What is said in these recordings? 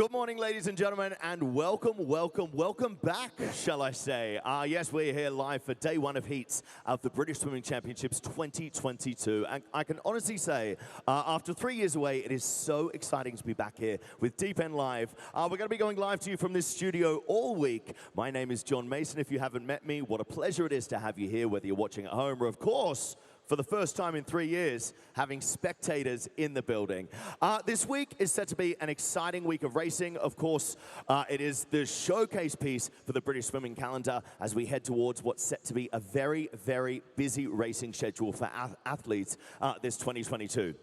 Good morning, ladies and gentlemen, and welcome back, shall I say. Yes, we're here live for day one of heats of the British Swimming Championships 2022. And I can honestly say, after 3 years away, it is so exciting to be back here with Deep End Live. We're going to be going live to you from this studio all week. My name is John Mason. If you haven't met me, what a pleasure it is to have you here, whether you're watching at home or, of course, for the first time in 3 years, having spectators in the building. This week is set to be an exciting week of racing. Of course, it is the showcase piece for the British swimming calendar as we head towards what's set to be a very, very busy racing schedule for athletes this 2022.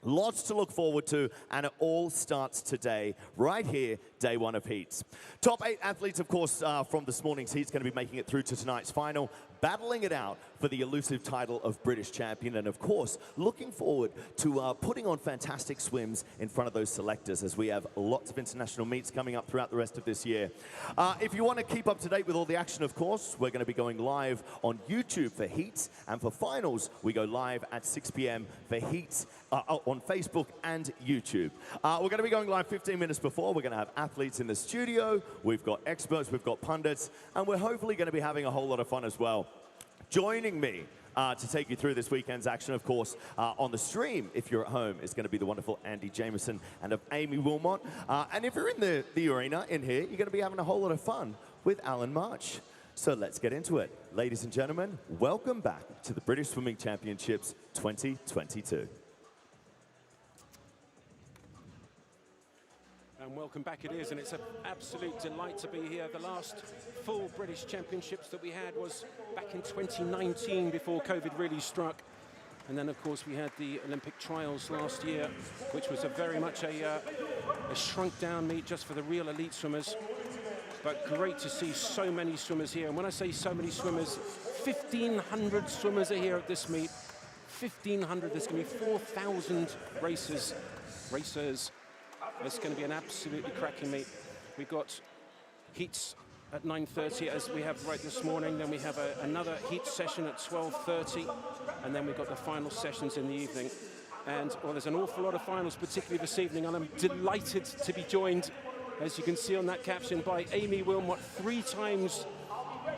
Lots to look forward to, and it all starts today, right here, day one of heats. Top 8 athletes, of course, from this morning's heats going to be making it through to tonight's final, battling it out for the elusive title of British champion, and of course, looking forward to putting on fantastic swims in front of those selectors as we have lots of international meets coming up throughout the rest of this year. If you want to keep up to date with all the action, of course, we're going to be going live on YouTube for heats, and for finals, we go live at 6 p.m. for heats on Facebook and YouTube. We're going to be going live 15 minutes before. We're going to have athletes in the studio, we've got experts, we've got pundits, and we're hopefully going to be having a whole lot of fun as well. Joining me to take you through this weekend's action, of course, on the stream, if you're at home, is going to be the wonderful Andy Jameson and of Amy Wilmot. And if you're in the arena in here, you're going to be having a whole lot of fun with Alan March. So let's get into it. Ladies and gentlemen, welcome back to the British Swimming Championships 2022. And welcome back it is, and it's an absolute delight to be here. The last full British Championships that we had was back in 2019 before COVID really struck. And then, of course, we had the Olympic trials last year, which was very much a shrunk-down meet just for the real elite swimmers. But great to see so many swimmers here. And when I say so many swimmers, 1,500 swimmers are here at this meet. 1,500, there's going to be 4,000 racers. It's going to be an absolutely cracking meet. We've got heats at 9:30 as we have right this morning. Then we have another heat session at 12:30. And then we've got the final sessions in the evening. And, well, there's an awful lot of finals, particularly this evening. And I'm delighted to be joined, as you can see on that caption, by Amy Wilmot, 3 times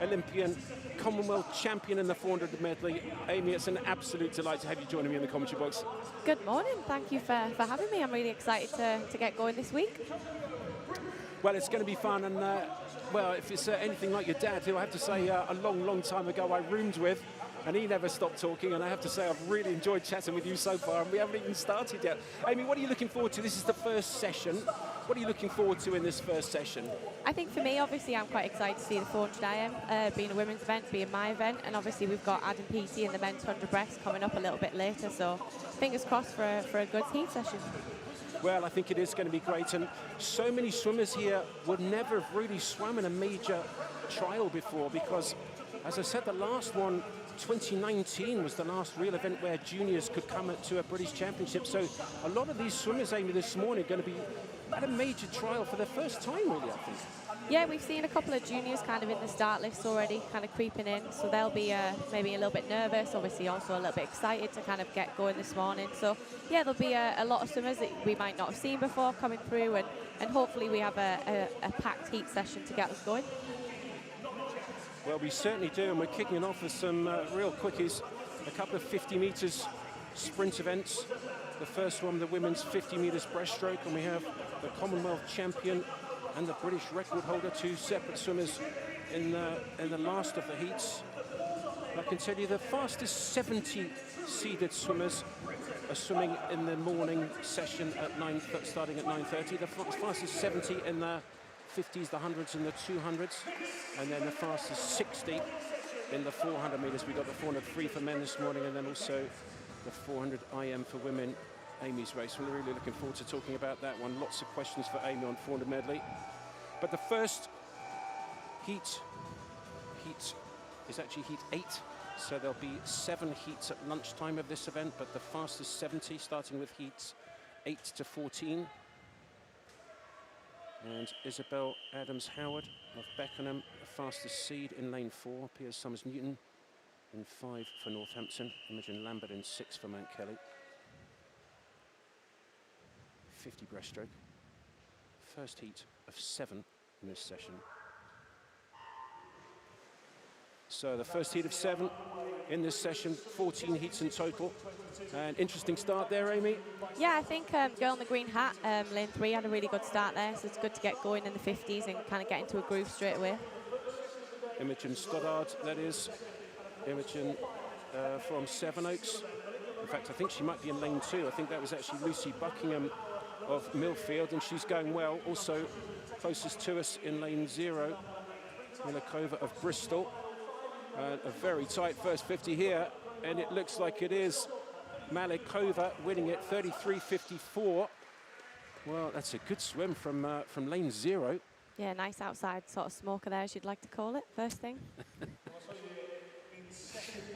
Olympian, Commonwealth champion in the 400 medley. Amy, it's an absolute delight to have you joining me in the commentary box. Good morning. Thank you for having me. I'm really excited to get going this week. Well, it's going to be fun. And, well, if it's anything like your dad, who I have to say a long, long time ago I roomed with, and he never stopped talking, and I have to say I've really enjoyed chatting with you so far, and we haven't even started yet. Amy, what are you looking forward to? This is the first session. What are you looking forward to in this first session? I think for me, obviously, I'm quite excited to see the 400 IM being a women's event, being my event, and obviously we've got Adam Peaty and the men's 100 breast coming up a little bit later, so fingers crossed for a good heat session. Well, I think it is going to be great, and so many swimmers here would never have really swum in a major trial before because, as I said, the last one, 2019 was the last real event where juniors could come to a British Championship. So a lot of these swimmers, Amy, this morning are going to be at a major trial for the first time, really, I think. Yeah, we've seen a couple of juniors kind of in the start list already, kind of creeping in. So they'll be maybe a little bit nervous, obviously also a little bit excited to kind of get going this morning. So yeah, there'll be a lot of swimmers that we might not have seen before coming through, and hopefully we have a packed heat session to get us going. Well, we certainly do, and we're kicking it off with some real quickies. A couple of 50 metres sprint events. The first one, the women's 50 metres breaststroke, and we have the Commonwealth champion and the British record holder, 2 separate swimmers in the last of the heats. I can tell you the fastest 70 seeded swimmers are swimming in the morning session at starting at 9:30. The fastest 70 in the 50s, the 100s and the 200s, and then the fastest 60 in the 400 metres. We got the 400 free for men this morning, and then also the 400 IM for women, Amy's race. We're really looking forward to talking about that one. Lots of questions for Amy on 400 medley. But the first heat is actually heat 8, so there'll be 7 heats at lunchtime of this event, but the fastest 70, starting with heats 8 to 14. And Isabel Adams-Howard of Beckenham, the fastest seed in lane 4. Piers Summers-Newton in 5 for Northampton. Imogen Lambert in 6 for Mount Kelly. 50 breaststroke. first heat of 7 in this session. So the first heat of 7 in this session, 14 heats in total. An interesting start there, Amy. Yeah, I think girl in the green hat, lane 3, had a really good start there, so it's good to get going in the 50s and kind of get into a groove straight away. Imogen Stoddard, that is. Imogen from Sevenoaks. In fact, I think she might be in lane 2. I think that was actually Lucy Buckingham of Millfield, and she's going well. Also closest to us in lane 0, Milikova of Bristol. A very tight first 50 here, and it looks like it is Malikova winning it, 33.54. Well, that's a good swim from lane 0. Yeah, nice outside sort of smoker there, as you'd like to call it, first thing.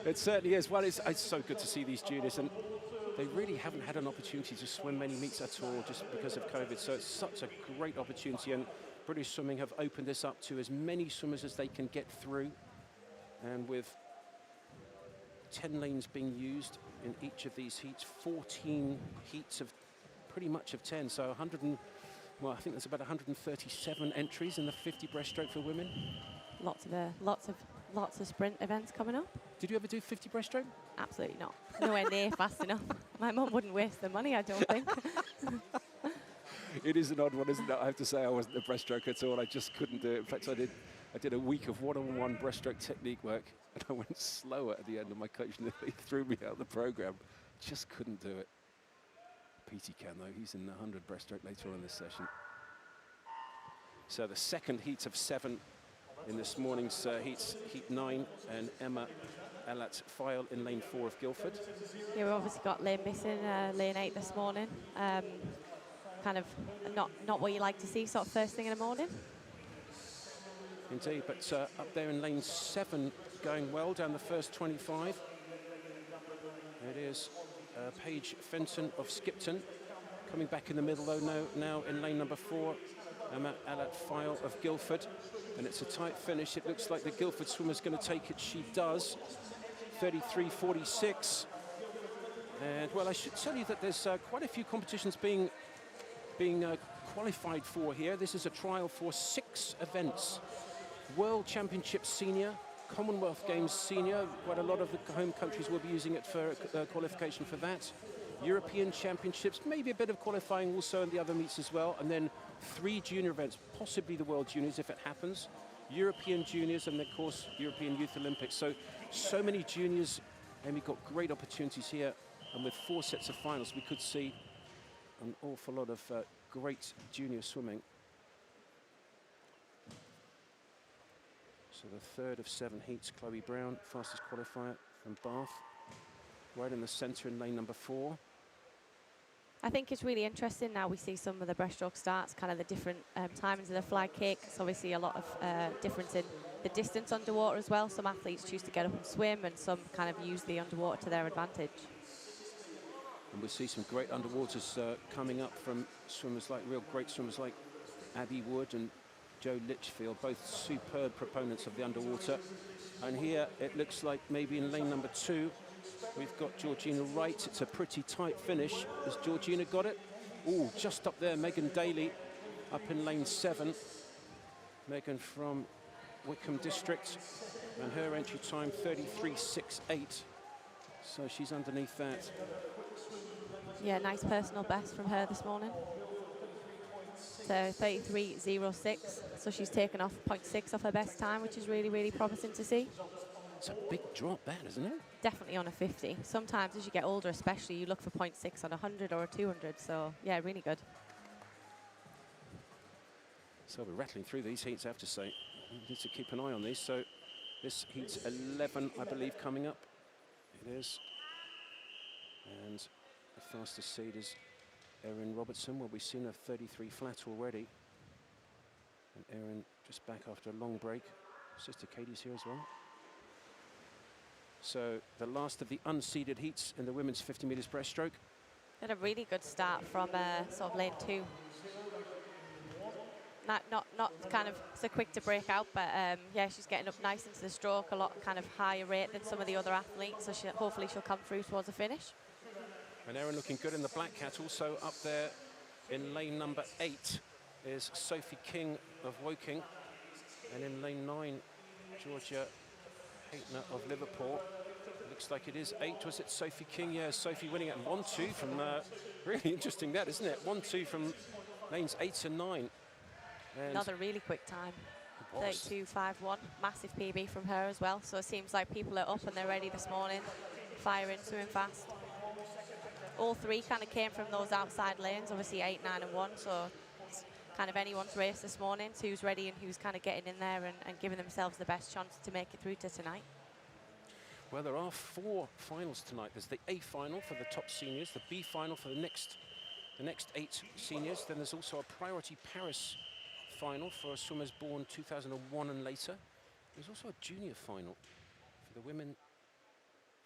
It certainly is. Well, it's so good to see these juniors, and they really haven't had an opportunity to swim many meets at all just because of COVID, so it's such a great opportunity, and British Swimming have opened this up to as many swimmers as they can get through. And with 10 lanes being used in each of these heats, 14 heats of pretty much of 10. So 100 and, well, I think there's about 137 entries in the 50 breaststroke for women. Lots of sprint events coming up. Did you ever do 50 breaststroke? Absolutely not. Nowhere near fast enough. My mum wouldn't waste the money, I don't think. It is an odd one, isn't it? I have to say I wasn't a breaststroke at all. I just couldn't do it. In fact, I did a week of one-on-one breaststroke technique work, and I went slower at the end, and my coach nearly threw me out of the program. Just couldn't do it. Peaty can, though. He's in the 100 breaststroke later on in this session. So the second heat of 7 in this morning's heats, heat 9, and Emma Alat-File in lane 4 of Guildford. Yeah, we've obviously got lane missing, lane 8 this morning. Kind of not what you like to see sort of first thing in the morning. Indeed, but up there in lane 7, going well down the first 25. It is Paige Fenton of Skipton. Coming back in the middle, though, now in lane number 4, Emma Alat-File of Guildford. And it's a tight finish. It looks like the Guildford swimmer's going to take it. She does. 33.46. And, well, I should tell you that there's quite a few competitions being qualified for here. This is a trial for 6 events. World Championship Senior, Commonwealth Games Senior, quite a lot of the home countries will be using it for qualification for that. European Championships, maybe a bit of qualifying also in the other meets as well, and then 3 junior events, possibly the World Juniors if it happens, European Juniors, and of course European Youth Olympics. So many juniors, and we've got great opportunities here, and with 4 sets of finals we could see an awful lot of great junior swimming. So the third of 7 heats, Chloe Brown, fastest qualifier from Bath, right in the centre in lane number 4. I think it's really interesting now we see some of the breaststroke starts, kind of the different timings of the flag kick. It's obviously a lot of difference in the distance underwater as well. Some athletes choose to get up and swim, and some kind of use the underwater to their advantage. And we'll see some great underwaters coming up from swimmers like, real great swimmers like Abby Wood and Joe Litchfield, both superb proponents of the underwater. And here it looks like maybe in lane number 2, we've got Georgina Wright. It's a pretty tight finish. Has Georgina got it? Oh, just up there, Megan Daly up in lane 7. Megan from Wickham District, and her entry time 33.68. So she's underneath that. Yeah, nice personal best from her this morning. So 33.06. So she's taken off 0.6 off her best time, which is really, really promising to see. It's a big drop, that, isn't it? Definitely on a 50. Sometimes as you get older, especially, you look for 0.6 on a 100 or a 200. So yeah, really good. So we're rattling through these heats, I have to say. We need to keep an eye on these. So this heat's 11, I believe, coming up. It is. And the fastest seed is Erin Robertson. Well, we've seen a 33 flat already. And Erin just back after a long break. Sister Katie's here as well. So the last of the unseeded heats in the women's 50 metres breaststroke. Had a really good start from sort of lane 2. Not kind of so quick to break out, but yeah, she's getting up nice into the stroke, a lot kind of higher rate than some of the other athletes, so hopefully she'll come through towards the finish. And Erin looking good in the black cat, also up there in lane number 8. is Sophie King of Woking. And in lane 9, Georgia Haytner of Liverpool. It looks like it is 8. Was it Sophie King? Yeah, Sophie winning it. And 1-2 from, really interesting that, isn't it? 1-2 from lanes 8 and 9. And another really quick time. 32.51, massive PB from her as well. So it seems like people are up and they're ready this morning, firing, swimming fast. All three kind of came from those outside lanes, obviously 8, 9 and 1. So it's kind of anyone's race this morning, so who's ready and who's kind of getting in there and giving themselves the best chance to make it through to tonight. Well, there are 4 finals tonight. There's the A final for the top seniors, the B final for the next 8 seniors. Then there's also a priority Paris final for swimmers born 2001 and later. There's also a junior final for the women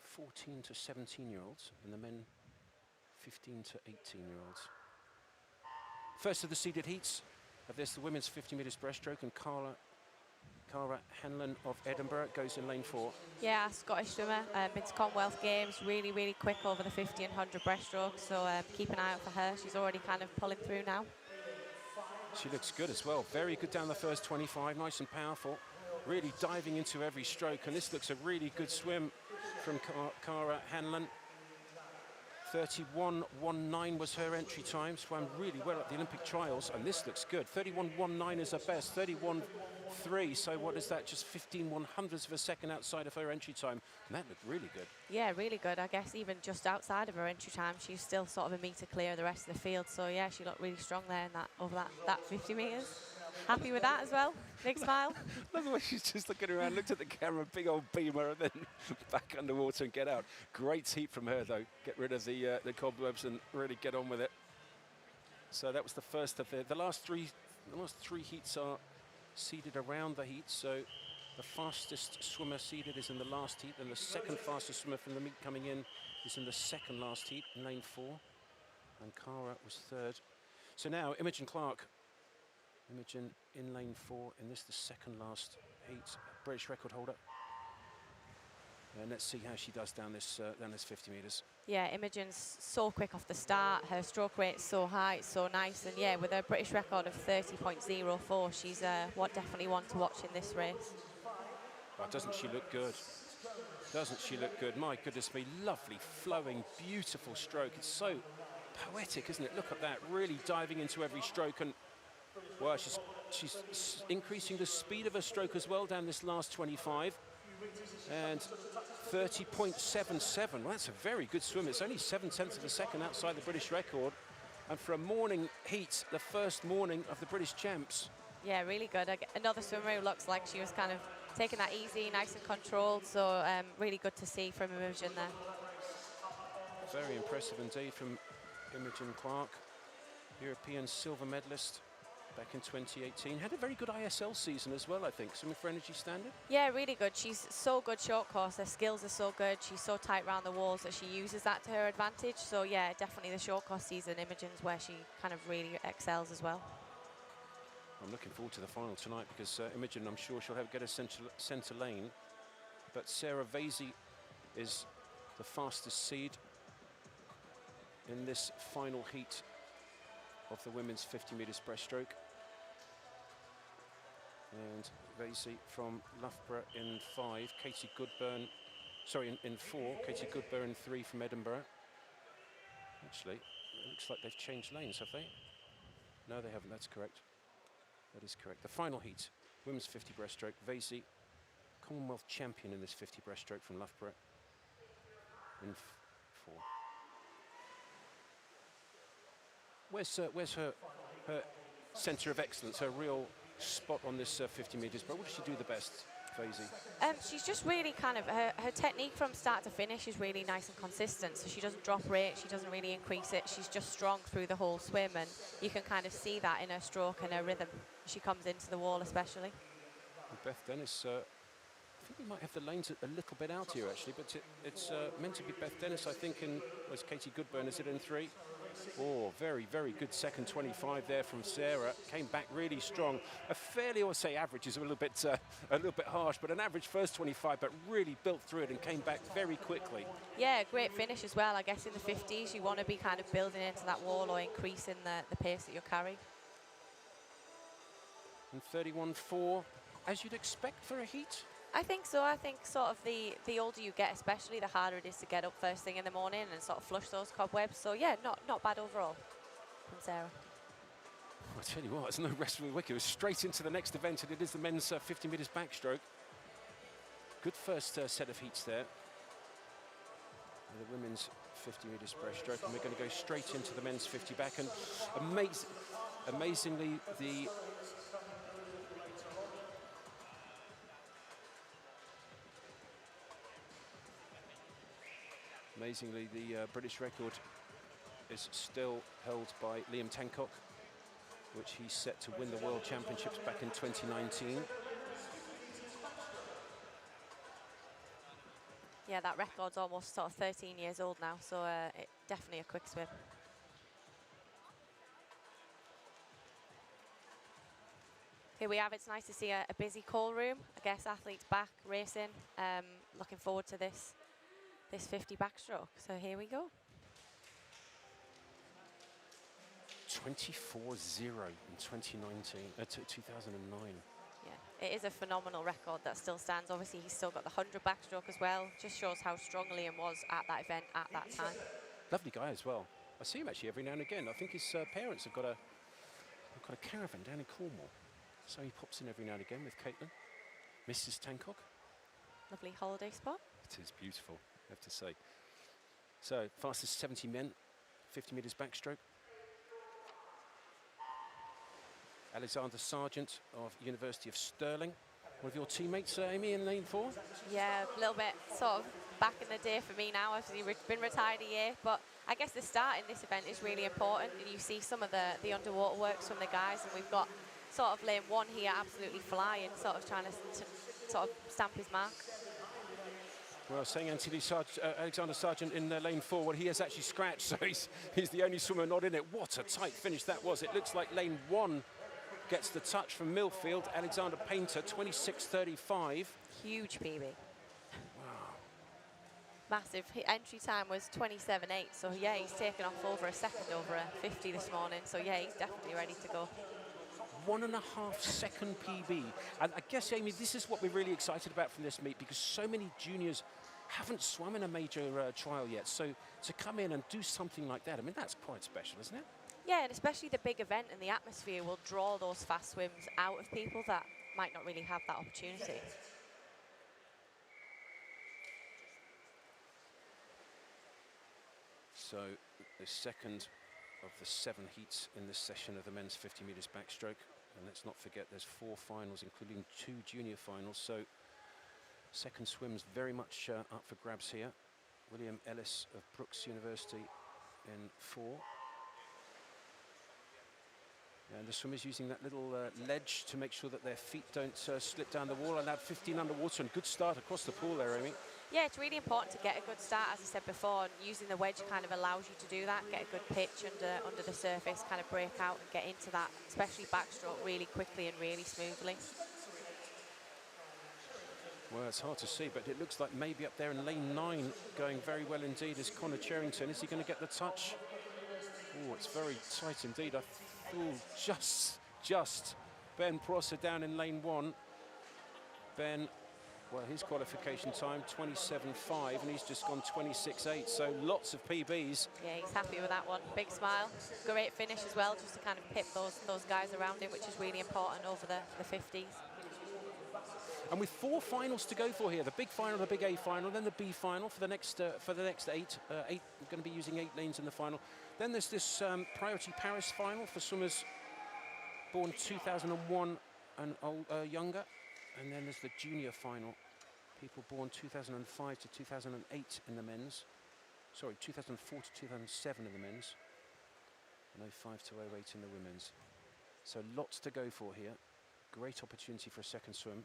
14 to 17-year-olds and the men 15 to 18-year-olds. First of the seeded heats of this, the women's 50 metres breaststroke, and Cara Hanlon of Edinburgh goes in lane 4. Yeah, Scottish swimmer, been to Commonwealth Games, really, really quick over the 50 and 100 breaststroke, so keep an eye out for her. She's already kind of pulling through now. She looks good as well. Very good down the first 25, nice and powerful. Really diving into every stroke, and this looks a really good swim from Cara Hanlon. 31.19 was her entry time, swam really well at the Olympic trials, and this looks good. 31.19 is her best, 31.3, so what is that, just 15/100ths of a second outside of her entry time, and that looked really good. Yeah, really good. I guess even just outside of her entry time, she's still sort of a metre clear of the rest of the field, so yeah, she looked really strong there in that, over that 50 metres. Happy with that as well? Big smile. Look the way she's just looking around, looked at the camera, big old beamer, and then back underwater and get out. Great heat from her, though. Get rid of the cobwebs and really get on with it. So that was the first of the last three heats are seeded around the heat. So the fastest swimmer seeded is in the last heat, and the second fastest swimmer from the meet coming in is in the second last heat, in lane 4. And Cara was 3rd. So now Imogen Clark. Imogen in lane 4 in this, the second last heat, British record holder. And let's see how she does down this 50 metres. Yeah, Imogen's so quick off the start. Her stroke rate's so high, it's so nice. And yeah, with a British record of 30.04, she's definitely one to watch in this race. Oh, doesn't she look good? Doesn't she look good? My goodness me, lovely, flowing, beautiful stroke. It's so poetic, isn't it? Look at that, really diving into every stroke. And well, she's increasing the speed of her stroke as well down this last 25. And 30.77, well, that's a very good swim. It's only 7/10 of a second outside the British record. And for a morning heat, the first morning of the British champs. Yeah, really good. Another swimmer who looks like she was kind of taking that easy, nice and controlled. So really good to see from Imogen there. Very impressive indeed from Imogen Clark, European silver medalist back in 2018. Had a very good ISL season as well, I think. Swimming for Energy Standard? Yeah, really good. She's so good short course. Her skills are so good. She's so tight around the walls that she uses that to her advantage. So yeah, definitely the short course season, Imogen's where she kind of really excels as well. I'm looking forward to the final tonight because Imogen, I'm sure she'll get a centre lane. But Sarah Vasey is the fastest seed in this final heat of the women's 50 metres breaststroke. And Vasey from Loughborough in 5, Katie Goodburn, sorry, in 4, Katie Goodburn 3 from Edinburgh. Actually, it looks like they've changed lanes, have they? No, they haven't, that's correct. That is correct. The final heat, women's 50 breaststroke, Vasey, Commonwealth champion in this 50 breaststroke from Loughborough in 4. Where's her centre of excellence, her real spot on this 50 metres? But what does she do the best, Vasey? She's just really kind of, her technique from start to finish is really nice and consistent. So she doesn't drop rate, she doesn't really increase it. She's just strong through the whole swim, and you can kind of see that in her stroke and her rhythm. She comes into the wall especially. And Beth Dennis, I think we might have the lanes a little bit out here actually, but it's meant to be Beth Dennis, I think, in, was Katie Goodburn, is it in 3? Oh, very, very good second 25 there from Sarah. Came back really strong. A fairly, I would say, average is a little bit harsh, but an average first 25, but really built through it and came back very quickly. Yeah, great finish as well. I guess in the 50s, you want to be kind of building into that wall or increasing the pace that you're carrying. And 31.4, as you'd expect for a heat. I think so. I think sort of the older you get, especially, the harder it is to get up first thing in the morning and sort of flush those cobwebs. So yeah, not bad overall from Sarah. I tell you what, there's no rest for the wicket. It was straight into the next event, and it is the men's 50 metres backstroke. Good first set of heats there. And the women's 50 metres breaststroke, and we're going to go straight into the men's 50 back. And amazingly, the British record is still held by Liam Tancock, which he set to win the World Championships back in 2019. Yeah, that record's almost sort of 13 years old now, so definitely a quick swim. Here we have, it's nice to see a busy call room. I guess athletes back racing. Looking forward to this 50 backstroke. So here we go. 24-0 in 2009. Yeah, it is a phenomenal record that still stands. Obviously, he's still got the 100 backstroke as well. Just shows how strong Liam was at that event at that time. Lovely guy as well. I see him actually every now and again. I think his parents have got a caravan down in Cornwall. So he pops in every now and again with Caitlin. Mrs. Tancock. Lovely holiday spot. It is beautiful, I have to say. So, fastest 70 men, 50 metres backstroke. Alexander Sargent of University of Stirling. One of your teammates, Amy, in lane 4? Yeah, a little bit sort of back in the day for me now. I've been retired a year, but I guess the start in this event is really important. And you see some of the underwater works from the guys, and we've got sort of lane 1 here absolutely flying, sort of trying to sort of stamp his mark. Well, saying Alexander Sargent in lane 4, well, he has actually scratched, so he's the only swimmer not in it. What a tight finish that was. It looks like lane 1 gets the touch from Millfield. Alexander Painter, 26.35. Huge PB. Wow. Massive. Entry time was 27.8, so yeah, he's taken off over a second over a 50 this morning, so yeah, he's definitely ready to go. 1.5 second PB. And I guess, Amy, this is what we're really excited about from this meet, because so many juniors haven't swum in a major trial yet. So to come in and do something like that, I mean, that's quite special, isn't it? Yeah, and especially the big event and the atmosphere will draw those fast swims out of people that might not really have that opportunity. So the second of the 7 heats in this session of the men's 50 metres backstroke. And let's not forget there's 4 finals, including 2 junior finals. So second swim's very much up for grabs here. William Ellis of Brooks University in 4. And the swimmers using that little ledge to make sure that their feet don't slip down the wall. Allowed 15 underwater, and good start across the pool there, Amy. Yeah, it's really important to get a good start, as I said before, and using the wedge kind of allows you to do that, get a good pitch under the surface, kind of break out and get into that, especially backstroke, really quickly and really smoothly. Well, it's hard to see, but it looks like maybe up there in lane 9, going very well indeed, is Connor Cherrington. Is he going to get the touch? Oh, it's very tight indeed. Just Ben Prosser down in lane 1. Ben, well, his qualification time 27.5, and he's just gone 26.8. So lots of PBs. Yeah, he's happy with that one. Big smile. Great finish as well, just to kind of pip those guys around him, which is really important over the 50s. And with 4 finals to go for here, the big final, the big A final, then the B final for the next 8. We're going to be using 8 lanes in the final. Then there's this Priority Paris final for swimmers born 2001 and younger. And then there's the junior final, people born 2005 to 2008 in the men's. Sorry, 2004 to 2007 in the men's. And 05 to 08 in the women's. So lots to go for here. Great opportunity for a second swim.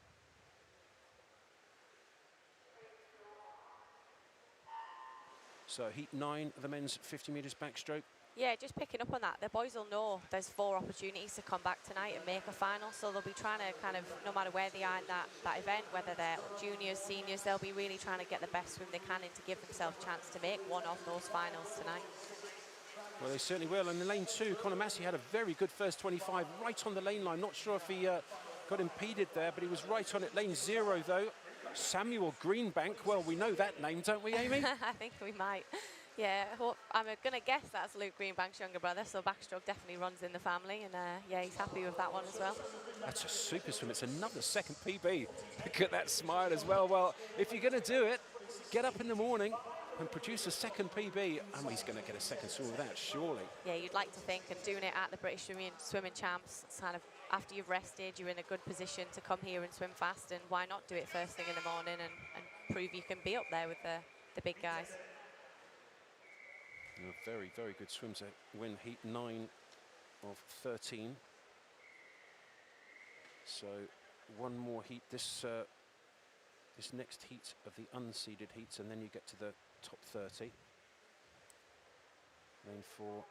So heat 9 of the men's 50 metres backstroke. Yeah, just picking up on that, the boys will know there's 4 opportunities to come back tonight and make a final, so they'll be trying to kind of, no matter where they are in that event, whether they're juniors, seniors, they'll be really trying to get the best swim they can in to give themselves a chance to make one of those finals tonight. Well, they certainly will. And in lane 2, Conor Massey had a very good first 25 right on the lane line. Not sure if he got impeded there, but he was right on it. Lane 0, though, Samuel Greenbank. Well, we know that name, don't we, Amy? I think we might. Yeah, I'm going to guess that's Luke Greenbank's younger brother, so Backstroke definitely runs in the family, and yeah, he's happy with that one as well. That's a super swim. It's another second PB. Look at that smile as well. Well, if you're going to do it, get up in the morning and produce a second PB, and he's going to get a second swim with that, surely. Yeah, you'd like to think, and doing it at the British Swimming Champs, it's kind of after you've rested, you're in a good position to come here and swim fast, and why not do it first thing in the morning and prove you can be up there with the big guys. Very, very good swims that win heat 9 of 13. So one more heat, this next heat of the unseeded heats, and then you get to the top 30. Lane 4,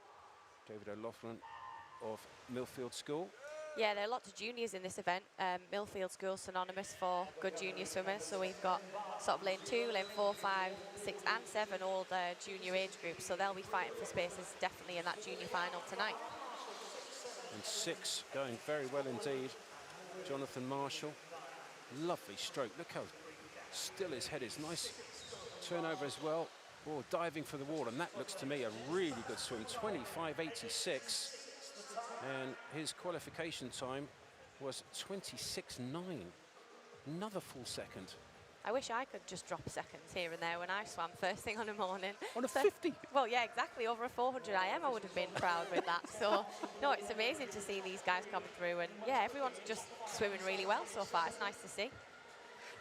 David O'Loughlin of Millfield School. Yeah, there are lots of juniors in this event. Millfield School synonymous for good junior swimmers, so we've got sort of lane 2, lane 4, 5, 6 and 7, all the junior age groups, so they'll be fighting for spaces definitely in that junior final tonight. And 6 going very well indeed. Jonathan Marshall, lovely stroke. Look how still his head is. Nice turnover as well. Oh, diving for the wall, and that looks to me a really good swim. 25.86, and his qualification time was 26.9. Another full second. I wish I could just drop seconds here and there when I swam first thing on the morning. On a 50? Well, yeah, exactly. Over a 400 IM, I would have been proud with that. So, no, it's amazing to see these guys coming through. And, yeah, everyone's just swimming really well so far. It's nice to see.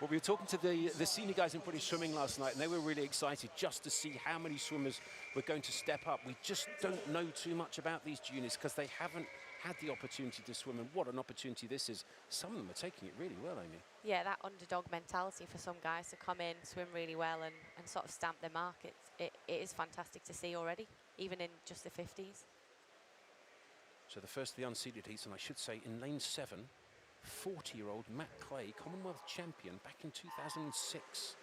Well, we were talking to the senior guys in British swimming last night, and they were really excited just to see how many swimmers were going to step up. We just don't know too much about these juniors because they haven't had the opportunity to swim, and what an opportunity this is. Some of them are taking it really well, Amy. Yeah, that underdog mentality for some guys to come in, swim really well and sort of stamp their mark. It is fantastic to see already, even in just the 50s. So the first of the unseeded heats, and I should say in lane 7, 40-year-old Matt Clay, Commonwealth champion back in 2006.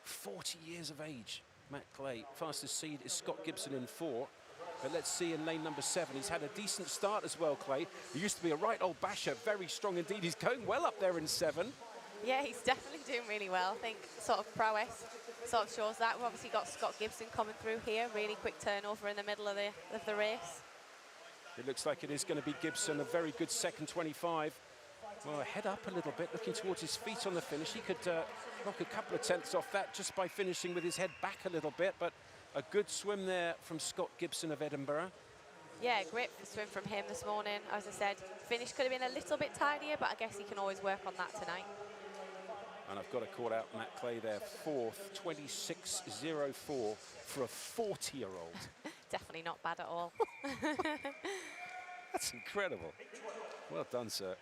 40 years of age, Matt Clay. Fastest seed is Scott Gibson in 4. But let's see in lane number 7, he's had a decent start as well, Clay. He used to be a right old basher, very strong indeed. He's going well up there in 7. Yeah, he's definitely doing really well. I think sort of prowess sort of shows that. We've obviously got Scott Gibson coming through here. Really quick turnover in the middle of the race. It looks like it is going to be Gibson, a very good second 25. Well, head up a little bit, looking towards his feet on the finish. He could knock a couple of tenths off that just by finishing with his head back a little bit, but a good swim there from Scott Gibson of Edinburgh. Yeah, great swim from him this morning. As I said, finish could have been a little bit tidier, but I guess he can always work on that tonight. And I've got to call out Matt Clay there, 4th, 26.04 for a 40-year-old. Definitely not bad at all. That's incredible. Well done, sir.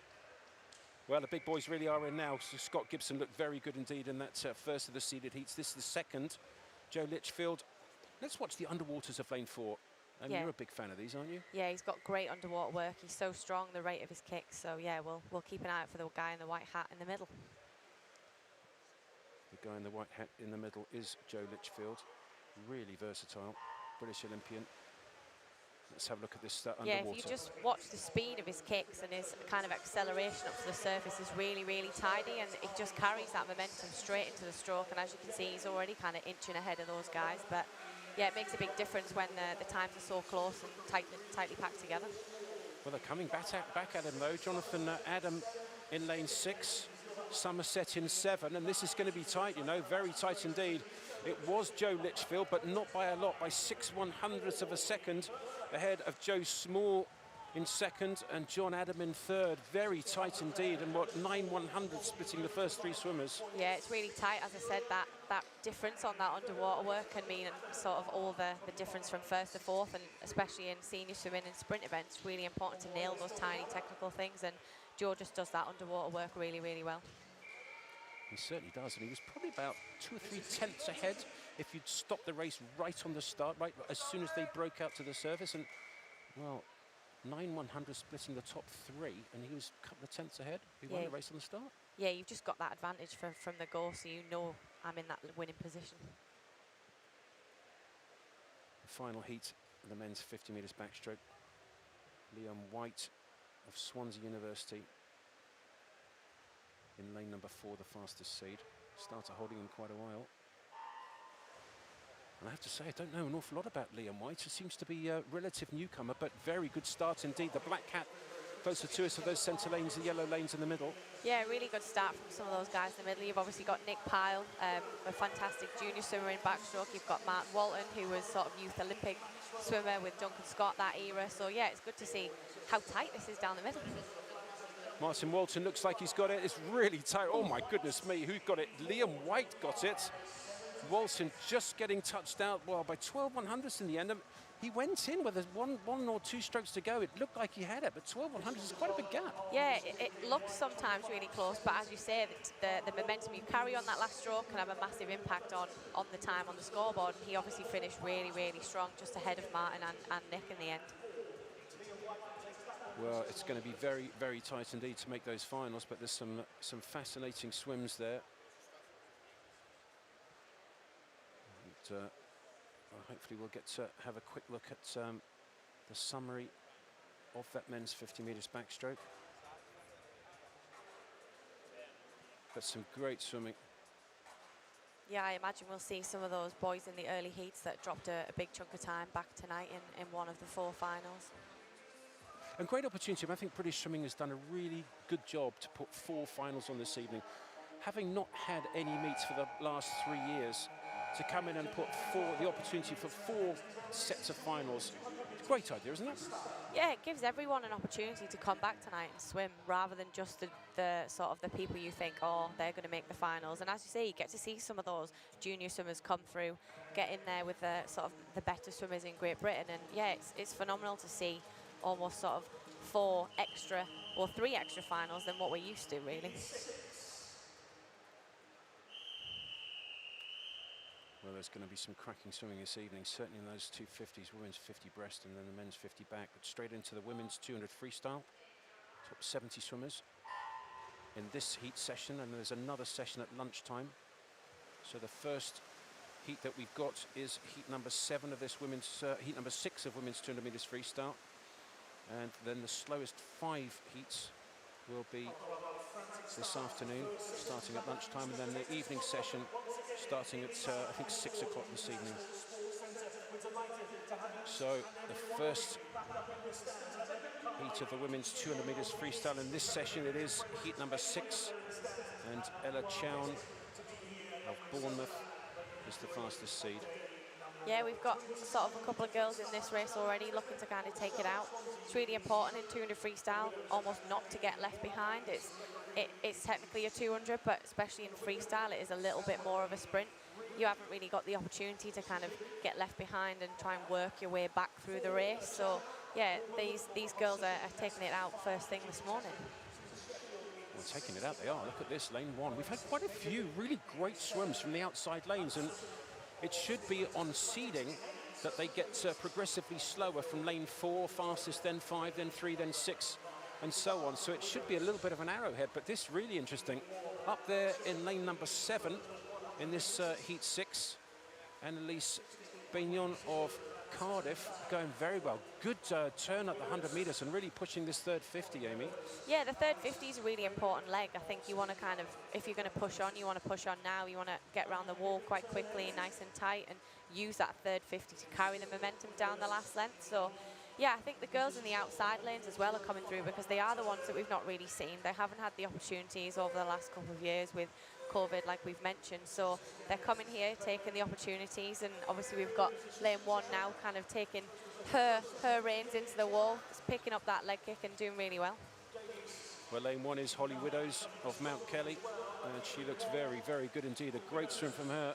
Well, the big boys really are in now. So Scott Gibson looked very good indeed in that first of the seeded heats. This is the second. Joe Litchfield. Let's watch the underwaters of lane 4. Yeah. You're a big fan of these, aren't you? Yeah, he's got great underwater work. He's so strong, the rate of his kicks. So, yeah, we'll keep an eye out for the guy in the white hat in the middle. The guy in the white hat in the middle is Joe Litchfield. Really versatile, British Olympian. Let's have a look at this underwater. Yeah, if you just watch the speed of his kicks and his kind of acceleration up to the surface is really, really tidy, and it just carries that momentum straight into the stroke. And as you can see, he's already kind of inching ahead of those guys. But yeah, it makes a big difference when the times are so close and tightly packed together. Well, they're coming back at him though. Jonathan Adam in lane 6, Somerset in 7, and this is going to be tight, you know, very tight indeed. It was Joe Litchfield, but not by a lot, by 6/100ths of a second ahead of Joe Small in 2nd and John Adam in 3rd. Very tight indeed, and what, 9/100 splitting the first 3 swimmers. Yeah, it's really tight. As I said, that difference on that underwater work can mean sort of all the difference from 1st to 4th, and especially in senior swimming and sprint events, it's really important to nail those tiny technical things, and Joe just does that underwater work really, really well. He certainly does, and he was probably about 2 or 3 tenths ahead if you'd stopped the race right on the start, right as soon as they broke out to the surface. And, well, 9/100 splitting the top 3, and he was a couple of tenths ahead. He won the race on the start. Yeah, you've just got that advantage from the go, so you know I'm in that winning position. The final heat the men's 50 metres backstroke. Liam White of Swansea University in lane number 4, the fastest seed. Started holding him quite a while. And I have to say, I don't know an awful lot about Liam White. He seems to be a relative newcomer, but very good start indeed. The black cat closer to us of those centre lanes, the yellow lanes in the middle. Yeah, really good start from some of those guys in the middle. You've obviously got Nick Pyle, a fantastic junior swimmer in backstroke. You've got Mark Walton, who was sort of youth Olympic swimmer with Duncan Scott that era. So yeah, it's good to see how tight this is down the middle. Martin Walton looks like he's got it. It's really tight. Oh my goodness me, who got it? Liam White got it. Walton just getting touched out, well, by 12/100ths in the end. He went in with one or two strokes to go. It looked like he had it, but 12/100ths is quite a big gap. Yeah, it looks sometimes really close, but as you say, the momentum you carry on that last stroke can have a massive impact on the time on the scoreboard. He obviously finished really, really strong, just ahead of Martin and Nick in the end. Well, it's going to be very, very tight indeed to make those finals, but there's some fascinating swims there. And, well, hopefully we'll get to have a quick look at the summary of that men's 50 metres backstroke. But some great swimming. Yeah, I imagine we'll see some of those boys in the early heats that dropped a big chunk of time back tonight in one of the 4 finals. And great opportunity. I think British swimming has done a really good job to put 4 finals on this evening. Having not had any meets for the last 3 years, to come in and put the opportunity for 4 sets of finals. It's a great idea, isn't it? Yeah, it gives everyone an opportunity to come back tonight and swim rather than just the sort of the people you think, oh, they're going to make the finals. And as you say, you get to see some of those junior swimmers come through, get in there with the sort of the better swimmers in Great Britain. And yeah, it's phenomenal to see almost sort of 3 extra finals than what we're used to, really. Well, there's going to be some cracking swimming this evening, certainly in those 250s, women's 50 breast and then the men's 50 back, but straight into the women's 200 freestyle. Top 70 swimmers in this heat session, and there's another session at lunchtime. So the first heat that we've got is heat number 7 of this women's, heat number 6 of women's 200 meters freestyle. And then the slowest 5 heats will be this afternoon, starting at lunchtime, and then the evening session starting at, I think, 6 o'clock this evening. So the first heat of the women's 200 meters freestyle in this session, it is heat number 6, and Ella Chown of Bournemouth is the fastest seed. Yeah, we've got sort of a couple of girls in this race already looking to kind of take it out. It's really important in 200 freestyle almost not to get left behind. It's technically a 200, but especially in freestyle, it is a little bit more of a sprint. You haven't really got the opportunity to kind of get left behind and try and work your way back through the race. So yeah, these girls are taking it out first thing this morning. Well, taking it out they are. Look at this, lane 1. We've had quite a few really great swims from the outside lanes, and it should be on seeding that they get progressively slower from lane 4, fastest, then 5, then 3, then 6, and so on. So it should be a little bit of an arrowhead, but this really interesting. Up there in lane number 7 in this heat 6, Annalise Baignon of Cardiff going very well. Good turn at the 100 meters and really pushing this third 50, Amy. Yeah, the third 50 is a really important leg. I think you want to kind of, if you're going to push on, you want to push on now. You want to get around the wall quite quickly, nice and tight, and use that third 50 to carry the momentum down the last length. So yeah, I think the girls in the outside lanes as well are coming through because they are the ones that we've not really seen. They haven't had the opportunities over the last couple of years with COVID, like we've mentioned. So they're coming here, taking the opportunities, and obviously we've got lane 1 now kind of taking her reins into the wall, picking up that leg kick and doing really well. Well, lane 1 is Holly Widows of Mount Kelly, and she looks very, very good indeed. A great swim from her,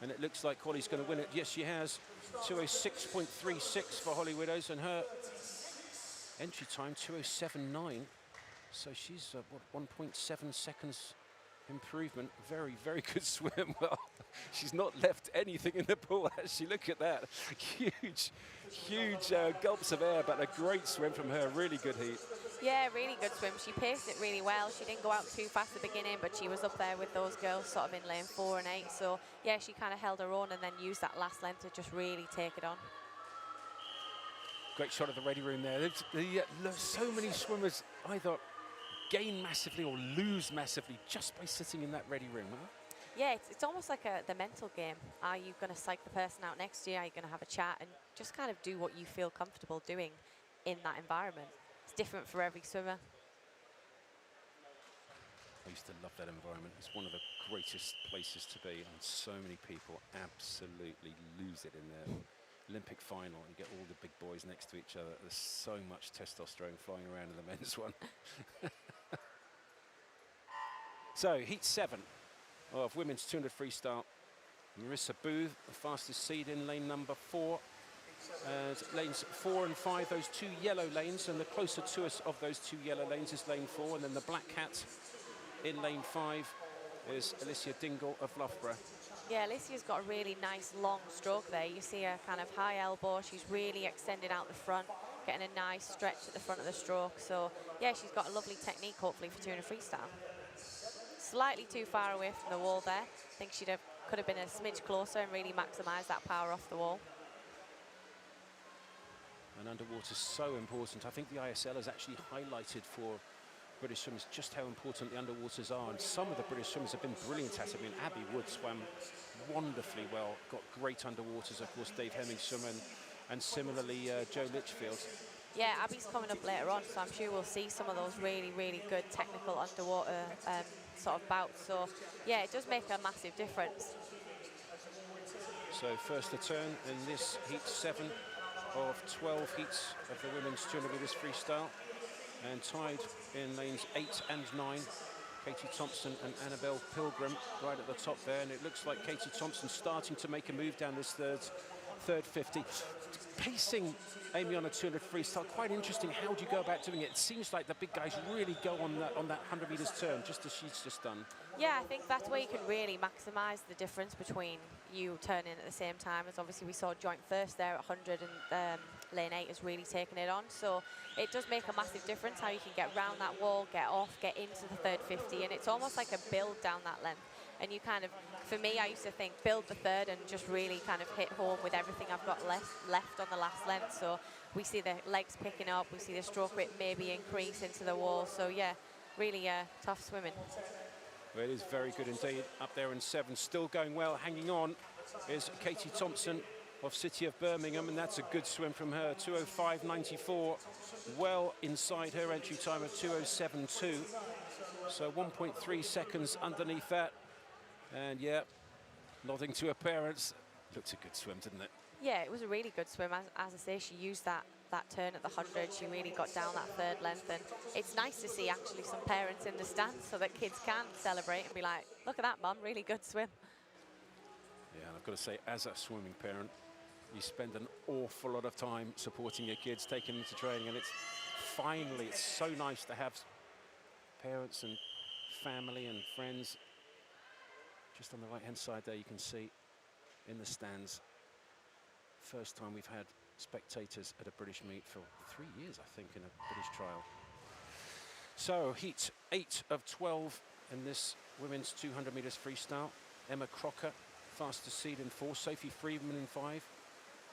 and it looks like Holly's going to win it. Yes, she has. 206.36 for Holly Widows, and her entry time 207.9. So she's 1.7 seconds improvement. Very, very good swim. Well, she's not left anything in the pool, actually. Look at that. Huge gulps of air, but a great swim from her. Really good heat. Yeah, really good swim. She paced it really well. She didn't go out too fast at the beginning, but she was up there with those girls sort of in lane 4 and 8. So yeah, she kind of held her own and then used that last length to just really take it on. Great shot of the ready room there. So many swimmers either gain massively or lose massively just by sitting in that ready room. Huh? Yeah, it's almost like the mental game. Are you going to psych the person out next to you? Are you going to have a chat and just kind of do what you feel comfortable doing in that environment? It's different for every swimmer. I used to love that environment. It's one of the greatest places to be, and so many people absolutely lose it in their Olympic final. You get all the big boys next to each other. There's so much testosterone flying around in the men's one. So, heat 7 of women's 200 freestyle. Marissa Booth, the fastest seed in lane number 4. Lanes 4 and 5, those 2 yellow lanes, and the closer to us of those 2 yellow lanes is lane 4, and then the black hat in lane 5 is Alicia Dingle of Loughborough. Yeah, Alicia's got a really nice long stroke there. You see her kind of high elbow. She's really extended out the front, getting a nice stretch at the front of the stroke. So, yeah, she's got a lovely technique, hopefully, for 200 freestyle. Slightly too far away from the wall there. I think could have been a smidge closer and really maximised that power off the wall. And underwater's so important. I think the ISL has actually highlighted for British swimmers just how important the underwaters are, and some of the British swimmers have been brilliant at it. I mean, Abby Wood swam wonderfully well, got great underwaters, of course, Dave Hemmingstrom, and similarly Joe Litchfield. Yeah, Abby's coming up later on, so I'm sure we'll see some of those really, really good technical underwater sort of bouts. So, yeah, it does make a massive difference. So first the turn in this heat 7 of 12 heats of the women's 200 metres freestyle. And tied in lanes 8 and 9, Katie Thompson and Annabelle Pilgrim right at the top there. And it looks like Katie Thompson starting to make a move down this third 50. Pacing Amy on a 200 freestyle, quite interesting. How do you go about doing it? It seems like the big guys really go on that 100 metres turn, just as she's just done. Yeah, I think that's where you can really maximise the difference between you turning at the same time. As obviously we saw joint first there at 100, and lane 8 is really taking it on. So it does make a massive difference how you can get round that wall, get off, get into the third 50, and it's almost like a build down that length. And you kind of, for me, I used to think build the third and just really kind of hit home with everything I've got left on the last length. So we see the legs picking up, we see the stroke rate maybe increase into the wall. So yeah, really tough swimming. Well, it is very good indeed. Up there in 7, still going well, hanging on is Katie Thompson of City of Birmingham, and that's a good swim from her, 2:05.94, well inside her entry time of 2:07.2. So 1.3 seconds underneath that. And yeah, nodding to her parents. Looked a good swim, didn't it? Yeah, it was a really good swim. As I say, she used that turn at the 100. She really got down that third length, and it's nice to see actually some parents in the stands so that kids can celebrate and be like, look at that, Mum, really good swim. Yeah, and I've got to say, as a swimming parent, you spend an awful lot of time supporting your kids, taking them to training, and it's so nice to have parents and family and friends. Just on the right-hand side there, you can see in the stands, first time we've had spectators at a British meet for 3 years, I think, in a British trial. So, heat 8 of 12 in this women's 200 metres freestyle. Emma Crocker, fastest seed in 4. Sophie Friedman in 5.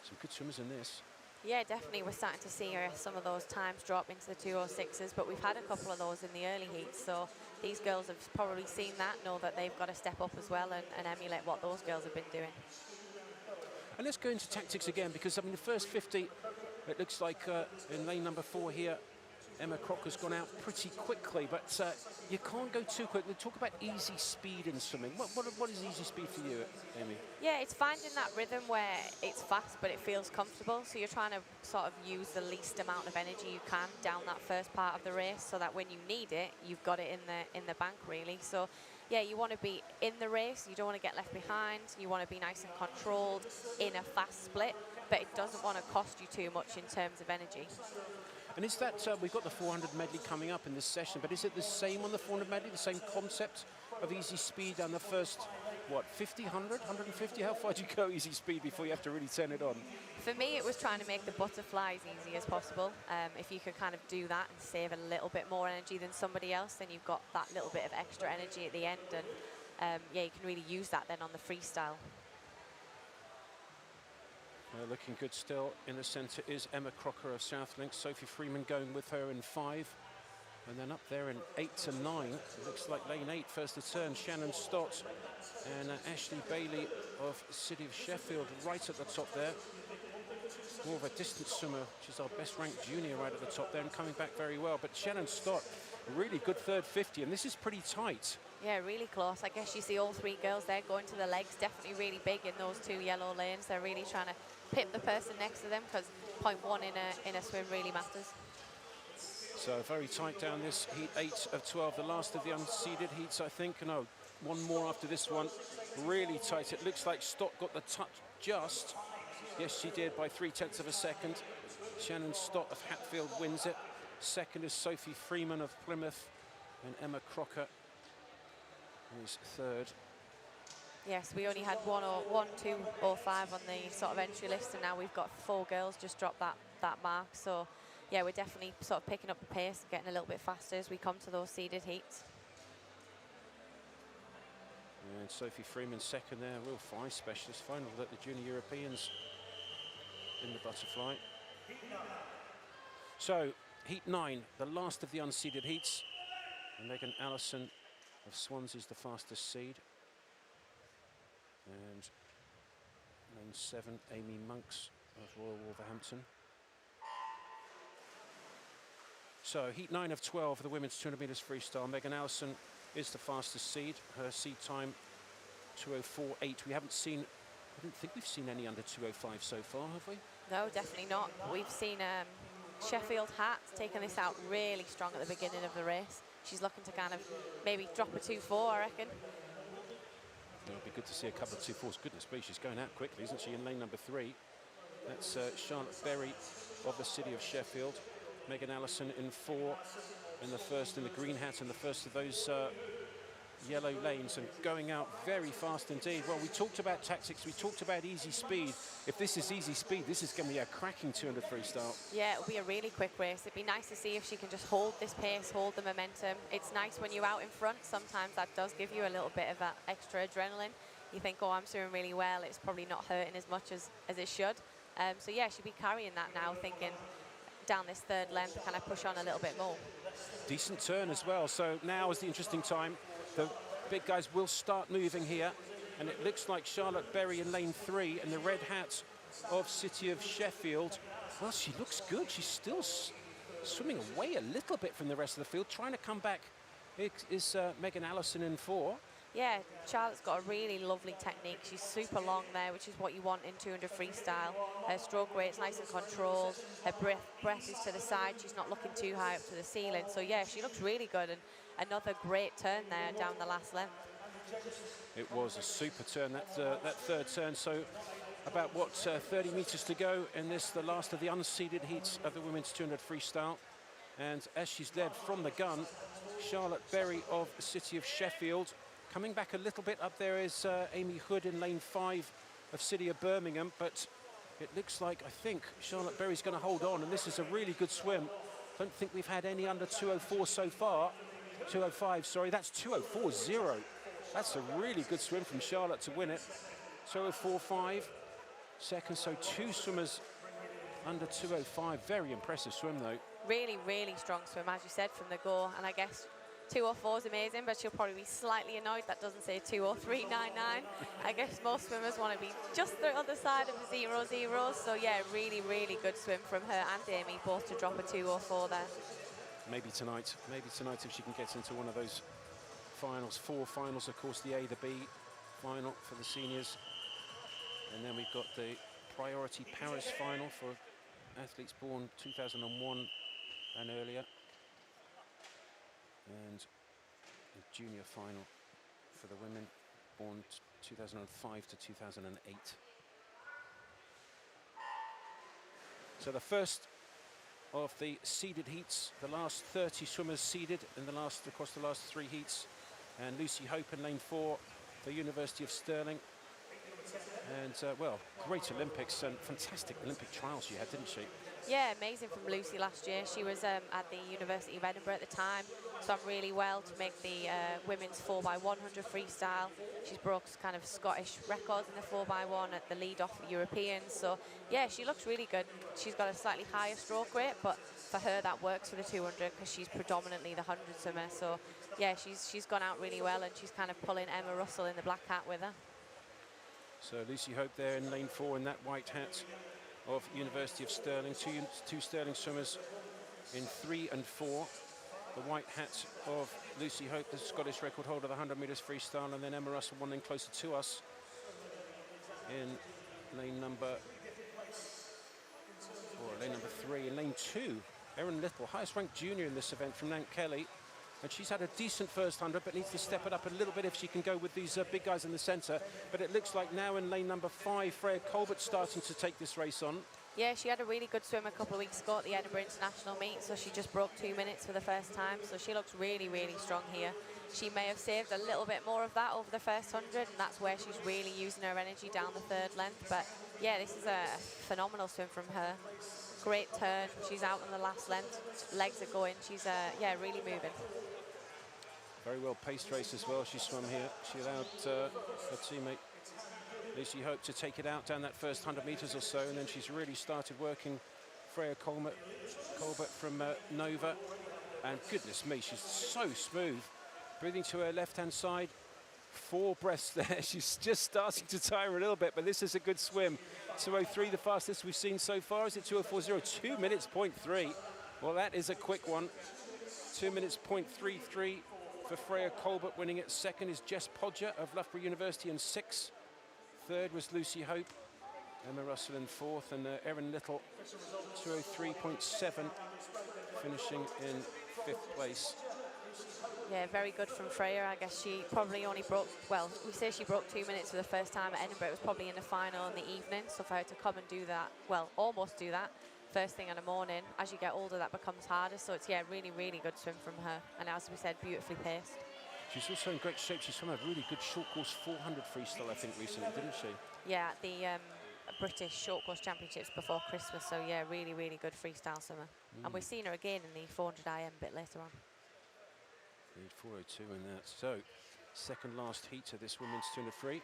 Some good swimmers in this. Yeah, definitely. We're starting to see some of those times drop into the 2:06s, but we've had a couple of those in the early heats. So these girls have probably seen that, know that they've got to step up as well and emulate what those girls have been doing. And let's go into tactics again, because I mean the first 50, it looks like in lane number 4 here, Emma Crocker's gone out pretty quickly, but you can't go too quick. We talk about easy speed in swimming. What is easy speed for you, Amy? Yeah, it's finding that rhythm where it's fast, but it feels comfortable. So you're trying to sort of use the least amount of energy you can down that first part of the race, so that when you need it, you've got it in the bank, really. So yeah, you want to be in the race. You don't want to get left behind. You want to be nice and controlled in a fast split, but it doesn't want to cost you too much in terms of energy. And is that, we've got the 400 medley coming up in this session, but is it the same on the 400 medley, the same concept of easy speed on the first, what, 50, 100, 150? How far do you go easy speed before you have to really turn it on? For me, it was trying to make the butterfly as easy as possible. If you could kind of do that and save a little bit more energy than somebody else, then you've got that little bit of extra energy at the end, and yeah, you can really use that then on the freestyle. Looking good still in the centre is Emma Crocker of Southlink. Sophie Freeman going with her in 5. And then up there in 8 to 9, it looks like lane 8, first to turn, Shannon Stott and Ashley Bailey of City of Sheffield right at the top there. More of a distance swimmer, which is our best ranked junior right at the top there and coming back very well. But Shannon Stott, really good third 50, and this is pretty tight. Yeah, really close. I guess you see all 3 girls there going to the legs, definitely really big in those 2 yellow lanes. They're really trying to pip the person next to them because 0.1 in a swim really matters. So very tight down this heat 8 of 12, the last of the unseeded heats, I think. No, one more after this one. Really tight. It looks like Stott got the touch just. Yes, she did by 0.3 of a second. Shannon Stott of Hatfield wins it. Second is Sophie Freeman of Plymouth, and Emma Crocker is third. Yes, we only had 1:02:05 on the sort of entry list, and now we've got 4 girls just drop that mark. So yeah, we're definitely sort of picking up the pace and getting a little bit faster as we come to those seeded heats. And Sophie Freeman second there, real 5 specialist final at the Junior Europeans in the butterfly. So heat 9, the last of the unseeded heats. And Megan Allison of Swansea is the fastest seed. And lane 7, Amy Monks of Royal Wolverhampton. So heat 9 of 12 for the women's 200 metres freestyle. Megan Allison is the fastest seed. Her seed time 2:04.8. We haven't seen, I don't think we've seen any under 2:05 so far, have we? No, definitely not. We've seen Sheffield Hat taking this out really strong at the beginning of the race. She's looking to kind of maybe drop a 2:4, I reckon. It'll be good to see a couple of 2:4s. Goodness me, she's going out quickly, isn't she, in lane number 3. That's Charlotte Berry of the City of Sheffield. Megan Allison in 4 in the first in the green hat and the first of those yellow lanes, and going out very fast indeed. Well, we talked about tactics, we talked about easy speed. If this is easy speed, this is going to be a cracking 200 freestyle. Yeah, it'll be a really quick race. It'd be nice to see if she can just hold this pace, hold the momentum. It's nice when you're out in front. Sometimes that does give you a little bit of that extra adrenaline. You think, oh, I'm swimming really well. It's probably not hurting as much as it should. So yeah, she'll be carrying that now, thinking down this third length, can I push on a little bit more? Decent turn as well. So now is the interesting time. The big guys will start moving here, and it looks like Charlotte Berry in lane 3 and the red hat of City of Sheffield. Well, she looks good. She's still swimming away a little bit from the rest of the field. Trying to come back is Megan Allison in 4. Yeah, Charlotte's got a really lovely technique. She's super long there, which is what you want in 200 freestyle. Her stroke rate's nice and controlled. Her breath is to the side. She's not looking too high up to the ceiling. So yeah, she looks really good, and another great turn there down the last length. It was a super turn, that third turn. So about, 30 metres to go in this, the last of the unseeded heats of the women's 200 freestyle. And as she's led from the gun, Charlotte Berry of the City of Sheffield. Coming back a little bit up there is Amy Hood in lane 5 of City of Birmingham, but it looks like, I think, Charlotte Berry's going to hold on, and this is a really good swim. Don't think we've had any under 2:04 so far. 2:05, sorry, that's 2:04.0. That's a really good swim from Charlotte to win it. 2:04.5 seconds, so 2 swimmers under 2:05. Very impressive swim, though. Really, really strong swim, as you said, from the go, and I guess 2:04 is amazing, but she'll probably be slightly annoyed that doesn't say 2:03.99. I guess most swimmers want to be just the other side of the 0:0. So yeah, really, really good swim from her and Amy, both to drop a 2:04 there. Maybe tonight if she can get into one of those finals. 4 finals, of course, the A, the B final for the seniors. And then we've got the priority Paris final for athletes born 2001 and earlier. And the junior final for the women born 2005 to 2008. So the first of the seeded heats, the last 30 swimmers seeded across the last 3 heats. And Lucy Hope in lane 4 for University of Stirling. And well, great Olympics and fantastic Olympic trials she had, didn't she? Yeah, amazing from Lucy last year. She was at the University of Edinburgh at the time, swam really well to make the women's 4x100 freestyle. She's broke kind of Scottish records in the 4x1 at the lead off the Europeans. So yeah, she looks really good. She's got a slightly higher stroke rate, but for her that works for the 200 because she's predominantly the 100 swimmer. So yeah, she's gone out really well, and she's kind of pulling Emma Russell in the black hat with her. So Lucy Hope there in lane 4 in that white hat of University of Stirling. Two Stirling swimmers in 3 and 4. The white hat of Lucy Hope, the Scottish record holder, the 100 metres freestyle, and then Emma Russell one lane closer to us in lane number 3. In lane 2, Erin Little, highest ranked junior in this event from Nant Kelly. And she's had a decent first 100, but needs to step it up a little bit if she can go with these big guys in the centre. But it looks like now in lane number 5, Freya Colbert's starting to take this race on. Yeah, she had a really good swim a couple of weeks ago at the Edinburgh International meet, so she just broke 2 minutes for the first time. So she looks really, really strong here. She may have saved a little bit more of that over the first 100, and that's where she's really using her energy down the third length. But yeah, this is a phenomenal swim from her. Great turn. She's out on the last length. Legs are going. She's yeah, really moving. Very well paced race as well. She swam here. She allowed her teammate Lucy Hope to take it out down that first 100 metres or so, and then she's really started working Freya Colbert from Nova. And goodness me, she's so smooth. Breathing to her left-hand side. 4 breaths there. She's just starting to tire a little bit, but this is a good swim. 2:03, the fastest we've seen so far. Is it 2:04.0? 2 minutes, 0.3. Well, that is a quick one. 2 minutes, 0.33 for Freya Colbert. Winning it. Second is Jess Podger of Loughborough University in 6th. Third was Lucy Hope. Emma Russell in 4th, and Erin Little, 2:03.7, finishing in 5th place. Yeah, very good from Freya. I guess she probably only broke, well, we say she broke 2 minutes for the first time at Edinburgh. It was probably in the final in the evening. So for her to come and do that, well, almost do that, first thing in the morning, as you get older, that becomes harder. So it's, yeah, really, really good swim from her. And as we said, beautifully paced. She's also in great shape. She's swum a really good short course 400 freestyle, I think, recently, didn't she? Yeah, at the British Short Course Championships before Christmas. So yeah, really, really good freestyle swimmer. And we've seen her again in the 400 IM a bit later on. 4:02 in that. So, second last heat of this women's 200 free.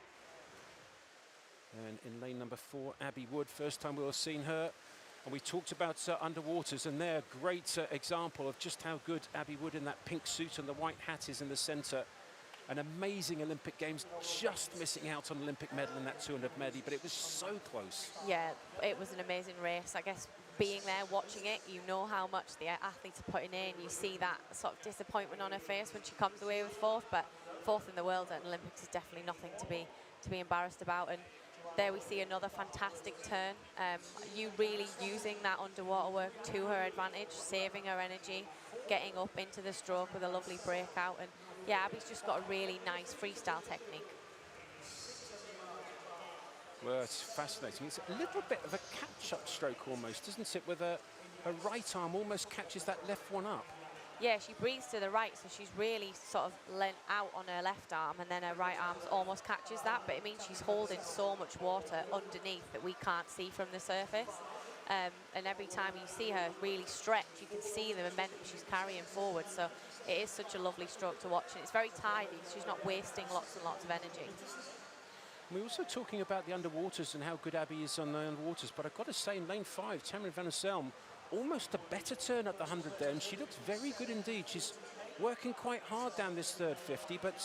And in lane number 4, Abby Wood. First time we'll have seen her. And we talked about underwaters, and they're a great example of just how good Abby Wood in that pink suit and the white hat is in the centre. An amazing Olympic Games, just missing out on Olympic medal in that 200 medley, but it was so close. Yeah, it was an amazing race. I guess being there, watching it, you know how much the athletes are putting in. You see that sort of disappointment on her face when she comes away with 4th, but 4th in the world at Olympics is definitely nothing to be embarrassed about. And there we see another fantastic turn. You really using that underwater work to her advantage, saving her energy, getting up into the stroke with a lovely breakout. And yeah, Abby's just got a really nice freestyle technique. Well, it's fascinating. It's a little bit of a catch-up stroke almost, isn't it? With her right arm almost catches that left one up. Yeah, she breathes to the right, so she's really sort of lent out on her left arm, and then her right arm almost catches that, but it means she's holding so much water underneath that we can't see from the surface. And every time you see her really stretch, you can see the momentum she's carrying forward. So it is such a lovely stroke to watch, and it's very tidy. She's not wasting lots and lots of energy. We're also talking about the underwaters and how good Abby is on the underwaters, but I've got to say in lane 5, Tamara van der Selm, almost a better turn at the 100 there, and she looks very good indeed. She's working quite hard down this third 50, but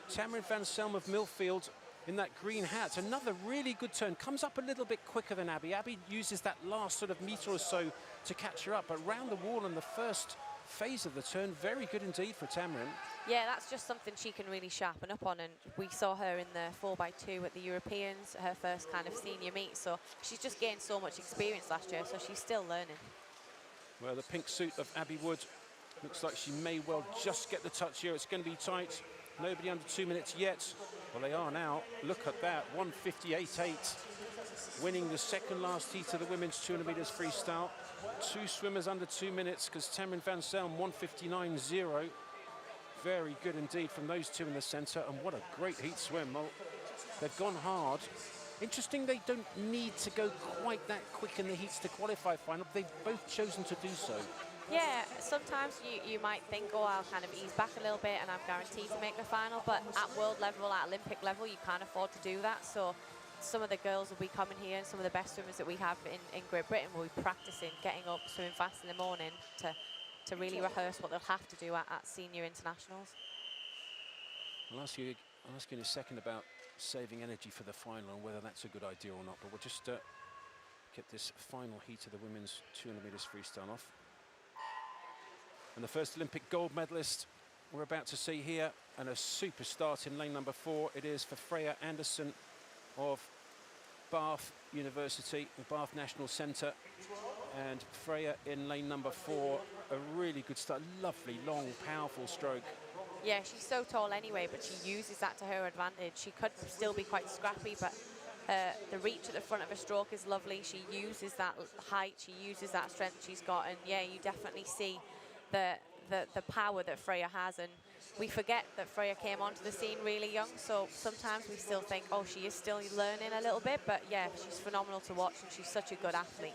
Tamara van der Selm of Millfield in that green hat, another really good turn, comes up a little bit quicker than Abby. Abby uses that last sort of metre or so to catch her up, but round the wall in the first phase of the turn, very good indeed for Tamarin. Yeah, that's just something she can really sharpen up on, and we saw her in the 4x2 at the Europeans, her first kind of senior meet, so she's just gained so much experience last year, so she's still learning. Well, the pink suit of Abby Wood looks like she may well just get the touch here. It's going to be tight. Nobody under 2 minutes yet. Well, they are now. Look at that, 1:58.8, winning the second last heat of the women's 200 metres freestyle. 2 swimmers under 2 minutes, because Tamarin van Selm 1:59.0. Very good indeed from those two in the centre, and what a great heat swim. Well, they've gone hard. Interesting, they don't need to go quite that quick in the heats to qualify final, but they've both chosen to do so. Yeah, sometimes you might think, oh, I'll kind of ease back a little bit and I'm guaranteed to make the final, but at world level, at Olympic level, you can't afford to do that. So some of the girls will be coming here, and some of the best swimmers that we have in Great Britain will be practicing, getting up, swimming fast in the morning to really rehearse what they'll have to do at senior internationals. I'll ask you in a second about saving energy for the final and whether that's a good idea or not, but we'll just get this final heat of the women's 200 meters freestyle off. And the first Olympic gold medalist we're about to see here, and a super start in lane number 4. It is for Freya Anderson of Bath University, the Bath National Centre. And Freya in lane number 4, a really good start. Lovely, long, powerful stroke. Yeah, she's so tall anyway, but she uses that to her advantage. She could still be quite scrappy, but the reach at the front of her stroke is lovely. She uses that height, she uses that strength she's got, and yeah, you definitely see the power that Freya has. And we forget that Freya came onto the scene really young, so sometimes we still think, oh, she is still learning a little bit, but yeah, she's phenomenal to watch, and she's such a good athlete.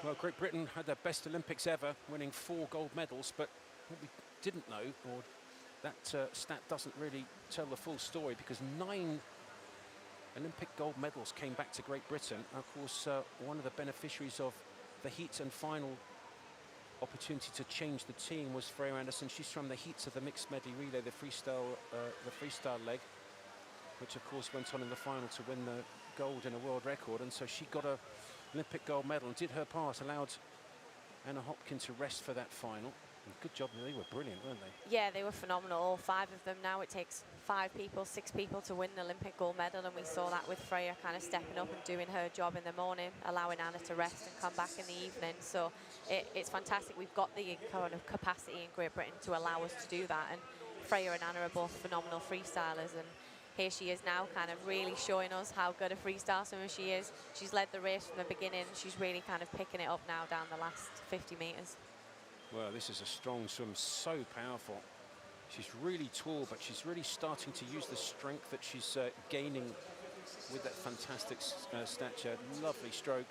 Well, Great Britain had their best Olympics ever, winning 4 gold medals, but what we didn't know, or that stat doesn't really tell the full story, because 9 Olympic gold medals came back to Great Britain. Of course, one of the beneficiaries of the heat and final opportunity to change the team was Freya Anderson. She's from the heats of the mixed medley relay, the freestyle leg, which of course went on in the final to win the gold in a world record, and so she got a Olympic gold medal and did her part, allowed Anna Hopkins to rest for that final. And good job, they were brilliant, weren't they? Yeah, they were phenomenal, all 5 of them. Now it takes 5 people, 6 people to win an Olympic gold medal, and we saw that with Freya kind of stepping up and doing her job in the morning, allowing Anna to rest and come back in the evening. So it's fantastic. We've got the kind of capacity in Great Britain to allow us to do that, and Freya and Anna are both phenomenal freestylers, and here she is now kind of really showing us how good a freestyle swimmer she is. She's led the race from the beginning. She's really kind of picking it up now down the last 50 metres. Well, this is a strong swim, so powerful. She's really tall, but she's really starting to use the strength that she's gaining with that fantastic stature. Lovely stroke.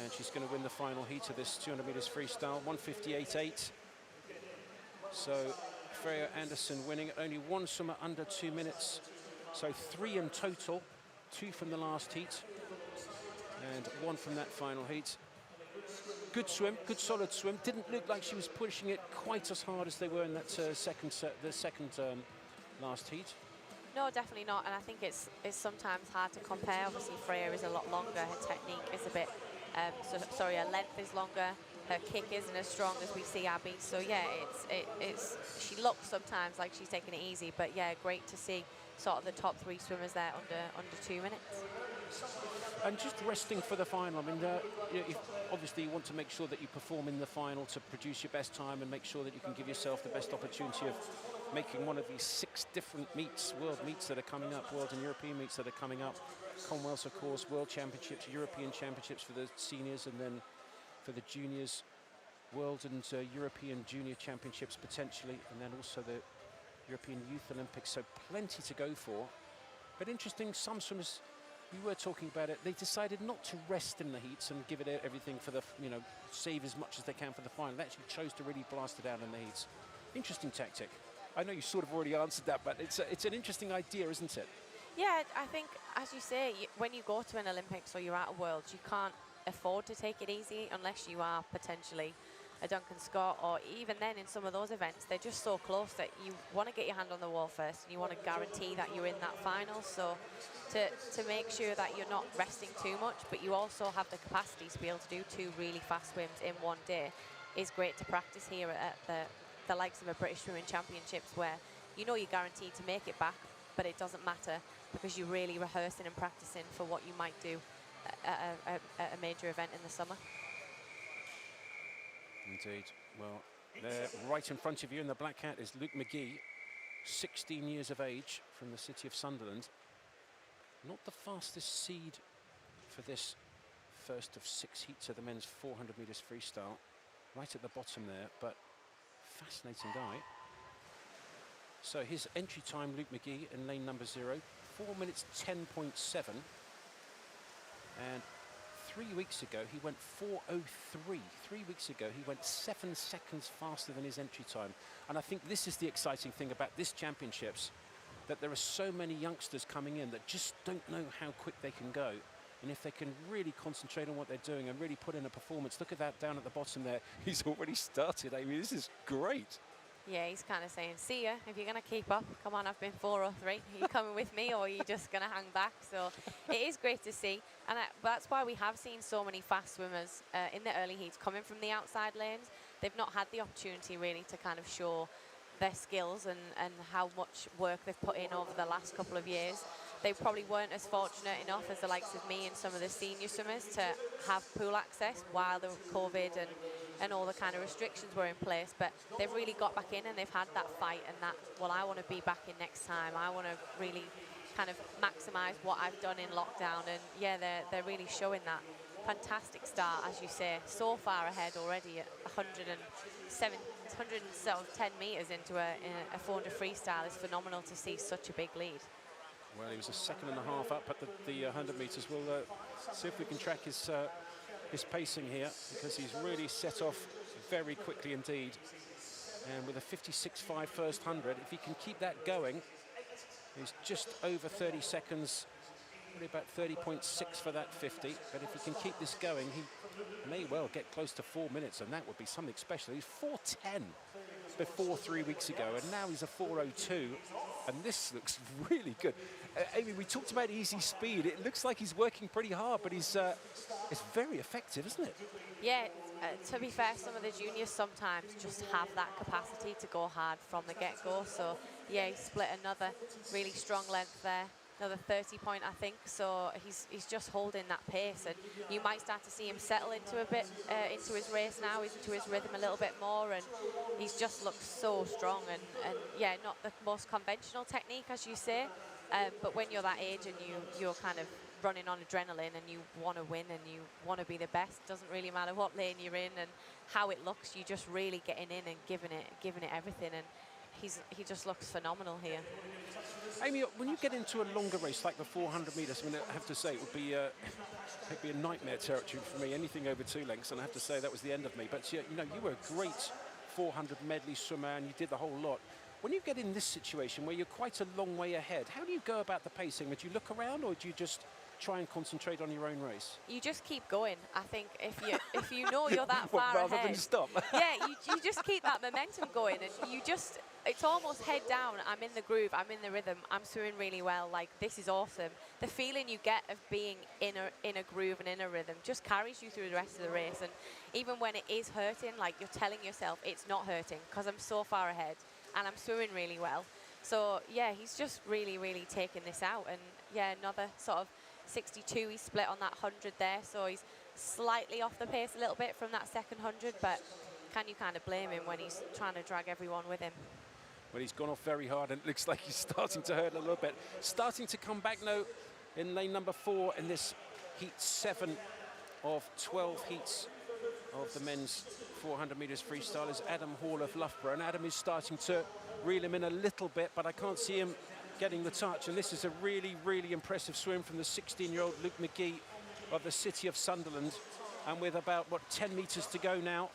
And she's going to win the final heat of this 200 metres freestyle, 158.8. So Freya Anderson winning, only 1 swimmer under 2 minutes. So 3 in total, 2 from the last heat and 1 from that final heat. Good swim, good solid swim. Didn't look like she was pushing it quite as hard as they were in that the second last heat. No, definitely not. And I think it's sometimes hard to compare. Obviously, Freya is a lot longer. Her technique is a bit, her length is longer. Her kick isn't as strong as we see Abby. So yeah, she looks sometimes like she's taking it easy, but yeah, great to see sort of the top 3 swimmers there under 2 minutes. And just resting for the final. I mean, obviously you want to make sure that you perform in the final to produce your best time and make sure that you can give yourself the best opportunity of making one of these 6 different meets, world meets that are coming up, world and European meets that are coming up. Commonwealths, of course, world championships, European championships for the seniors, and then for the juniors, world and European junior championships potentially, and then also the European Youth Olympics, so plenty to go for. But interesting, some swimmers, you were talking about it, they decided not to rest in the heats and give it everything for the, save as much as they can for the final. They actually chose to really blast it out in the heats. Interesting tactic. I know you sort of already answered that, but it's an interesting idea, isn't it? Yeah, I think, as you say, when you go to an Olympics or you're at a Worlds, you can't afford to take it easy unless you are potentially a Duncan Scott, or even then in some of those events, they're just so close that you want to get your hand on the wall first, and you want to guarantee that you're in that final. So to make sure that you're not resting too much, but you also have the capacity to be able to do 2 really fast swims in one day, is great to practice here at the likes of a British Swimming Championships, where you're guaranteed to make it back, but it doesn't matter because you're really rehearsing and practicing for what you might do at a major event in the summer. Indeed. Well, there, right in front of you in the black hat is Luke McGee, 16 years of age, from the city of Sunderland. Not the fastest seed for this first of 6 heats of the men's 400 metres freestyle. Right at the bottom there, but fascinating guy. So his entry time, Luke McGee, in lane number 0, 4 minutes 10.7. And 3 weeks ago, he went 4:03. 3 weeks ago, he went 7 seconds faster than his entry time. And I think this is the exciting thing about this championships, that there are so many youngsters coming in that just don't know how quick they can go. And if they can really concentrate on what they're doing and really put in a performance, look at that down at the bottom there. He's already started, Amy. This is great. Yeah, he's kind of saying, see ya, if you're going to keep up. Come on, I've been 4:03. Are you coming with me, or are you just going to hang back? So it is great to see. And that's why we have seen so many fast swimmers in the early heats coming from the outside lanes. They've not had the opportunity really to kind of show their skills and how much work they've put in over the last couple of years. They probably weren't as fortunate enough as the likes of me and some of the senior swimmers to have pool access while the COVID and all the kind of restrictions were in place, but they've really got back in and they've had that fight and that, well, I want to be back in next time. I want to really kind of maximise what I've done in lockdown, and yeah, they're really showing that. Fantastic start, as you say, so far ahead already at 110 metres into a 400 freestyle is phenomenal to see such a big lead. Well, he was a second and a half up at the 100 metres. We'll see if we can track his pacing here, because he's really set off very quickly indeed. And with a 56.5 first 100, if he can keep that going, he's just over 30 seconds, probably about 30.6 for that 50. But if he can keep this going, he may well get close to 4 minutes, and that would be something special. He's 4:10 before 3 weeks ago, and now he's a 4:02, and this looks really good. Amy, we talked about easy speed. It looks like he's working pretty hard, but it's very effective, isn't it? Yeah, to be fair, some of the juniors sometimes just have that capacity to go hard from the get-go. So yeah, he split another really strong length there. Another 30 point, I think. So he's just holding that pace, and you might start to see him settle into a bit into his race now. He's into his rhythm a little bit more, and he's just looks so strong. And yeah, not the most conventional technique, as you say, but when you're that age and you're kind of running on adrenaline and you want to win and you want to be the best, doesn't really matter what lane you're in and how it looks. You just really getting in and giving it everything, and he just looks phenomenal here. Amy, when you get into a longer race like the 400 metres, I mean, I have to say it would be a nightmare territory for me. Anything over 2 lengths, and I have to say that was the end of me. But you know, you were a great 400 medley swimmer, and you did the whole lot. When you get in this situation where you're quite a long way ahead, how do you go about the pacing? Would you look around, or do you just try and concentrate on your own race? You just keep going. I think if you know you're that far rather ahead, than stop. yeah, you just keep that momentum going, and you just, it's almost head down. I'm in the groove, I'm in the rhythm, I'm swimming really well, like this is awesome. The feeling you get of being in a groove and in a rhythm just carries you through the rest of the race. And even when it is hurting, like you're telling yourself it's not hurting because I'm so far ahead and I'm swimming really well. So yeah, he's just really, really taking this out. And yeah, another sort of 62 he split on that 100 there, so he's slightly off the pace a little bit from that second 100, but can you kind of blame him when he's trying to drag everyone with him? Well, he's gone off very hard, and it looks like he's starting to hurt a little bit. Starting to come back now in lane number 4 in this heat 7 of 12 heats of the men's 400 metres freestyle is Adam Hall of Loughborough, and Adam is starting to reel him in a little bit, but I can't see him getting the touch. And this is a really, really impressive swim from the 16-year-old Luke McGee of the city of Sunderland. And with about, 10 metres to go now,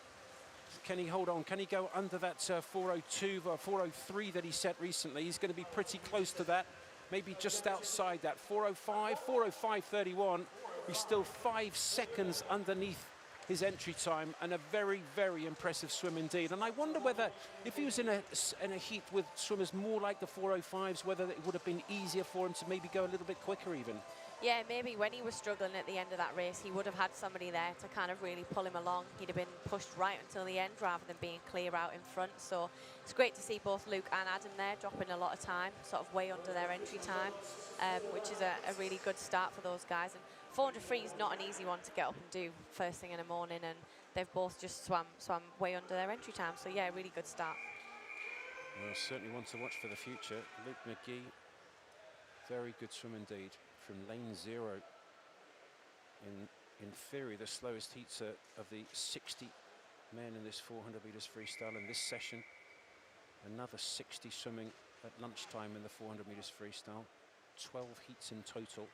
can he hold on? Can he go under that 4:02 or 4:03 that he set recently? He's going to be pretty close to that, maybe just outside that. 4:05, 4:05.31. He's still 5 seconds underneath his entry time, and a very, very impressive swim indeed. And I wonder whether, if he was in a heat with swimmers more like the 4:05s, whether it would have been easier for him to maybe go a little bit quicker even. Yeah, maybe when he was struggling at the end of that race, he would have had somebody there to kind of really pull him along. He'd have been pushed right until the end rather than being clear out in front. So it's great to see both Luke and Adam there dropping a lot of time, sort of way under their entry time, which is a really good start for those guys. And 400 free is not an easy one to get up and do first thing in the morning, and they've both just swam way under their entry time. So yeah, really good start. Well, certainly one to watch for the future. Luke McGee, very good swim indeed, from lane 0. In theory, the slowest heats of the 60 men in this 400 metres freestyle in this session. Another 60 swimming at lunchtime in the 400 metres freestyle. 12 heats in total.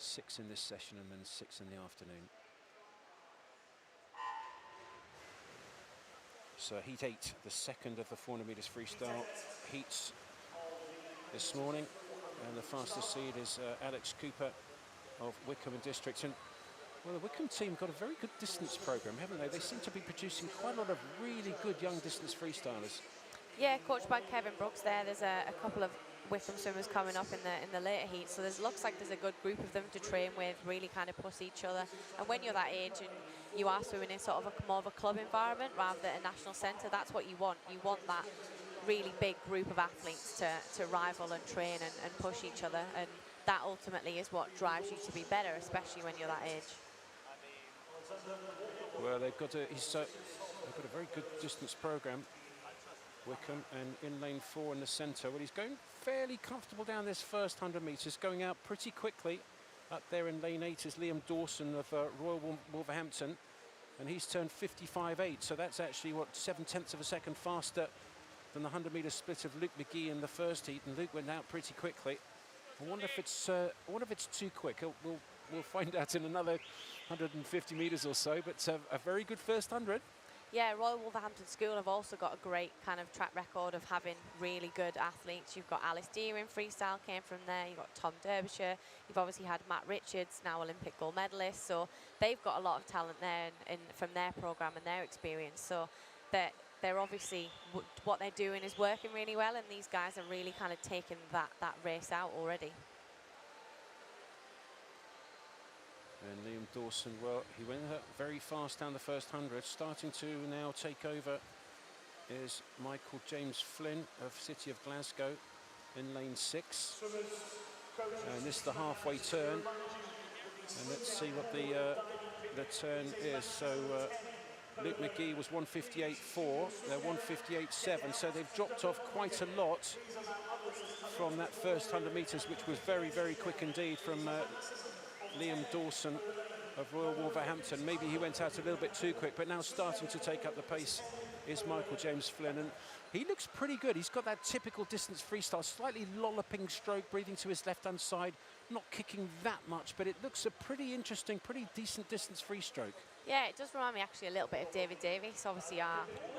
6 in this session and then 6 in the afternoon. So heat 8, the second of the 400 meters freestyle heats this morning. And the fastest seed is Alex Cooper of Wycombe and District. And well, the Wycombe team got a very good distance program, haven't they? They seem to be producing quite a lot of really good young distance freestylers. Yeah, coached by Kevin Brooks there. There's a couple of Wycombe swimmers coming up in the later heat, so looks like there's a good group of them to train with, really kind of push each other. And when you're that age and you are swimming in sort of more of a club environment rather than a national centre, that's what you want. You want that really big group of athletes to rival and train and push each other, and that ultimately is what drives you to be better, especially when you're that age. Well, they've got a very good distance program, Wycombe, and in lane 4 in the centre. Well, he's going fairly comfortable down this first 100 metres, going out pretty quickly. Up there in lane 8 is Liam Dawson of Royal Wolverhampton, and he's turned 55.8, so that's actually, what, 7/10 of a second faster than the 100 metre split of Luke McGee in the first heat, and Luke went out pretty quickly. I wonder if it's too quick. We'll find out in another 150 metres or so, but a very good first 100. Yeah, Royal Wolverhampton School have also got a great kind of track record of having really good athletes. You've got Alice Deer in freestyle, came from there. You've got Tom Derbyshire. You've obviously had Matt Richards, now Olympic gold medalist. So they've got a lot of talent there from their programme and their experience. So they're obviously, what they're doing is working really well, and these guys are really kind of taking that race out already. And Liam Dawson, well, he went very fast down the first 100. Starting to now take over is Michael James Flynn of City of Glasgow in lane 6. And this is the halfway turn. And let's see what the turn is. So Luke McGee was 158.4. They're 158.7. So they've dropped off quite a lot from that first 100 metres, which was very, very quick indeed from Liam Dawson of Royal Wolverhampton. Maybe he went out a little bit too quick, but now starting to take up the pace is Michael James Flynn, and he looks pretty good. He's got that typical distance freestyle, slightly lolloping stroke, breathing to his left-hand side, not kicking that much, but it looks a pretty interesting, pretty decent distance free stroke. Yeah, it does remind me actually a little bit of David Davies, obviously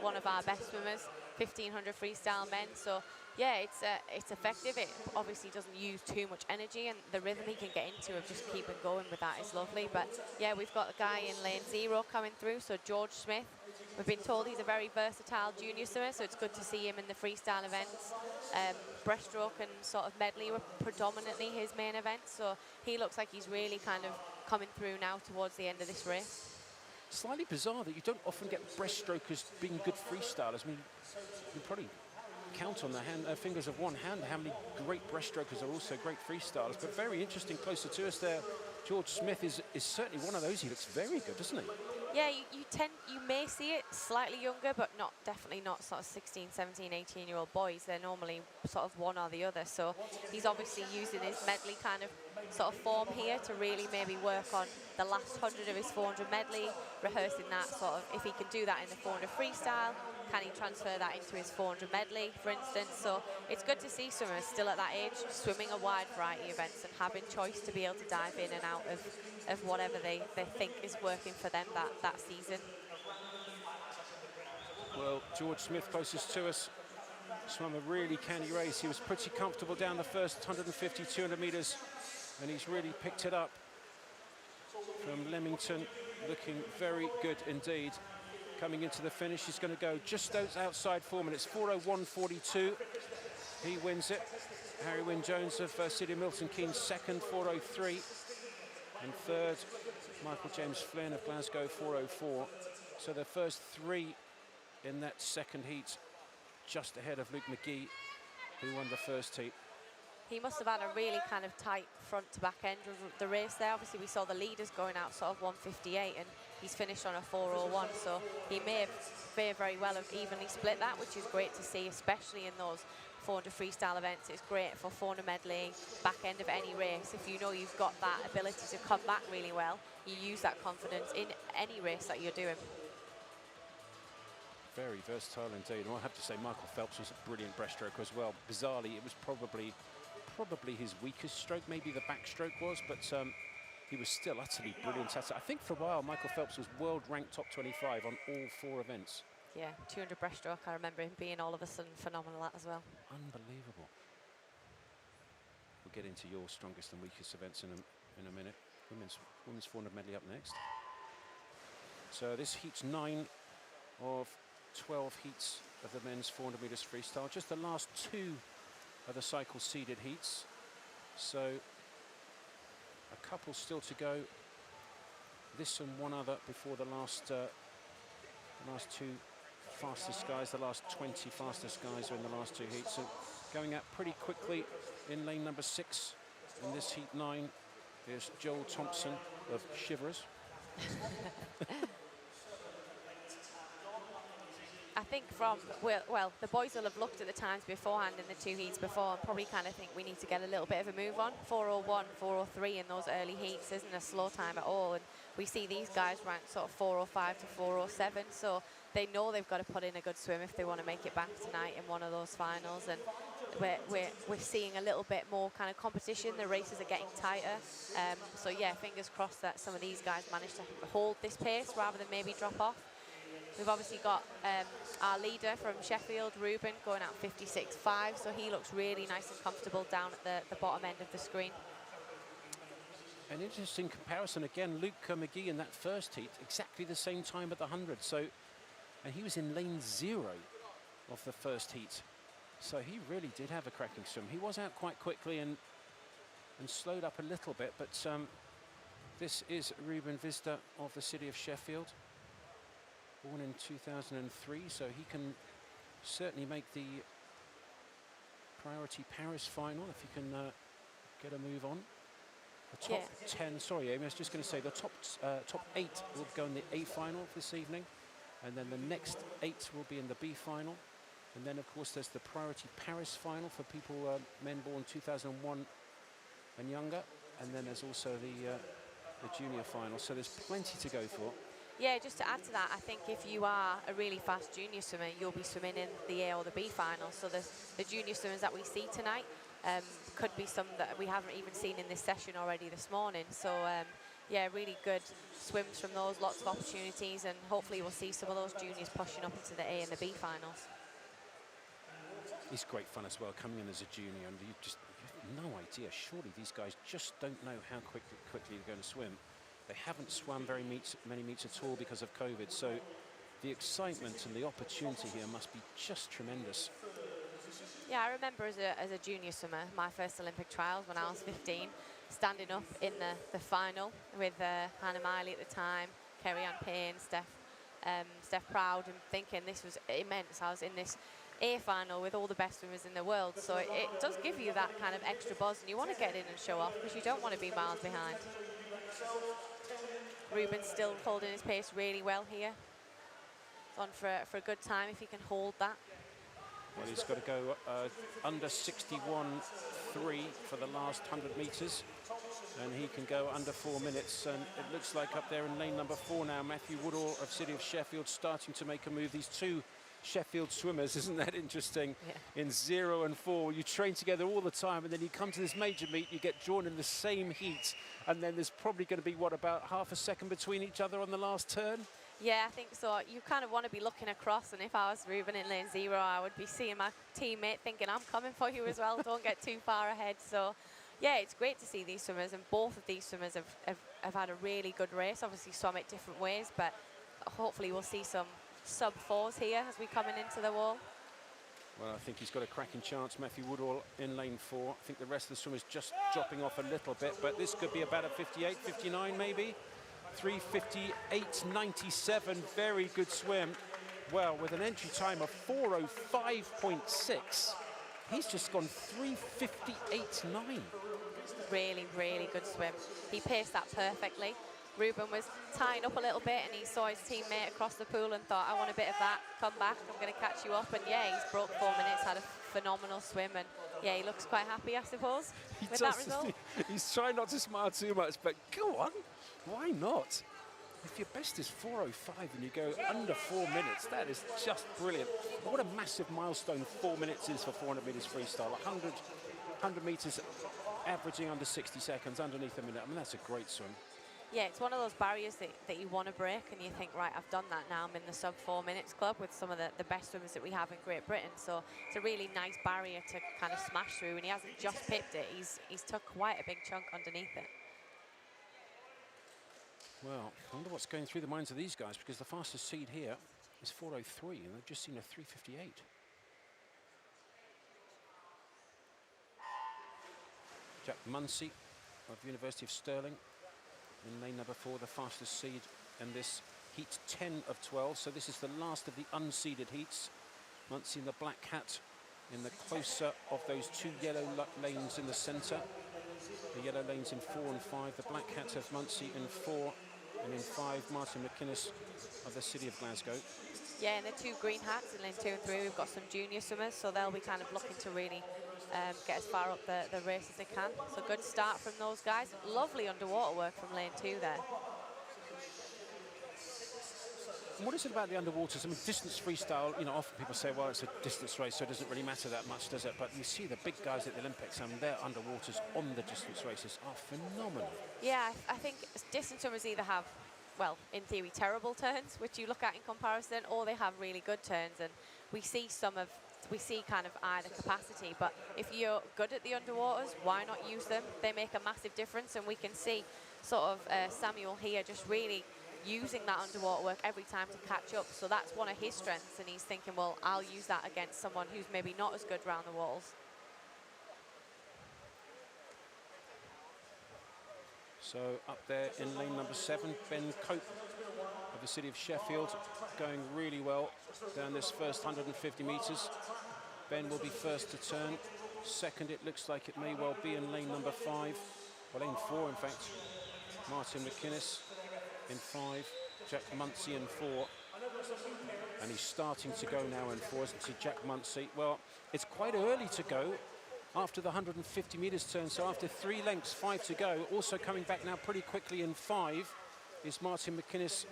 one of our best swimmers, 1500 freestyle men. So yeah, it's effective. It obviously doesn't use too much energy, and the rhythm he can get into of just keeping going with that is lovely. But yeah, we've got a guy in lane 0 coming through, so George Smith. We've been told he's a very versatile junior swimmer, so it's good to see him in the freestyle events. Breaststroke and sort of medley were predominantly his main events, so he looks like he's really kind of coming through now towards the end of this race. Slightly bizarre that you don't often get breaststrokers being good freestylers. I mean, you probably count on the fingers of one hand how many great breaststrokers are also great freestylers, but very interesting closer to us there. George Smith is certainly one of those. He looks very good, doesn't he? Yeah, you may see it slightly younger, but definitely not sort of 16, 17, 18-year-old boys. They're normally sort of one or the other. So he's obviously using his medley kind of sort of form here to really maybe work on the last 100 of his 400 medley, rehearsing that sort of, if he can do that in the 400 freestyle, can he transfer that into his 400 medley, for instance? So it's good to see swimmers still at that age swimming a wide variety of events and having choice to be able to dive in and out of whatever they think is working for them that season. Well, George Smith, closest to us, swam a really canny race. He was pretty comfortable down the first 150, 200 metres, and he's really picked it up from Leamington, looking very good indeed. Coming into the finish, he's going to go just outside 4 minutes, 4:01.42. He wins it. Harry Wynne-Jones of City of Milton Keynes second, 4:03. And third, Michael James Flynn of Glasgow, 4:04. So the first 3 in that second heat, just ahead of Luke McGee, who won the first heat. He must have had a really kind of tight front to back end of the race there. Obviously, we saw the leaders going out sort of 1:58, and he's finished on a 4:01. So he may very well have evenly split that, which is great to see, especially in those 400 freestyle events. It's great for 400 medley, back end of any race. If you know you've got that ability to come back really well, you use that confidence in any race that you're doing. Very versatile indeed. And I have to say, Michael Phelps was a brilliant breaststroke as well. Bizarrely, it was probably his weakest stroke. Maybe the backstroke was, but he was still utterly brilliant at it. I think for a while, Michael Phelps was world ranked top 25 on all 4 events. Yeah, 200 breaststroke. I remember him being all of a sudden phenomenal at as well. Unbelievable. We'll get into your strongest and weakest events in a minute. Women's 400 medley up next. So this heat's 9 of 12 heats of the men's 400 meters freestyle. Just the last 2 of the cycle seeded heats. So a couple still to go. This and one other before the last 2 fastest guys, the last 20 fastest guys are in the last 2 heats. So going out pretty quickly in lane number 6 in this heat 9 is Joel Thompson of Shivers. I think well, the boys will have looked at the times beforehand in the 2 heats before and probably kind of think we need to get a little bit of a move on. 4:01, 4:03 in those early heats isn't a slow time at all. And we see these guys ranked sort of 4:05 to 4:07. So they know they've got to put in a good swim if they want to make it back tonight in one of those finals. And we're seeing a little bit more kind of competition. The races are getting tighter. So yeah, fingers crossed that some of these guys manage to hold this pace rather than maybe drop off. We've obviously got our leader from Sheffield, Ruben, going out 56.5, so he looks really nice and comfortable down at the bottom end of the screen. An interesting comparison again, Luke McGee in that first heat, exactly the same time at the 100. So, and he was in lane 0 of the first heat. So he really did have a cracking swim. He was out quite quickly and slowed up a little bit, but this is Ruben Visda of the city of Sheffield. Born in 2003, so he can certainly make the priority Paris final if he can get a move on. The top 10, sorry Amy, I was just going to say the top 8 will go in the A final this evening, and then the next 8 will be in the B final. And then of course there's the priority Paris final for people, men born 2001 and younger, and then there's also the junior final, so there's plenty to go for. Yeah, just to add to that, I think if you are a really fast junior swimmer, you'll be swimming in the A or the B final. So the junior swimmers that we see tonight could be some that we haven't even seen in this session already this morning. So yeah, really good swims from those, lots of opportunities, and hopefully we'll see some of those juniors pushing up into the A and the B finals. It's great fun as well, coming in as a junior, and you have no idea. Surely these guys just don't know how quickly they're going to swim. They haven't swum many meets at all because of COVID, so the excitement and the opportunity here must be just tremendous. Yeah, I remember as a junior swimmer, my first Olympic trials when I was 15, standing up in the final with Hannah Miley at the time, Kerry-Ann Payne, Steph Proud, and thinking this was immense. I was in this A final with all the best swimmers in the world, so it does give you that kind of extra buzz, and you want to get in and show off because you don't want to be miles behind. Ruben's still holding his pace really well here. It's on for a good time if he can hold that. Well, he's got to go under 61.3 for the last 100 metres, and he can go under 4 minutes. And it looks like up there in lane number 4 now, Matthew Woodall of City of Sheffield starting to make a move. These 2 Sheffield swimmers, isn't that interesting? Yeah. In 0 and 4, you train together all the time, and then you come to this major meet, you get drawn in the same heat, and then there's probably going to be, what, about half a second between each other on the last turn? Yeah, I think so. You kind of want to be looking across, and if I was Ruben in lane 0, I would be seeing my teammate thinking, I'm coming for you as well, don't get too far ahead. So, yeah, it's great to see these swimmers, and both of these swimmers have had a really good race, obviously swum it different ways, but hopefully we'll see some sub-4s here as we coming into the wall. Well, I think he's got a cracking chance. Matthew Woodall in lane 4. I think the rest of the swimmers just dropping off a little bit, but this could be about a 58, 59 maybe. 3:58.97, very good swim. Well, with an entry time of 4:05.6, he's just gone 3:58.9. Really, really good swim. He paced that perfectly. Ruben was tying up a little bit, and he saw his teammate across the pool and thought, I want a bit of that, come back, I'm going to catch you up. And yeah, he's broke 4 minutes, had a phenomenal swim, and yeah, he looks quite happy, I suppose, with that result. He's trying not to smile too much, but go on, why not? If your best is 4:05 and you go under 4 minutes, that is just brilliant. What a massive milestone 4 minutes is for 400 meters freestyle. 100 meters averaging under 60 seconds, underneath a minute. I mean, that's a great swim. Yeah, it's one of those barriers that you want to break, and you think, right, I've done that now. I'm in the sub 4 minutes club with some of the best swimmers that we have in Great Britain. So it's a really nice barrier to kind of smash through, and he hasn't just pipped it. He's took quite a big chunk underneath it. Well, I wonder what's going through the minds of these guys, because the fastest seed here is 4:03, and they've just seen a 3:58. Jack Munsey of University of Stirling in lane number 4, the fastest seed in this heat 10 of 12. So this is the last of the unseeded heats. Munsey in the black hat in the closer of those 2 yellow lanes in the centre. The yellow lanes in 4 and 5. The black hat of Munsey in 4, and in 5, Martin McInnes of the City of Glasgow. Yeah, and the 2 green hats in lane 2 and 3, we've got some junior swimmers, so they'll be kind of looking to really get as far up the race as they can. So good start from those guys. Lovely underwater work from lane 2 there. And what is it about the underwaters? I mean, distance freestyle, you know, often people say, well, it's a distance race, so it doesn't really matter that much, does it? But you see the big guys at the Olympics, and their underwaters on the distance races are phenomenal. Yeah, I think distance swimmers either have, well, in theory, terrible turns, which you look at in comparison, or they have really good turns. And we see kind of either capacity, but if you're good at the underwaters, why not use them? They make a massive difference, and we can see sort of Samuel here just really using that underwater work every time to catch up. So that's one of his strengths, and he's thinking, well, I'll use that against someone who's maybe not as good around the walls. So up there in lane number 7, Ben Cope of the City of Sheffield, going really well down this first 150 metres. Ben will be first to turn. Second, it looks like it may well be in lane number 5, well, lane 4, in fact. Martin McInnes in 5, Jack Munsey in 4. And he's starting to go now in 4, isn't he, Jack Munsey? Well, it's quite early to go after the 150 metres turn, so after 3 lengths, 5 to go. Also coming back now pretty quickly in 5 is Martin McInnes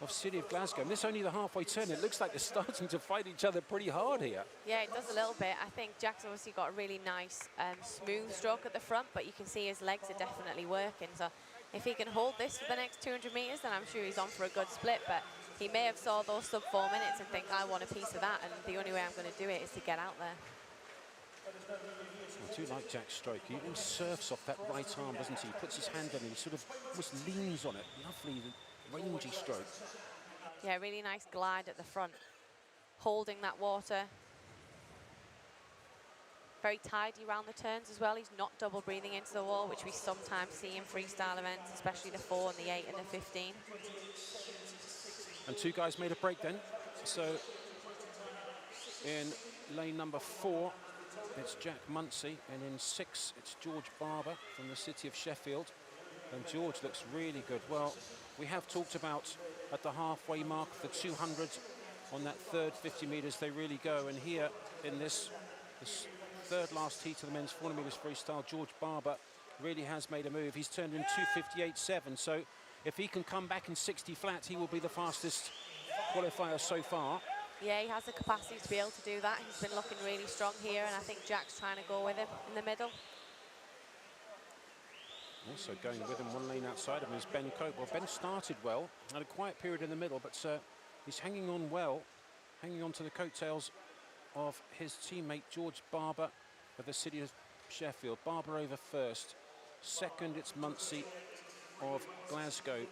of City of Glasgow. And this is only the halfway turn. It looks like they're starting to fight each other pretty hard here. Yeah, it does a little bit. I think Jack's obviously got a really nice smooth stroke at the front, but you can see his legs are definitely working. So if he can hold this for the next 200 metres, then I'm sure he's on for a good split. But he may have saw those sub 4 minutes and think, I want a piece of that, and the only way I'm going to do it is to get out there. I do like Jack's stroke. He even surfs off that right arm, doesn't he? He puts his hand on it, he sort of almost leans on it. Lovely, rangy stroke. Yeah, really nice glide at the front, holding that water. Very tidy around the turns as well. He's not double breathing into the wall, which we sometimes see in freestyle events, especially the 4 and the 8 and the 15. And 2 guys made a break then. So in lane number 4, it's Jack Munsey, and in 6, it's George Barber from the City of Sheffield. And George looks really good. Well, we have talked about at the halfway mark, the 200 on that third 50 metres, they really go. And here in this third last heat of the men's 400 metres freestyle, George Barber really has made a move. He's turned in 2:58.7. So if he can come back in 60 flat, he will be the fastest qualifier so far. Yeah, he has the capacity to be able to do that. He's been looking really strong here, and I think Jack's trying to go with him in the middle. Also going with him, 1 lane outside of him, is Ben Cope. Well, Ben started well, had a quiet period in the middle, but he's hanging on well, hanging on to the coattails of his teammate George Barber of the City of Sheffield. Barber over first. Second, it's Munsey of Glasgow.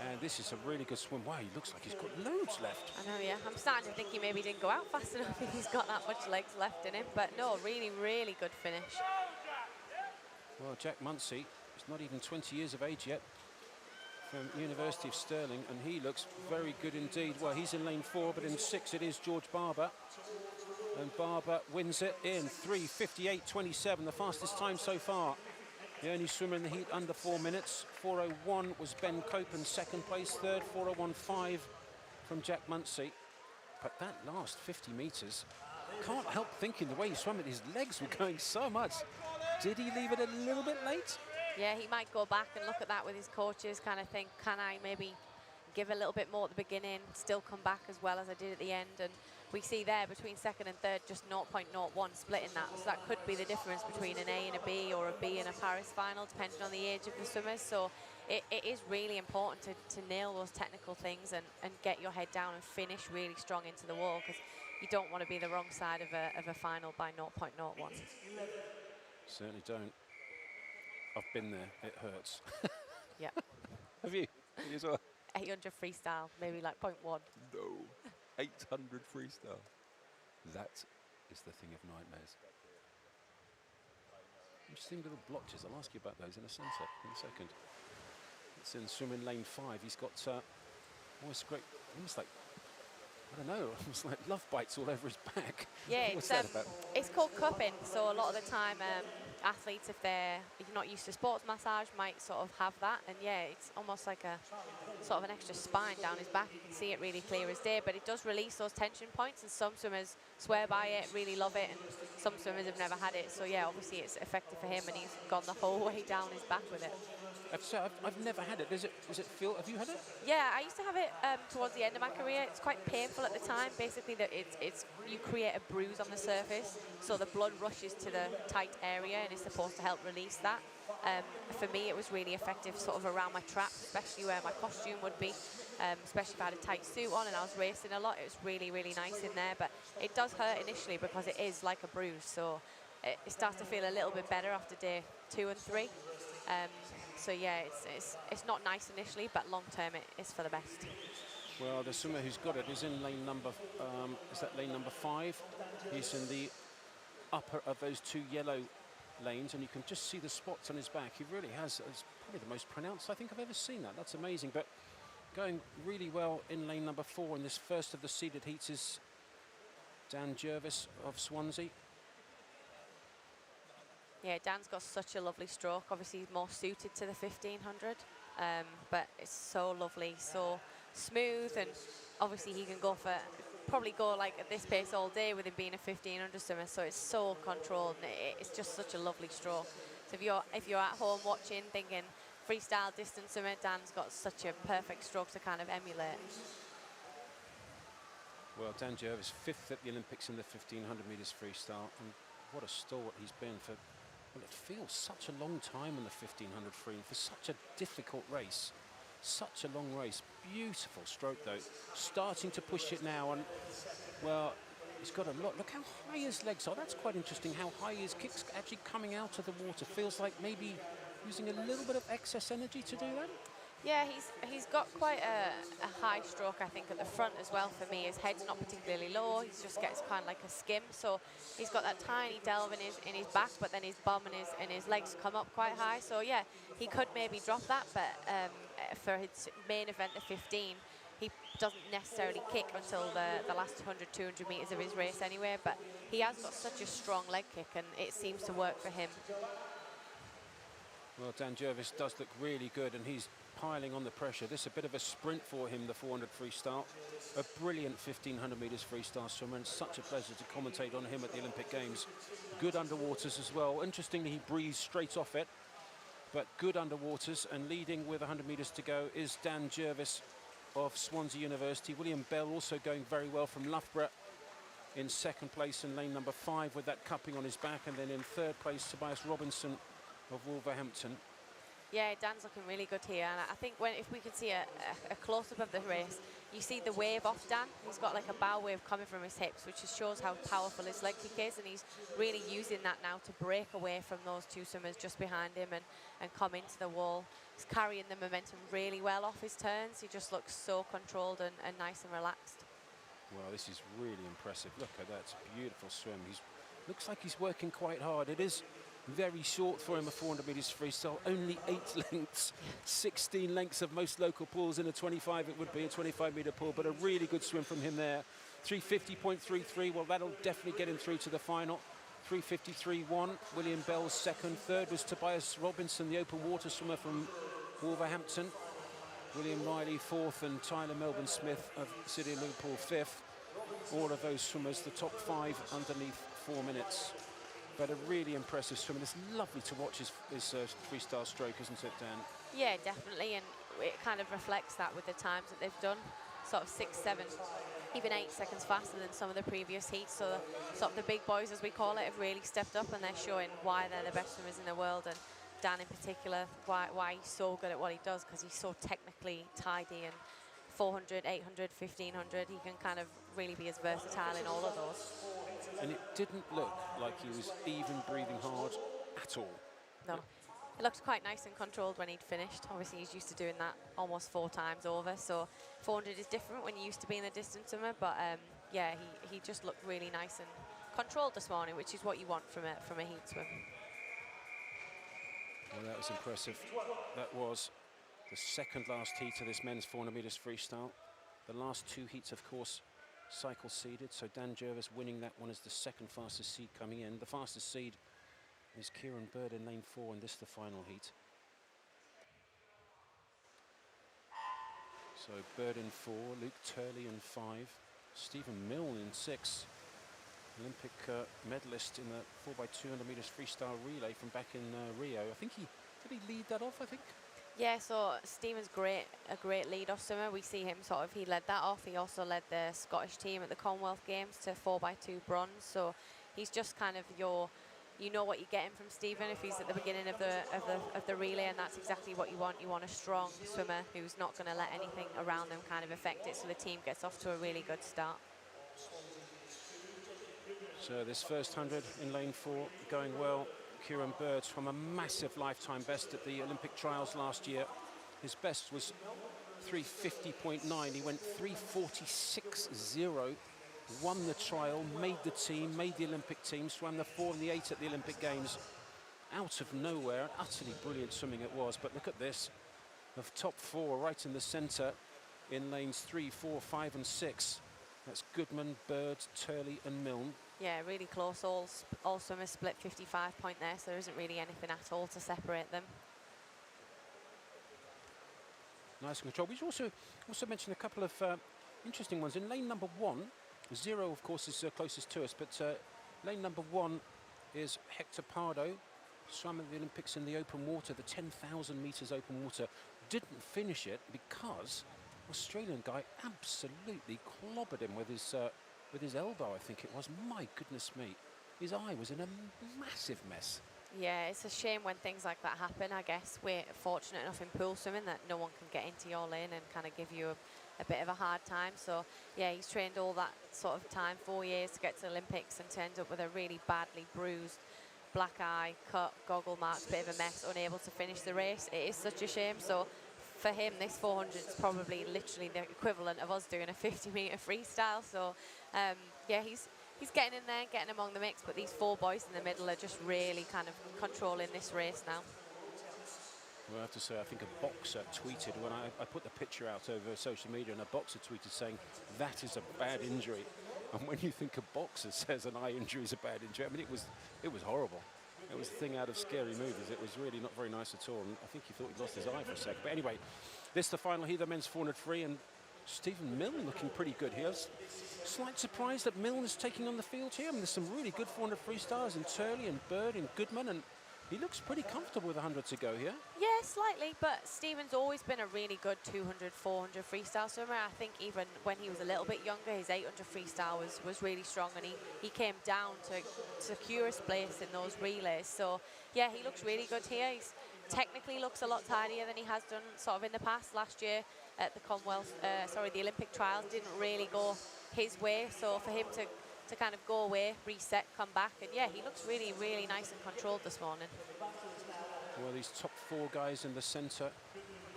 And this is a really good swim. Wow, he looks like he's got loads left. I know, yeah. I'm starting to think he maybe didn't go out fast enough if he's got that much legs left in him. But no, really, really good finish. Well, Jack Munsey is not even 20 years of age yet, from University of Stirling, and he looks very good indeed. Well, he's in lane 4, but in 6 it is George Barber. And Barber wins it in 3:58.27, the fastest time so far. The only swimmer in the heat under 4 minutes. 4:01 was Ben Cope in second place. Third, 4:01.5 from Jack Munsey. But that last 50 metres, can't help thinking the way he swam it, his legs were going so much. Did he leave it a little bit late? Yeah, he might go back and look at that with his coaches, kind of think, can I maybe give a little bit more at the beginning, still come back as well as I did at the end. And we see there between second and third just 0.01 splitting that. So that could be the difference between an A and a B, or a B and a Paris final, depending on the age of the swimmers. So it is really important to nail those technical things and get your head down and finish really strong into the wall, because you don't want to be the wrong side of a final by 0.01. Certainly don't. I've been there. It hurts. Yeah. Have you? You as well? 800 freestyle, maybe like 0.1. No. 800 freestyle. That is the thing of nightmares. I'm just seeing little blotches. I'll ask you about those in a second. It's in swimming lane 5. He's got almost great, almost like, I don't know, almost like love bites all over his back. Yeah, What's that about? it's called cupping. So a lot of the time, athletes, if you're not used to sports massage, might sort of have that. And yeah, it's almost like a sort of an extra spine down his back. You can see it really clear as day, but it does release those tension points, and some swimmers swear by it, really love it, and some swimmers have never had it. So yeah, obviously it's effective for him, and he's gone the whole way down his back with it. I've never had it. Does it feel? Have you had it? Yeah, I used to have it towards the end of my career. It's quite painful at the time. Basically, that you create a bruise on the surface, so the blood rushes to the tight area, and it's supposed to help release that. For me, it was really effective sort of around my trap, especially where my costume would be, especially if I had a tight suit on and I was racing a lot. It was really, really nice in there, but it does hurt initially because it is like a bruise, so it starts to feel a little bit better after day 2 and 3. So yeah, it's not nice initially, but long term it is for the best. Well, the swimmer who's got it is in lane number, is that lane number 5? He's in the upper of those 2 yellow lanes, and you can just see the spots on his back. He really has, it's probably the most pronounced I think I've ever seen that. That's amazing. But going really well in lane number 4 in this first of the seeded heats is Dan Jervis of Swansea. Yeah, Dan's got such a lovely stroke. Obviously, he's more suited to the 1500, but it's so lovely, so smooth, and obviously he can probably go like at this pace all day with him being a 1500 swimmer. So it's so controlled, and it's just such a lovely stroke. So if you're at home watching, thinking freestyle distance swimmer, Dan's got such a perfect stroke to kind of emulate. Well, Dan Jervis, 5th at the Olympics in the 1500 meters freestyle, and what a stalwart he's been for. Well, it feels such a long time in the 1500 free for such a difficult race. Such a long race. Beautiful stroke, though. Starting to push it now, and, well, he's got a lot. Look how high his legs are. That's quite interesting, how high his kick's actually coming out of the water. Feels like maybe using a little bit of excess energy to do that. Yeah, he's got quite a high stroke, I think, at the front as well for me. His head's not particularly low. He just gets kind of like a skim. So he's got that tiny delve in his back, but then his bum and his legs come up quite high. So yeah, he could maybe drop that, but for his main event, the 15, he doesn't necessarily kick until the last 100, 200 meters of his race anyway. But he has got such a strong leg kick, and it seems to work for him. Well, Dan Jervis does look really good, and he's piling on the pressure. This is a bit of a sprint for him, the 400 freestyle. A brilliant 1500 meters freestyle swimmer, and such a pleasure to commentate on him at the Olympic Games. Good underwaters as well. Interestingly, he breathes straight off it, but good underwaters, and leading with 100 meters to go is Dan Jervis of Swansea University. William Bell also going very well from Loughborough in 2nd place in lane number 5 with that cupping on his back, and then in 3rd place Tobias Robinson of Wolverhampton. Yeah, Dan's looking really good here, and I think if we could see a close-up of the race, you see the wave off Dan. He's got like a bow wave coming from his hips, which just shows how powerful his leg kick is, and he's really using that now to break away from those 2 swimmers just behind him and come into the wall. He's carrying the momentum really well off his turns. He just looks so controlled and nice and relaxed. Well, this is really impressive. Look at that, it's a beautiful swim. Looks like he's working quite hard. It is very short for him, a 400 meters freestyle, only 8 lengths, 16 lengths of most local pools in a 25, it would be a 25 meter pool, but a really good swim from him there. 350.33, well, that'll definitely get him through to the final. 353.1, William Bell's 2nd. 3rd was Tobias Robinson, the open water swimmer from Wolverhampton. William Riley 4th, and Tyler Melbourne Smith of City of Liverpool 5th. All of those swimmers, the top 5 underneath 4 minutes. But a really impressive swim. It's lovely to watch his freestyle stroke, isn't it, Dan? Yeah, definitely, and it kind of reflects that with the times that they've done, sort of 6, 7, even 8 seconds faster than some of the previous heats. So sort of the big boys, as we call it, have really stepped up, and they're showing why they're the best swimmers in the world. And Dan in particular, why he's so good at what he does, because he's so technically tidy, and 400, 800, 1500, he can kind of really be as versatile in all of those. And it didn't look like he was even breathing hard at all. No. It looked quite nice and controlled when he'd finished. Obviously, he's used to doing that almost 4 times over, so 400 is different when you're used to being a distance swimmer, but yeah, he just looked really nice and controlled this morning, which is what you want from a heat swim. Well, that was impressive. That was the second last heat of this men's 400 metres freestyle. The last 2 heats, of course, cycle seeded, so Dan Jervis winning that one as the second fastest seed coming in. The fastest seed is Kieran Bird in lane 4, and this is the final heat. So Bird in 4, Luke Turley in 5, Stephen Milne in 6. Olympic medalist in the 4x200 metres freestyle relay from back in Rio. I think did he lead that off, I think? Yeah, so Stephen's a great lead-off swimmer. We see him he led that off. He also led the Scottish team at the Commonwealth Games to 4x2 bronze. So he's just kind of you know what you're getting from Stephen if he's at the beginning of the relay, and that's exactly what you want. You want a strong swimmer who's not going to let anything around them kind of affect it, so the team gets off to a really good start. So this first 100 in lane 4 going well. Kieran Bird from a massive lifetime best at the Olympic trials last year. His best was 350.9. He went 346.0. Won the trial, made the team, made the Olympic team, swam the 4 and the 8 at the Olympic Games. Out of nowhere, utterly brilliant swimming it was. But look at this, the top 4 right in the centre in lanes 3, 4, 5 and 6. That's Goodman, Bird, Turley and Milne. Yeah, really close. All swimmers split 55 point there, so there isn't really anything at all to separate them. Nice control. We should also mention a couple of interesting ones. In lane number 1, 0, of course, is closest to us, but lane number 1 is Hector Pardo, swam at the Olympics in the open water, the 10,000 metres open water. Didn't finish it because Australian guy absolutely clobbered him with his elbow, I think it was. My goodness me. His eye was in a massive mess. Yeah, it's a shame when things like that happen. I guess we're fortunate enough in pool swimming that no one can get into your lane and kind of give you a bit of a hard time. So, yeah, he's trained all that sort of time, 4 years to get to the Olympics, and turns up with a really badly bruised black eye, cut, goggle marks, bit of a mess, unable to finish the race. It is such a shame. So for him, this 400 is probably literally the equivalent of us doing a 50-metre freestyle. So, yeah, he's getting in there, getting among the mix, but these 4 boys in the middle are just really kind of controlling this race now. Well, I have to say, I think a boxer tweeted when I put the picture out over social media, and a boxer tweeted saying, that is a bad injury. And when you think a boxer says an eye injury is a bad injury, I mean, it was horrible. It was a thing out of Scary Movies. It was really not very nice at all. And I think he thought he'd lost his eye for a second. But anyway, this is the final heat, the men's 400 free, and Stephen Milne looking pretty good here. Slight surprise that Milne is taking on the field here. I mean, there's some really good 400 freestyles in Turley and Bird and Goodman, and he looks pretty comfortable with 100 to go here. Yeah, slightly, but Stephen's always been a really good 200, 400 freestyle swimmer. I think even when he was a little bit younger, his 800 freestyle was really strong, and he came down to secure his place in those relays. So, yeah, he looks really good here. He's technically looks a lot tidier than he has done sort of in the past. Last year at the the Olympic trials didn't really go his way. So for him to kind of go away, reset, come back, and yeah, he looks really, really nice and controlled this morning. Well, these top 4 guys in the centre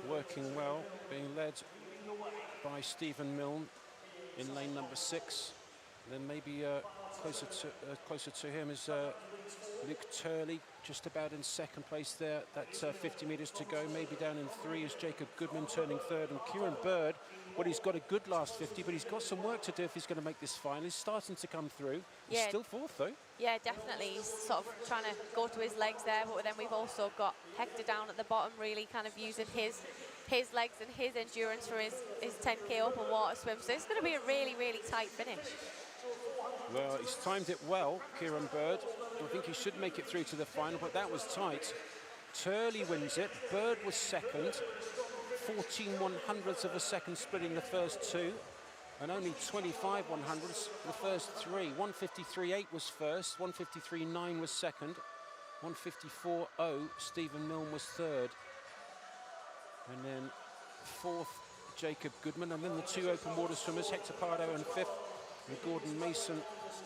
working well, being led by Stephen Milne in lane number 6. Then maybe closer to him is Luke Turley, just about in second place there. That's 50 metres to go. Maybe down in 3 is Jacob Goodman turning 3rd, and Kieran Bird. Well, he's got a good last 50, but he's got some work to do if he's going to make this final. He's starting to come through. He's still 4th, though. Yeah, definitely. He's sort of trying to go to his legs there, but then we've also got Hector down at the bottom, really kind of using his legs and his endurance for his 10K open water swim. So it's going to be a really, really tight finish. Well, he's timed it well, Kieran Bird. I think he should make it through to the final, but that was tight. Turley wins it. Bird was second. 14/100ths of a second splitting the first two, and only 25/100ths the first three. 153.8 was first, 153.9 was second, 154.0 Stephen Milne was third, and then fourth Jacob Goodman, and then the two open water swimmers, Hector Pardo in fifth, and Gordon Mason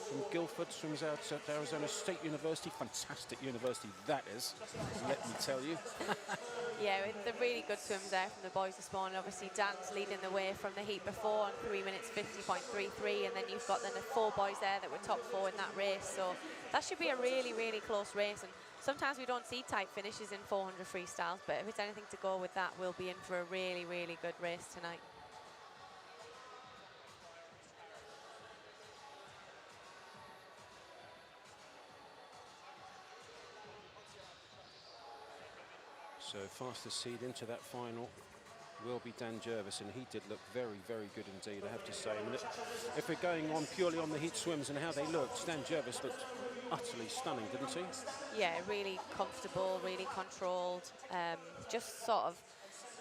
from Guilford swims out at Arizona State University. Fantastic university that is, let me tell you. Yeah, with the really good swims there from the boys this morning. Obviously, Dan's leading the way from the heat before on 3 minutes 50.33, and then you've got then the 4 boys there that were top 4 in that race. So that should be a really, really close race. And sometimes we don't see tight finishes in 400 freestyles, but if it's anything to go with that, we'll be in for a really, really good race tonight. So fastest seed into that final will be Dan Jervis, and he did look very, very good indeed, I have to say. I mean, if we're going on purely on the heat swims and how they looked, Dan Jervis looked utterly stunning, didn't he? Yeah, really comfortable, really controlled. Just sort of,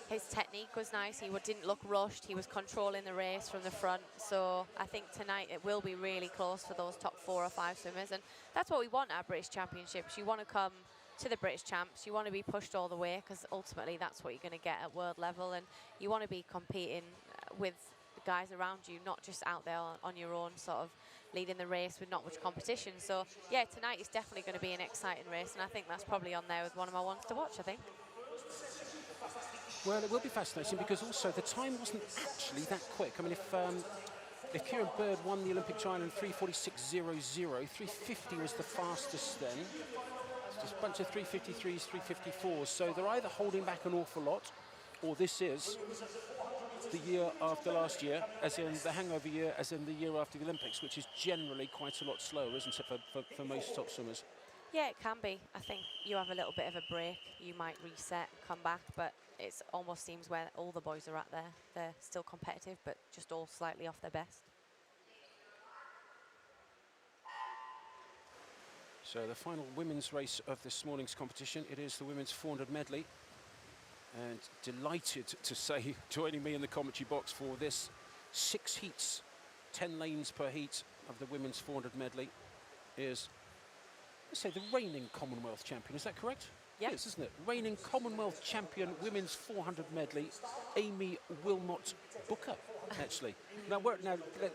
his technique was nice. He didn't look rushed. He was controlling the race from the front. So I think tonight it will be really close for those top 4 or 5 swimmers. And that's what we want at British Championships. You want to come to the British Champs, you want to be pushed all the way, because ultimately that's what you're going to get at world level, and you want to be competing with the guys around you, not just out there on your own, sort of leading the race with not much competition. So yeah, tonight is definitely going to be an exciting race, and I think that's probably on there with one of my ones to watch, I think. Well, it will be fascinating, because also the time wasn't actually that quick. I mean, if Kieran Bird won the Olympic trial in 3:46.00, 3:50 was the fastest then. Just a bunch of 3:53s, 3:54s. So they're either holding back an awful lot, or this is the year after last year, as in the hangover year, as in the year after the Olympics, which is generally quite a lot slower, isn't it, for most top swimmers? Yeah, it can be. I think you have a little bit of a break. You might reset, come back, but it almost seems where all the boys are at there. They're still competitive, but just all slightly off their best. So the final women's race of this morning's competition, it is the women's 400 medley. And delighted to say, joining me in the commentary box for this 6 heats, 10 lanes per heat of the women's 400 medley is, let's say, the reigning Commonwealth champion. Is that correct? Yes. Yes, isn't it? Reigning Commonwealth champion, women's 400 medley, Amy Wilmot Booker, actually. Now,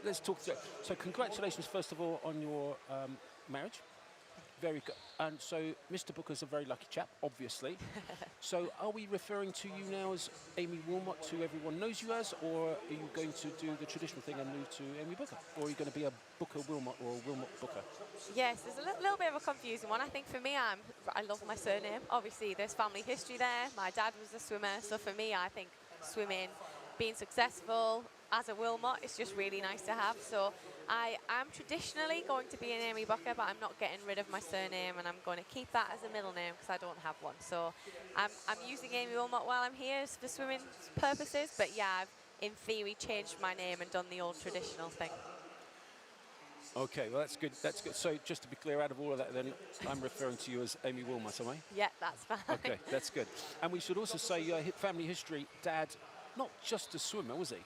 let's talk through it. So congratulations, first of all, on your marriage. Very good. And so Mr. Booker's a very lucky chap, obviously. So are we referring to you now as Amy Wilmot, who everyone knows you as, or are you going to do the traditional thing and move to Amy Booker? Or are you going to be a Booker Wilmot or a Wilmot Booker? Yes, there's a little bit of a confusing one. I think for me, I love my surname. Obviously, there's family history there. My dad was a swimmer. So for me, I think swimming, being successful as a Wilmot, it's just really nice to have. So I am traditionally going to be an Amy Booker, but I'm not getting rid of my surname, and I'm going to keep that as a middle name because I don't have one. So I'm using Amy Wilmot while I'm here for swimming purposes, but yeah, I've in theory changed my name and done the old traditional thing. Okay, well that's good. That's good. So just to be clear, out of all of that, then I'm referring to you as Amy Wilmot, am I? Yeah, that's fine. Okay, that's good. And we should also say family history. Dad, not just a swimmer, was he?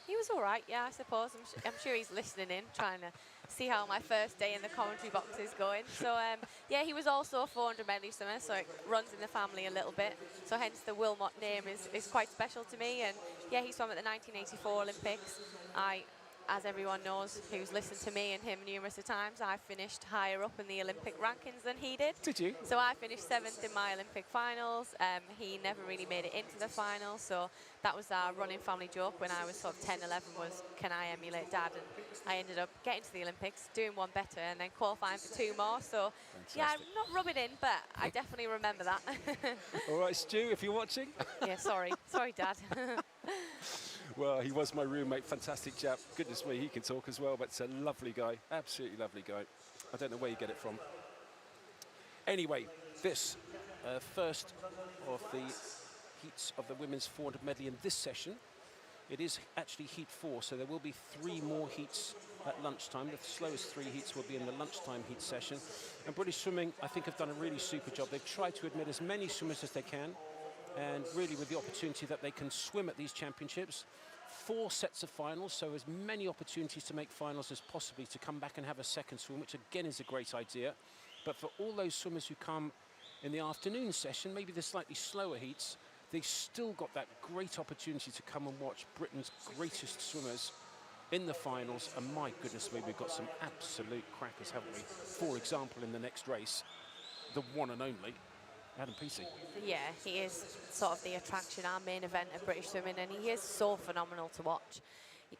He was all right, yeah, I suppose. I'm sure he's listening in, trying to see how my first day in the commentary box is going. So, yeah, he was also a 400 medley swimmer, so it runs in the family a little bit. So hence the Wilmot name is quite special to me. And, yeah, he swam at the 1984 Olympics. As everyone knows who's listened to me and him numerous of times, I finished higher up in the Olympic rankings than he did. Did you? So I finished 7th in my Olympic finals. He never really made it into the final, so that was our running family joke when I was sort of 10, 11 was, can I emulate Dad? And I ended up getting to the Olympics, doing one better, and then qualifying for 2 more. So, fantastic. Yeah, I'm not rubbing in, but I definitely remember that. All right, Stu, if you're watching. Yeah, sorry, Dad. Well, he was my roommate, fantastic chap. Goodness me, he can talk as well, but it's a lovely guy, absolutely lovely guy. I don't know where you get it from. Anyway, this first of the heats of the women's 400 medley in this session, it is actually heat 4, so there will be 3 more heats at lunchtime. The slowest 3 heats will be in the lunchtime heat session. And British Swimming, I think, have done a really super job. They've tried to admit as many swimmers as they can. and really with the opportunity that they can swim at these championships. 4 sets of finals, so as many opportunities to make finals as possibly, to come back and have a second swim, which again is a great idea. But for all those swimmers who come in the afternoon session, maybe the slightly slower heats, they've still got that great opportunity to come and watch Britain's greatest swimmers in the finals. And my goodness me, we've got some absolute crackers, haven't we? For example, in the next race, the one and only Adam Peaty. Yeah, he is sort of the attraction, our main event of British swimming, and he is so phenomenal to watch.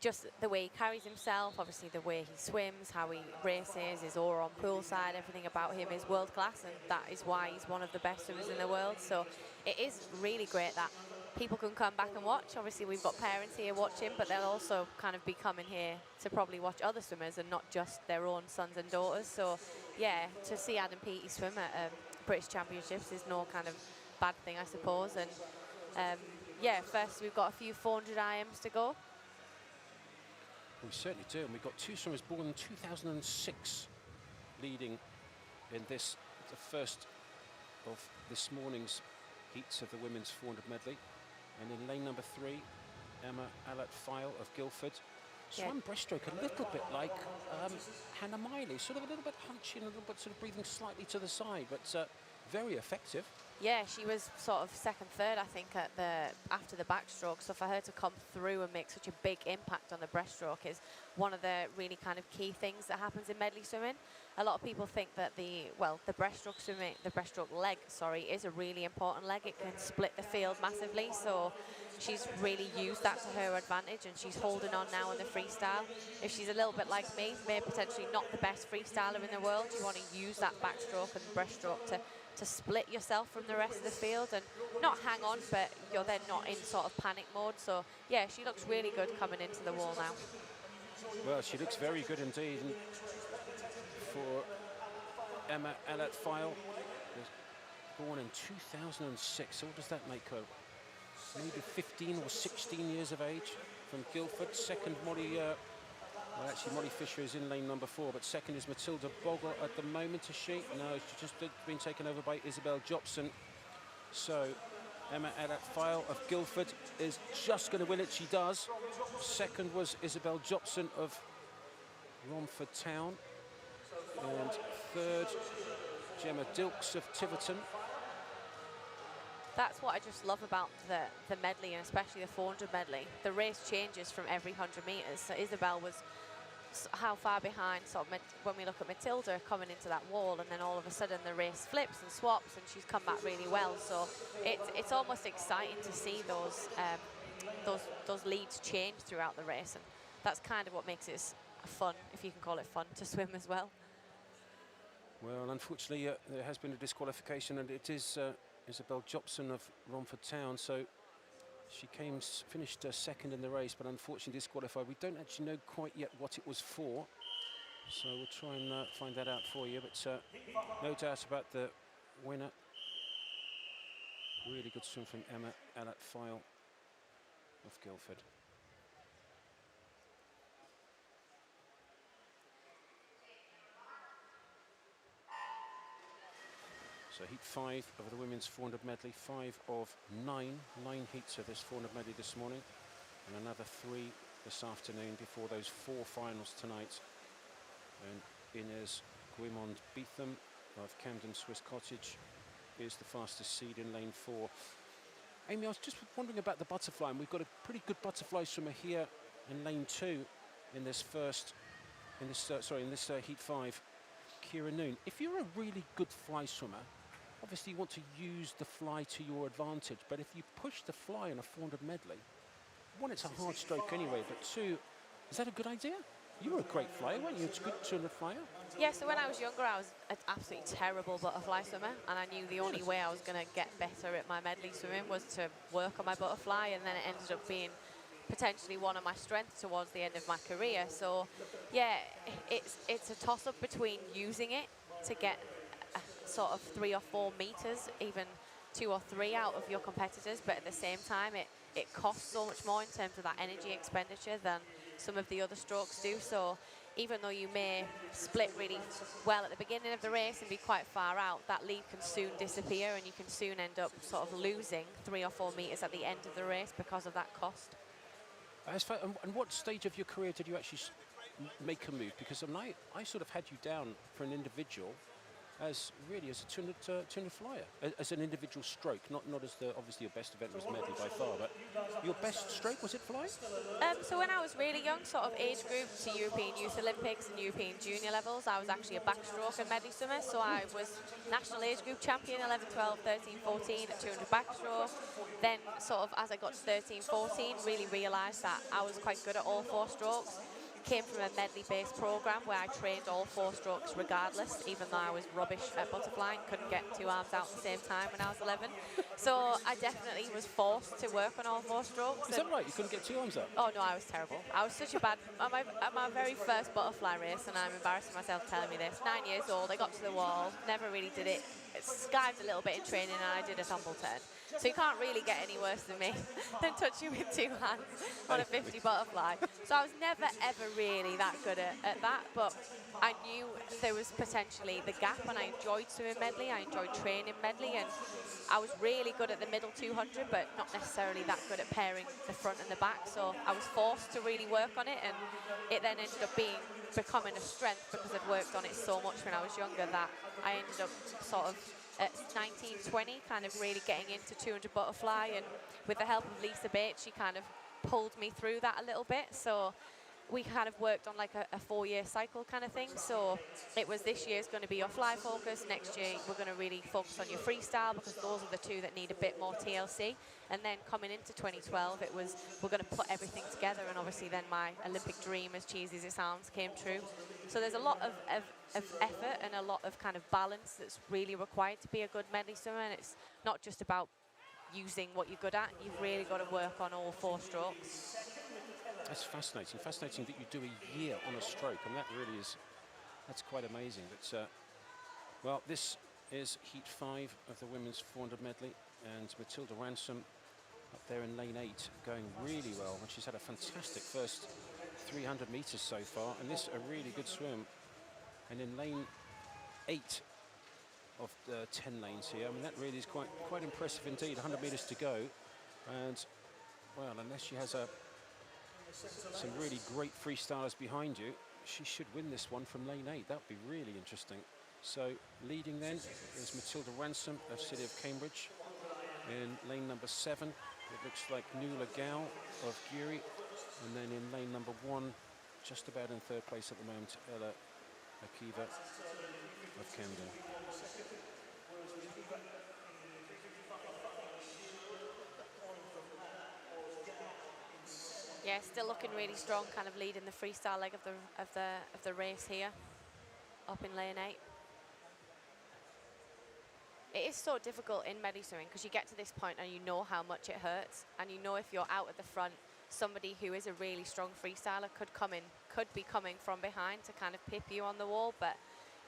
Just the way he carries himself, obviously the way he swims, how he races, his aura on poolside, everything about him is world class, and that is why he's one of the best swimmers in the world. So it is really great that people can come back and watch. Obviously we've got parents here watching, but they'll also kind of be coming here to probably watch other swimmers and not just their own sons and daughters. So yeah, to see Adam Peaty swim at British Championships is no kind of bad thing, I suppose. And yeah, first we've got a few 400 IMs to go. We certainly do, and we've got 2 swimmers born in 2006 leading in this, the first of this morning's heats of the women's 400 medley. And in lane number 3, Emma Alert-File of Guildford swam breaststroke a little bit like Hannah Miley, sort of a little bit hunchy and a little bit sort of breathing slightly to the side, but very effective. Yeah, she was sort of second, third, I think, at after the backstroke. So for her to come through and make such a big impact on the breaststroke is one of the really kind of key things that happens in medley swimming. A lot of people think that the breaststroke swimming, the breaststroke leg, sorry, is a really important leg. It can split the field massively. So she's really used that to her advantage, and she's holding on now in the freestyle. If she's a little bit like me, maybe potentially not the best freestyler in the world, you want to use that backstroke and breaststroke to split yourself from the rest of the field and not hang on, but you're then not in sort of panic mode. So yeah, she looks really good coming into the wall now. Well, she looks very good indeed. And for Emma Alert-File, born in 2006, so what does that make her? Maybe 15 or 16 years of age, from Guildford. Second, Molly, well, actually, Molly Fisher is in lane number 4, but second is Matilda Bogle at the moment, is she? No, she's just been taken over by Isabel Jobson. So Emma Alert-File of Guildford is just going to win it. She does. Second was Isabel Jobson of Romford Town. And third, Gemma Dilks of Tiverton. That's what I just love about the medley, and especially the 400 medley. The race changes from every 100 metres. So Isabel was how far behind, sort of when we look at Matilda coming into that wall, and then all of a sudden the race flips and swaps, and she's come back really well. So it's almost exciting to see those leads change throughout the race, and that's kind of what makes it fun, if you can call it fun, to swim as well. Well, unfortunately, there has been a disqualification, and it is Isabel Jobson of Romford Town. So she finished second in the race, but unfortunately disqualified. We don't actually know quite yet what it was for, so we'll try and find that out for you. But no doubt about the winner. Really good swim from Emma Alert-File of Guildford. So heat 5 of the women's 400 medley, 5 of 9 heats of this 400 medley this morning, and another 3 this afternoon before those 4 finals tonight. And Inez Guimond Beetham of Camden Swiss Cottage is the fastest seed in lane 4. Amy, I was just wondering about the butterfly, and we've got a pretty good butterfly swimmer here in lane 2 in this heat 5, Kira Noon. If you're a really good fly swimmer, obviously you want to use the fly to your advantage, but if you push the fly in a 400 medley, 1, it's a hard stroke anyway, but 2, is that a good idea? You were a great flyer, weren't you? It's a good 200 flyer. Yeah, so when I was younger, I was an absolutely terrible butterfly swimmer, and I knew the only way I was going to get better at my medley swimming was to work on my butterfly, and then it ended up being potentially one of my strengths towards the end of my career. So yeah, it's a toss-up between using it to get sort of 3 or 4 meters, even 2 or 3 out of your competitors, but at the same time it costs so much more in terms of that energy expenditure than some of the other strokes do. So even though you may split really well at the beginning of the race and be quite far out, that lead can soon disappear and you can soon end up sort of losing 3 or 4 meters at the end of the race because of that cost. And what stage of your career did you actually make a move? Because I sort of had you down for an individual as really as a 200 flyer, as an individual stroke, not as obviously your best event was medley by far, but your best stroke, was it fly? So when I was really young, sort of age group to European Youth Olympics and European Junior levels, I was actually a backstroke and medley swimmer, so I was national age group champion 11, 12, 13, 14 at 200 backstroke. Then sort of as I got to 13, 14, really realised that I was quite good at all 4 strokes. Came from a medley-based program where I trained all 4 strokes regardless, even though I was rubbish at butterfly and couldn't get 2 arms out at the same time when I was 11. So I definitely was forced to work on all 4 strokes. Is that right? You couldn't get 2 arms out? Oh no, I was terrible. I was such a bad. At my very first butterfly race, and I'm embarrassing myself telling me this. 9 years old, I got to the wall, never really did it. It skived a little bit in training, and I did a tumble turn. So you can't really get any worse than me than touching with 2 hands on a 50 butterfly. So I was never, ever really that good at that, but I knew there was potentially the gap, and I enjoyed swimming medley, I enjoyed training medley, and I was really good at the middle 200, but not necessarily that good at pairing the front and the back, so I was forced to really work on it, and it then ended up becoming a strength because I'd worked on it so much when I was younger that I ended up sort of at 19, 20, kind of really getting into 200 butterfly, and with the help of Lisa Bates, she kind of pulled me through that a little bit. So we kind of worked on like a 4-year cycle kind of thing. So it was this year's going to be your fly focus. Next year, we're going to really focus on your freestyle because those are the 2 that need a bit more TLC. And then coming into 2012, it was, we're going to put everything together. And obviously then my Olympic dream, as cheesy as it sounds, came true. So there's a lot of effort and a lot of kind of balance that's really required to be a good medley swimmer. And it's not just about using what you're good at. You've really got to work on all 4 strokes. That's fascinating. Fascinating that you do a year on a stroke, and that really is, that's quite amazing. But, well, this is heat 5 of the women's 400 medley, and Matilda Ransom up there in lane 8 going really well, and she's had a fantastic first 300 meters so far, and this a really good swim. And in lane 8 of the 10 lanes here, I mean, that really is quite impressive indeed. 100 meters to go, and well, unless she has some really great freestylers behind you, she should win this one from lane 8. That would be really interesting. So leading then is Matilda Ransom of City of Cambridge. In lane number 7, it looks like Nuala Gow of Guri. And then in lane number 1, just about in 3rd place at the moment, Ella Akiva of Camden. Yeah, still looking really strong, kind of leading the freestyle leg of the race here, up in lane 8. It is so difficult in medley swimming because you get to this point and you know how much it hurts, and you know if you're out at the front, somebody who is a really strong freestyler could be coming from behind to kind of pip you on the wall. But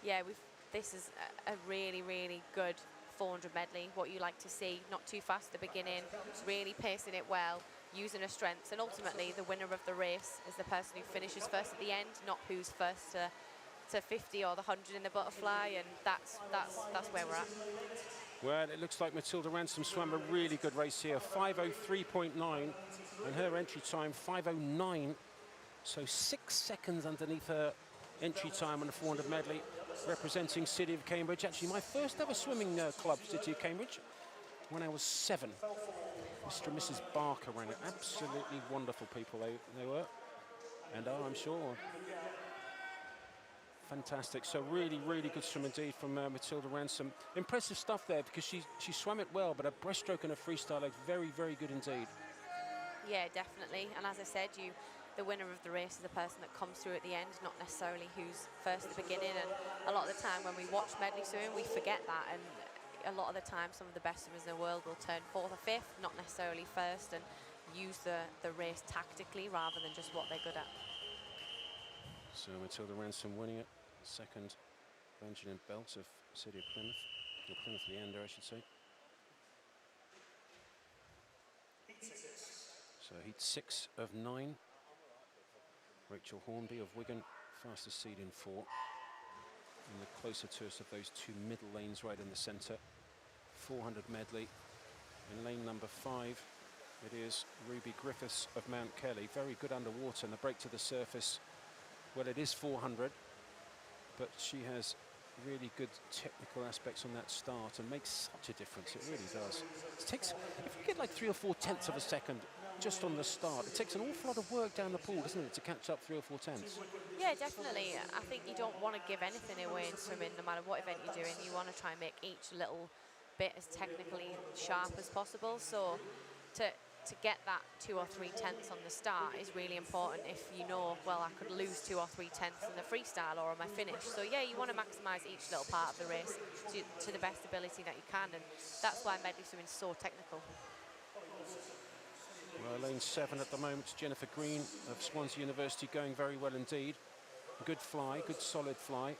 yeah, this is a really, really good 400 medley, what you like to see. Not too fast at the beginning, really pacing it well, using her strengths, and ultimately the winner of the race is the person who finishes first at the end, not who's first to 50 or the 100 in the butterfly, and that's where we're at. Well, it looks like Matilda Ransom swam a really good race here, 5:03.9, and her entry time 5:09, so 6 seconds underneath her entry time on the 400 medley, representing City of Cambridge. Actually, my first ever swimming club, City of Cambridge, when I was 7. Mr. and Mrs. Barker ran it. Absolutely wonderful people they were, and I'm sure. Fantastic. So really, really good swim indeed from Matilda Ransom. Impressive stuff there because she swam it well, but her breaststroke and her freestyle like very, very good indeed. Yeah, definitely. And as I said, the winner of the race is the person that comes through at the end, not necessarily who's first at the beginning. And a lot of the time when we watch medley swimming, we forget that. And a lot of the time, some of the best swimmers in the world will turn 4th or 5th, not necessarily first, and use the race tactically rather than just what they're good at. So Matilda Ransom winning it. Second, Benjamin Belt of City of Plymouth, or Plymouth Leander, I should say. So heat 6 of 9. Rachel Hornby of Wigan, fastest seed in 4. And the closer to us of those 2 middle lanes right in the center. 400 medley. In lane number 5, it is Ruby Griffiths of Mount Kelly. Very good underwater, and the break to the surface. Well, it is 400, but she has really good technical aspects on that start and makes such a difference. It really does. It takes, if you get like 3 or 4 tenths of a second just on the start, it takes an awful lot of work down the pool, doesn't it, to catch up 3 or 4 tenths? Yeah, definitely. I think you don't want to give anything away in swimming, no matter what event you're doing. You want to try and make each little bit as technically sharp as possible. So to get that 2 or 3 tenths on the start is really important if you know, well, I could lose 2 or 3 tenths in the freestyle or on my finish. So yeah, you want to maximise each little part of the race to the best ability that you can, and that's why medley swimming is so technical. Well, lane 7 at the moment, Jennifer Green of Swansea University, going very well indeed. Good fly, good solid fly.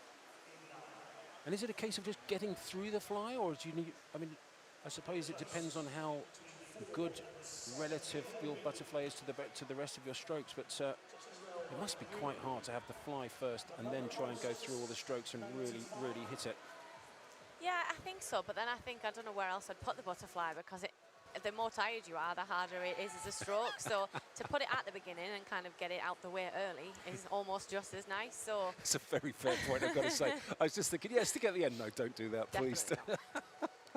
And is it a case of just getting through the fly, or do you need, I mean, I suppose it depends on how good relative your butterfly is to the rest of your strokes, but it must be quite hard to have the fly first and then try and go through all the strokes and really hit it. Yeah, I think so, but then I don't know where else I'd put the butterfly, because the more tired you are, the harder it is as a stroke. So to put it at the beginning and kind of get it out the way early is almost just as nice. So it's a very fair point, I've got to say. I was just thinking, yeah, stick at the end. No, don't do that, please.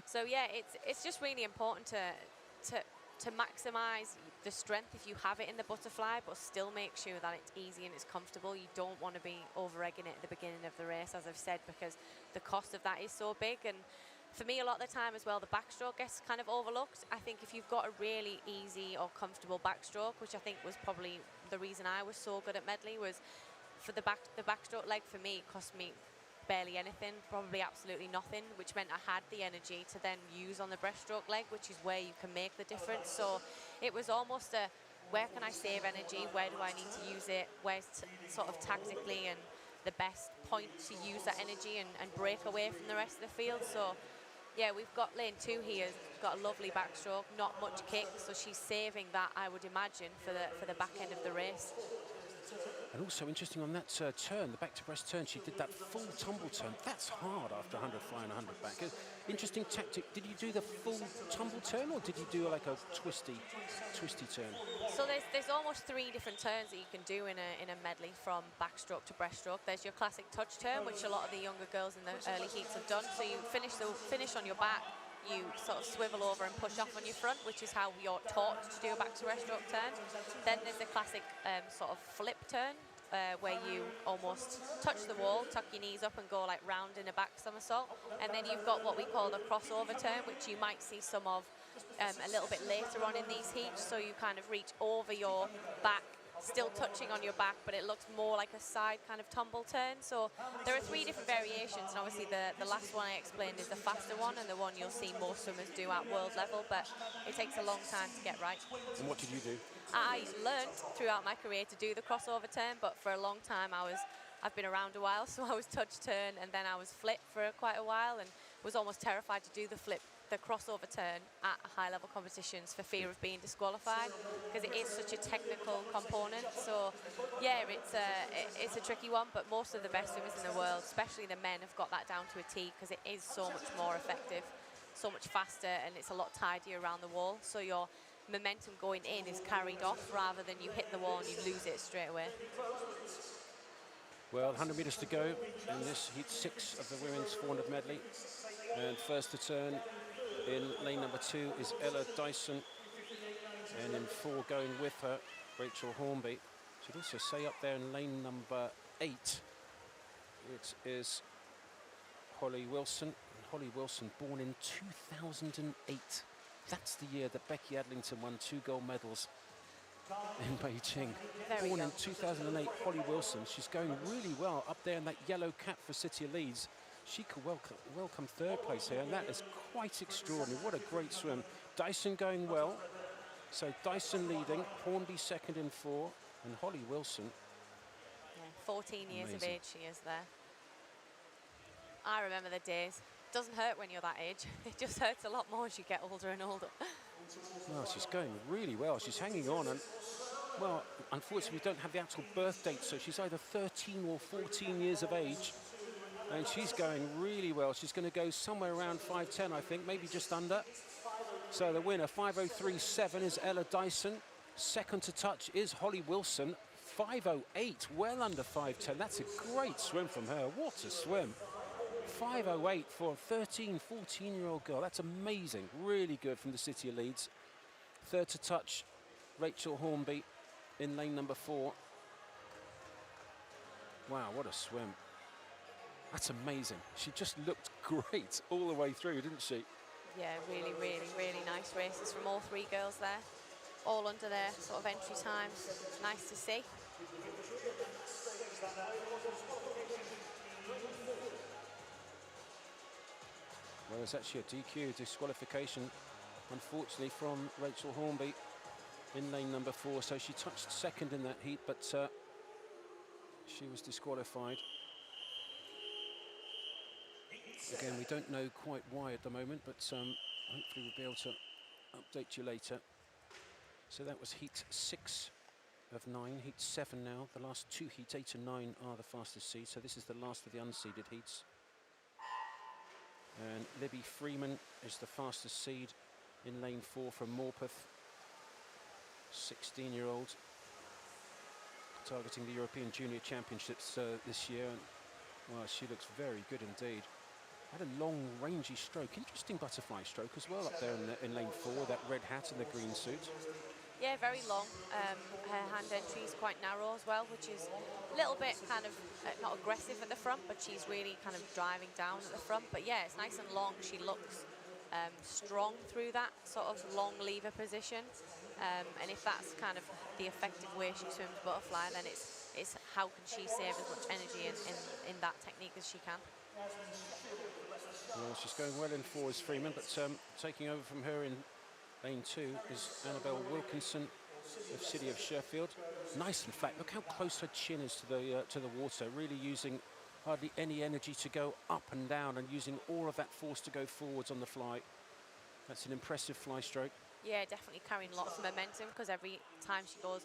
So yeah, it's just really important to maximise the strength if you have it in the butterfly, but still make sure that it's easy and it's comfortable. You don't want to be over-egging it at the beginning of the race, as I've said, because the cost of that is so big. And for me, a lot of the time as well, the backstroke gets kind of overlooked. I think if you've got a really easy or comfortable backstroke, which I think was probably the reason I was so good at medley, was for the backstroke leg for me cost me barely anything, probably absolutely nothing, which meant I had the energy to then use on the breaststroke leg, which is where you can make the difference. So it was almost a, where can I save energy? Where do I need to use it? Where's sort of tactically and the best point to use that energy and break away from the rest of the field? So yeah, we've got lane 2 here, got a lovely backstroke, not much kick, so she's saving that, I would imagine, for the back end of the race. And also interesting on that turn, the back to breast turn, she did that full tumble turn. That's hard after 100 fly and 100 back. Interesting tactic. Did you do the full tumble turn, or did you do like a twisty turn? So there's almost 3 different turns that you can do in a medley from backstroke to breaststroke. There's your classic touch turn, which a lot of the younger girls in the early heats have done. So you finish on your back, you sort of swivel over and push off on your front, which is how you're taught to do a back to breaststroke turn. Then there's the classic sort of flip turn, where you almost touch the wall, tuck your knees up and go like round in a back somersault. And then you've got what we call the crossover turn, which you might see some of a little bit later on in these heats. So you kind of reach over your back, still touching on your back, but it looks more like a side kind of tumble turn. So there are 3 different variations, and obviously the last one I explained is the faster one, and the one you'll see more swimmers do at world level, but it takes a long time to get right. And what did you do? I learned throughout my career to do the crossover turn, but for a long time I've been around a while, so I was touch turn and then I was flip for quite a while, and was almost terrified to do the crossover turn at high level competitions for fear of being disqualified, because it is such a technical component. So yeah, it's a tricky one, but most of the best swimmers in the world, especially the men, have got that down to a T, because it is so much more effective, so much faster, and it's a lot tidier around the wall. So your momentum going in is carried off rather than you hit the wall and you lose it straight away. Well, 100 metres to go in this heat 6 of the women's 400 medley. And first to turn in lane number 2 is Ella Dyson. And in 4 going with her, Rachel Hornby. Should also say up there in lane number 8, it is Holly Wilson. And Holly Wilson, born in 2008. That's the year that Becky Adlington won 2 gold medals in Beijing. Born in 2008, Holly Wilson. She's going really well up there in that yellow cap for City of Leeds. She could welcome 3rd place here, and that is quite extraordinary. What a great swim. Dyson going well. So Dyson leading, Hornby 2nd in 4, and Holly Wilson. Yeah, 14 years of age she is there. I remember the days. Doesn't hurt when you're that age. It just hurts a lot more as you get older and older. Well, she's going really well. She's hanging on, and Well, unfortunately, we don't have the actual birth date, so she's either 13 or 14 years of age. And she's going really well. She's going to go somewhere around 5'10", I think, maybe just under. So the winner, 5:03.7, is Ella Dyson. Second to touch is Holly Wilson, 5:08, well under 5'10". That's a great swim from her. What a swim. 5:08 for a 13, 14-year-old girl. That's amazing. Really good from the City of Leeds. Third to touch, Rachel Hornby in lane number 4. Wow, what a swim. That's amazing. She just looked great all the way through, didn't she? Yeah, really, really, really nice races from all 3 girls there. All under their sort of entry times. Nice to see. Well, there's actually a DQ, disqualification, unfortunately, from Rachel Hornby in lane number 4. So she touched second in that heat, but she was disqualified. Again, we don't know quite why at the moment, but hopefully we'll be able to update you later. So that was heat 6 of 9, heat 7 now. The last 2 heats, 8 and 9, are the fastest seeds. So this is the last of the unseeded heats. And Libby Freeman is the fastest seed in lane 4 from Morpeth. 16-year-old, targeting the European Junior Championships this year. And, well, she looks very good indeed. Had a long, rangy stroke. Interesting butterfly stroke as well up there in lane 4, that red hat and the green suit. Yeah, very long. Her hand entry is quite narrow as well, which is a little bit kind of not aggressive at the front, but she's really kind of driving down at the front. But yeah, it's nice and long. She looks strong through that sort of long lever position. And if that's kind of the effective way she swims butterfly, then it's how can she save as much energy in that technique as she can. Well, she's going well in 4 as Freeman, but taking over from her in lane 2 is Annabelle Wilkinson of City of Sheffield. Nice and flat. Look how close her chin is to the water. Really using hardly any energy to go up and down, and using all of that force to go forwards on the fly. That's an impressive fly stroke. Yeah, definitely carrying lots of momentum, because every time she goes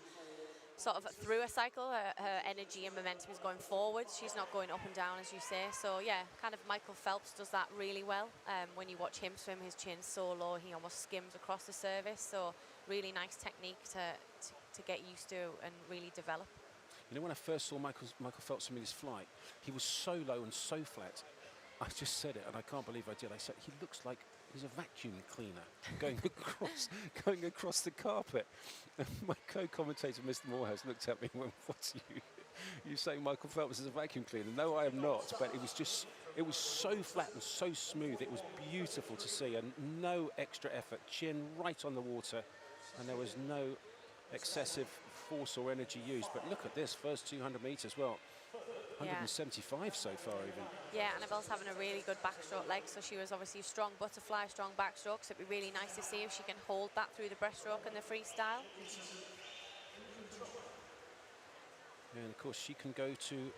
sort of through a cycle, her energy and momentum is going forwards. She's not going up and down, as you say. So yeah, kind of Michael Phelps does that really well. When you watch him swim, his chin's so low, he almost skims across the surface. So really nice technique to get used to and really develop. You know, when I first saw Michael Phelps swim his flight, he was so low and so flat. I just said it, and I can't believe I did. I said, he looks like he's a vacuum cleaner going across the carpet. And my co-commentator, Mr. Morehouse, looked at me and went, "What are you saying Michael Phelps is a vacuum cleaner?" No, I am not. But it was so flat and so smooth. It was beautiful to see, and no extra effort. Chin right on the water, and there was no excessive force or energy used. But look at this first 200 meters. Well, 175 so far even. Yeah, Annabelle's having a really good backstroke leg, so she was obviously a strong butterfly, strong backstroke, so it'd be really nice to see if she can hold that through the breaststroke and the freestyle. And of course she can go to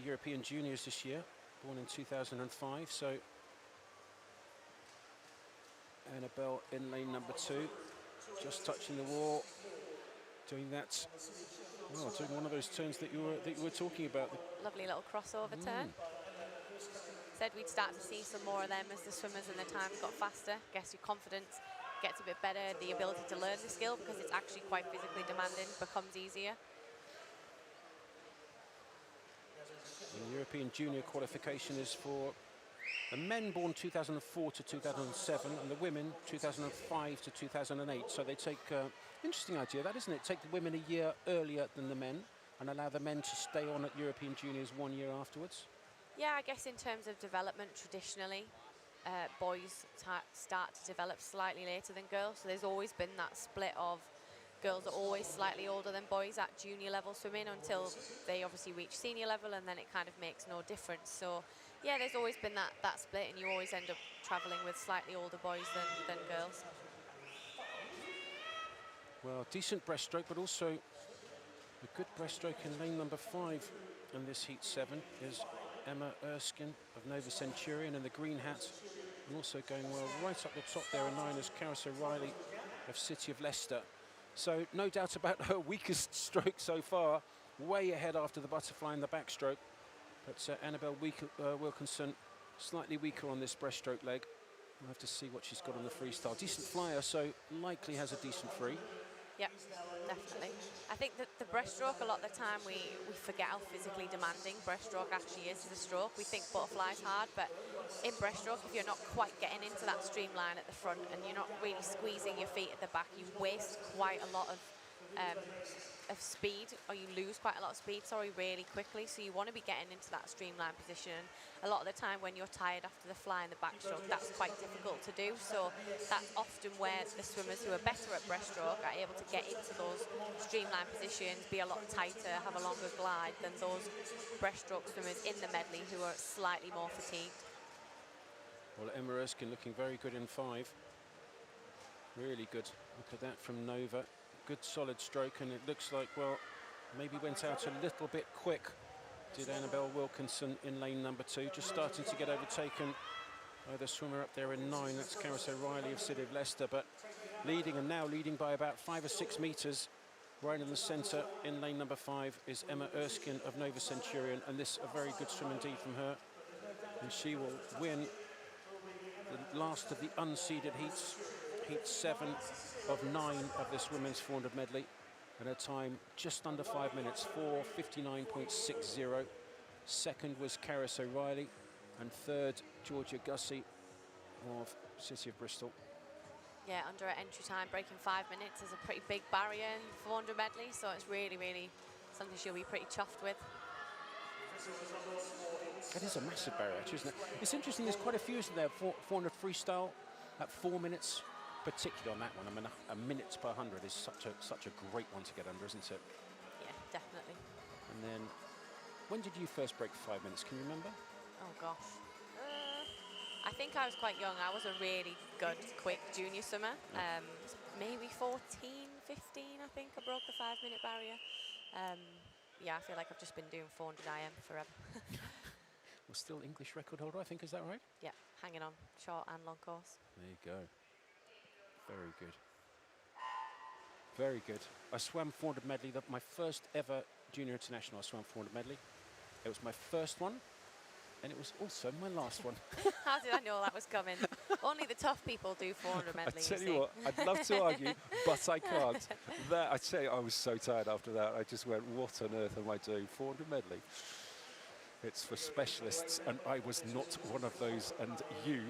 European Juniors this year, born in 2005, so Annabelle in lane number 2, just touching the wall, doing that. Oh, doing one of those turns that you were talking about. Lovely little crossover turn. Said we'd start to see some more of them as the swimmers and the times got faster. Guess your confidence gets a bit better, the ability to learn the skill, because it's actually quite physically demanding, becomes easier. The European Junior qualification is for the men born 2004 to 2007 and the women 2005 to 2008. So they take, interesting idea that, isn't it? Take the women a year earlier than the men and allow the men to stay on at European Juniors 1 year afterwards. Yeah, I guess in terms of development, traditionally, boys start to develop slightly later than girls. So there's always been that split of girls are always slightly older than boys at junior level swimming until they obviously reach senior level, and then it kind of makes no difference. So yeah, there's always been that split, and you always end up traveling with slightly older boys than girls. Well, decent breaststroke, but also a good breaststroke in lane number 5 in this heat 7 is Emma Erskine of Nova Centurion in the green hat, and also going well right up the top there in 9 is Karis O'Reilly of City of Leicester. So no doubt about her weakest stroke so far. Way ahead after the butterfly and the backstroke. But Annabelle Wilkinson slightly weaker on this breaststroke leg. We'll have to see what she's got on the freestyle. Decent flyer, so likely has a decent free. Yep, definitely. I think that the breaststroke, a lot of the time we forget how physically demanding breaststroke actually is as a stroke. We think butterfly's hard, but in breaststroke, if you're not quite getting into that streamline at the front and you're not really squeezing your feet at the back, you waste quite a lot of speed, or you lose quite a lot of speed, sorry, really quickly. So you want to be getting into that streamline position. A lot of the time when you're tired after the fly and the backstroke, that's quite difficult to do. So that's often where the swimmers who are better at breaststroke are able to get into those streamline positions, be a lot tighter, have a longer glide than those breaststroke swimmers in the medley who are slightly more fatigued. Well, Emma Erskine looking very good in 5. Really good. Look at that from Nova. Good solid stroke, and it looks like, well, maybe went out a little bit quick, did Annabelle Wilkinson in lane number 2, just starting to get overtaken by the swimmer up there in 9. That's Caris O'Reilly of City of Leicester, but leading, and now leading by about 5 or 6 metres. Right in the centre in lane number 5 is Emma Erskine of Nova Centurion, and this a very good swim indeed from her, and she will win the last of the unseeded heats. Heat 7 of 9 of this women's 400 medley, and her time just under 5 minutes, 4:59.60. Second was Caris O'Reilly, and third Georgia Gussie of City of Bristol. Yeah, under her entry time, breaking 5 minutes is a pretty big barrier in 400 medley, so it's really, really something she'll be pretty chuffed with. It is a massive barrier, actually, isn't it? It's interesting, there's quite a few, isn't there? 400 freestyle at 4 minutes. Particularly on that one, I mean, a minute per 100 is such a great one to get under, isn't it? Yeah, definitely. And then, when did you first break 5 minutes? Can you remember? Oh gosh, I think I was quite young. I was a really good, quick junior swimmer. Maybe 14, 15. I think I broke the 5 minute barrier. Yeah, I feel like I've just been doing 400 IM forever. Well, still English record holder, I think. Is that right? Yeah, hanging on, short and long course. There you go. Very good. Very good. I swam 400 medley, my first ever junior international. I swam 400 medley. It was my first one, and it was also my last one. How did I know that was coming? Only the tough people do 400 medley. I tell you what, I'd love to argue, but I can't. That, I tell you, I was so tired after that. I just went, what on earth am I doing? 400 medley. It's for specialists, and I was not one of those, and you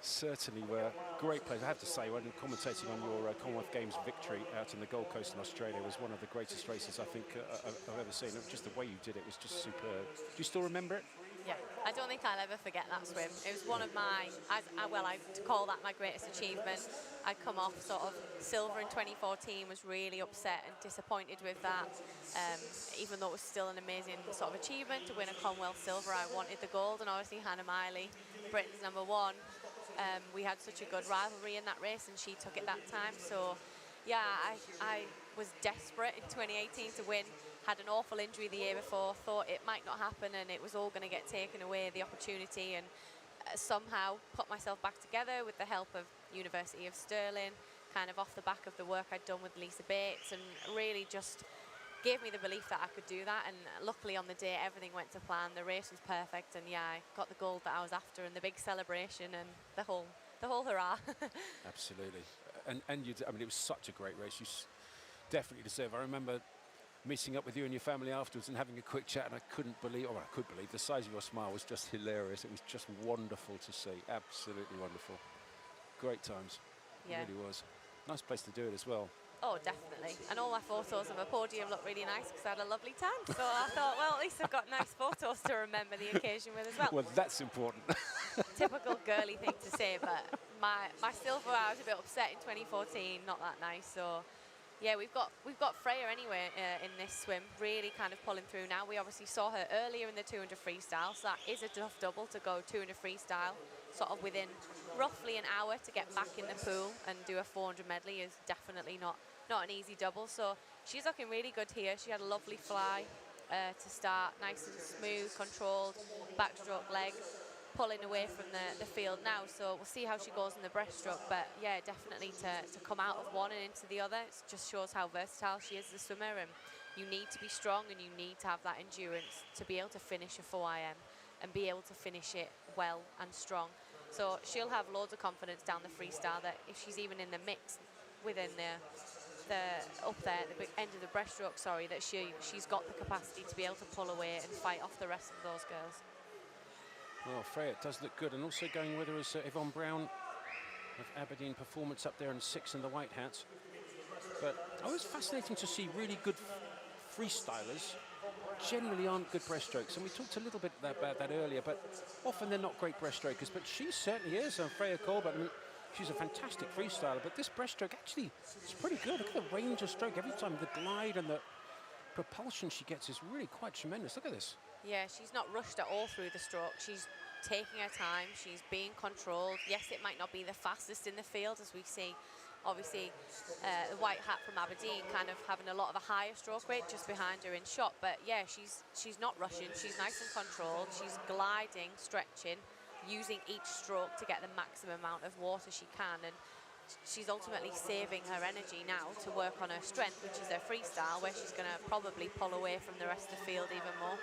certainly were. Great pleasure. I have to say, when commentating on your Commonwealth Games victory out in the Gold Coast in Australia was one of the greatest races I think I've ever seen. Just the way you did it was just superb. Do you still remember it? Yeah, I don't think I'll ever forget that swim. It was one of my, I call that my greatest achievement. I come off sort of silver in 2014, was really upset and disappointed with that. Even though it was still an amazing sort of achievement to win a Commonwealth silver, I wanted the gold, and obviously Hannah Miley, Britain's #1. We had such a good rivalry in that race, and she took it that time. So yeah, I was desperate in 2018 to win. Had an awful injury the year before, thought it might not happen and it was all going to get taken away, the opportunity, and somehow put myself back together with the help of University of Stirling, kind of off the back of the work I'd done with Lisa Bates, and really just gave me the belief that I could do that. And luckily on the day everything went to plan, the race was perfect, and yeah, I got the gold that I was after and the big celebration and the whole hurrah. Absolutely. And you, I mean, it was such a great race. You definitely deserve. I remember meeting up with you and your family afterwards and having a quick chat, and I could believe the size of your smile was just hilarious. It was just wonderful to see. Absolutely wonderful. Great times. Yeah. It really was. Nice place to do it as well. Oh, definitely. And all my photos of a podium look really nice because I had a lovely tan. So I thought, well, at least I've got nice photos to remember the occasion with as well. Well, that's important. Typical girly thing to say, but my silver, I was a bit upset in 2014, not that nice. So yeah, we've got Freya anyway in this swim, really kind of pulling through now. We obviously saw her earlier in the 200 freestyle, so that is a tough double to go 200 freestyle, sort of within roughly an hour to get back in the pool and do a 400 medley is definitely not an easy double. So she's looking really good here. She had a lovely fly to start, nice and smooth, controlled, backstroke leg. pulling away from the field now, so we'll see how she goes in the breaststroke. But yeah, definitely to come out of one and into the other, it just shows how versatile she is, the swimmer. And you need to be strong and you need to have that endurance to be able to finish a 4IM and be able to finish it well and strong. So she'll have loads of confidence down the freestyle that if she's even in the mix within the up there at the end of the breaststroke, sorry, that she's got the capacity to be able to pull away and fight off the rest of those girls. Well, Freya does look good, and also going with her is Yvonne Brown of Aberdeen Performance up there in 6 in the white hats. But it was fascinating to see really good freestylers generally aren't good breaststrokes, and we talked a little bit about that earlier, but often they're not great breaststrokers, but she certainly is. Freya Colbert, I mean, she's a fantastic freestyler, but this breaststroke actually is pretty good. Look at the range of stroke every time. The glide and the propulsion she gets is really quite tremendous. Look at this. Yeah, she's not rushed at all through the stroke. She's taking her time, she's being controlled. Yes, it might not be the fastest in the field, as we see obviously the white hat from Aberdeen kind of having a lot of a higher stroke rate just behind her in shot, but yeah, she's not rushing, she's nice and controlled, she's gliding, stretching, using each stroke to get the maximum amount of water she can, and she's ultimately saving her energy now to work on her strength, which is her freestyle, where she's going to probably pull away from the rest of the field even more.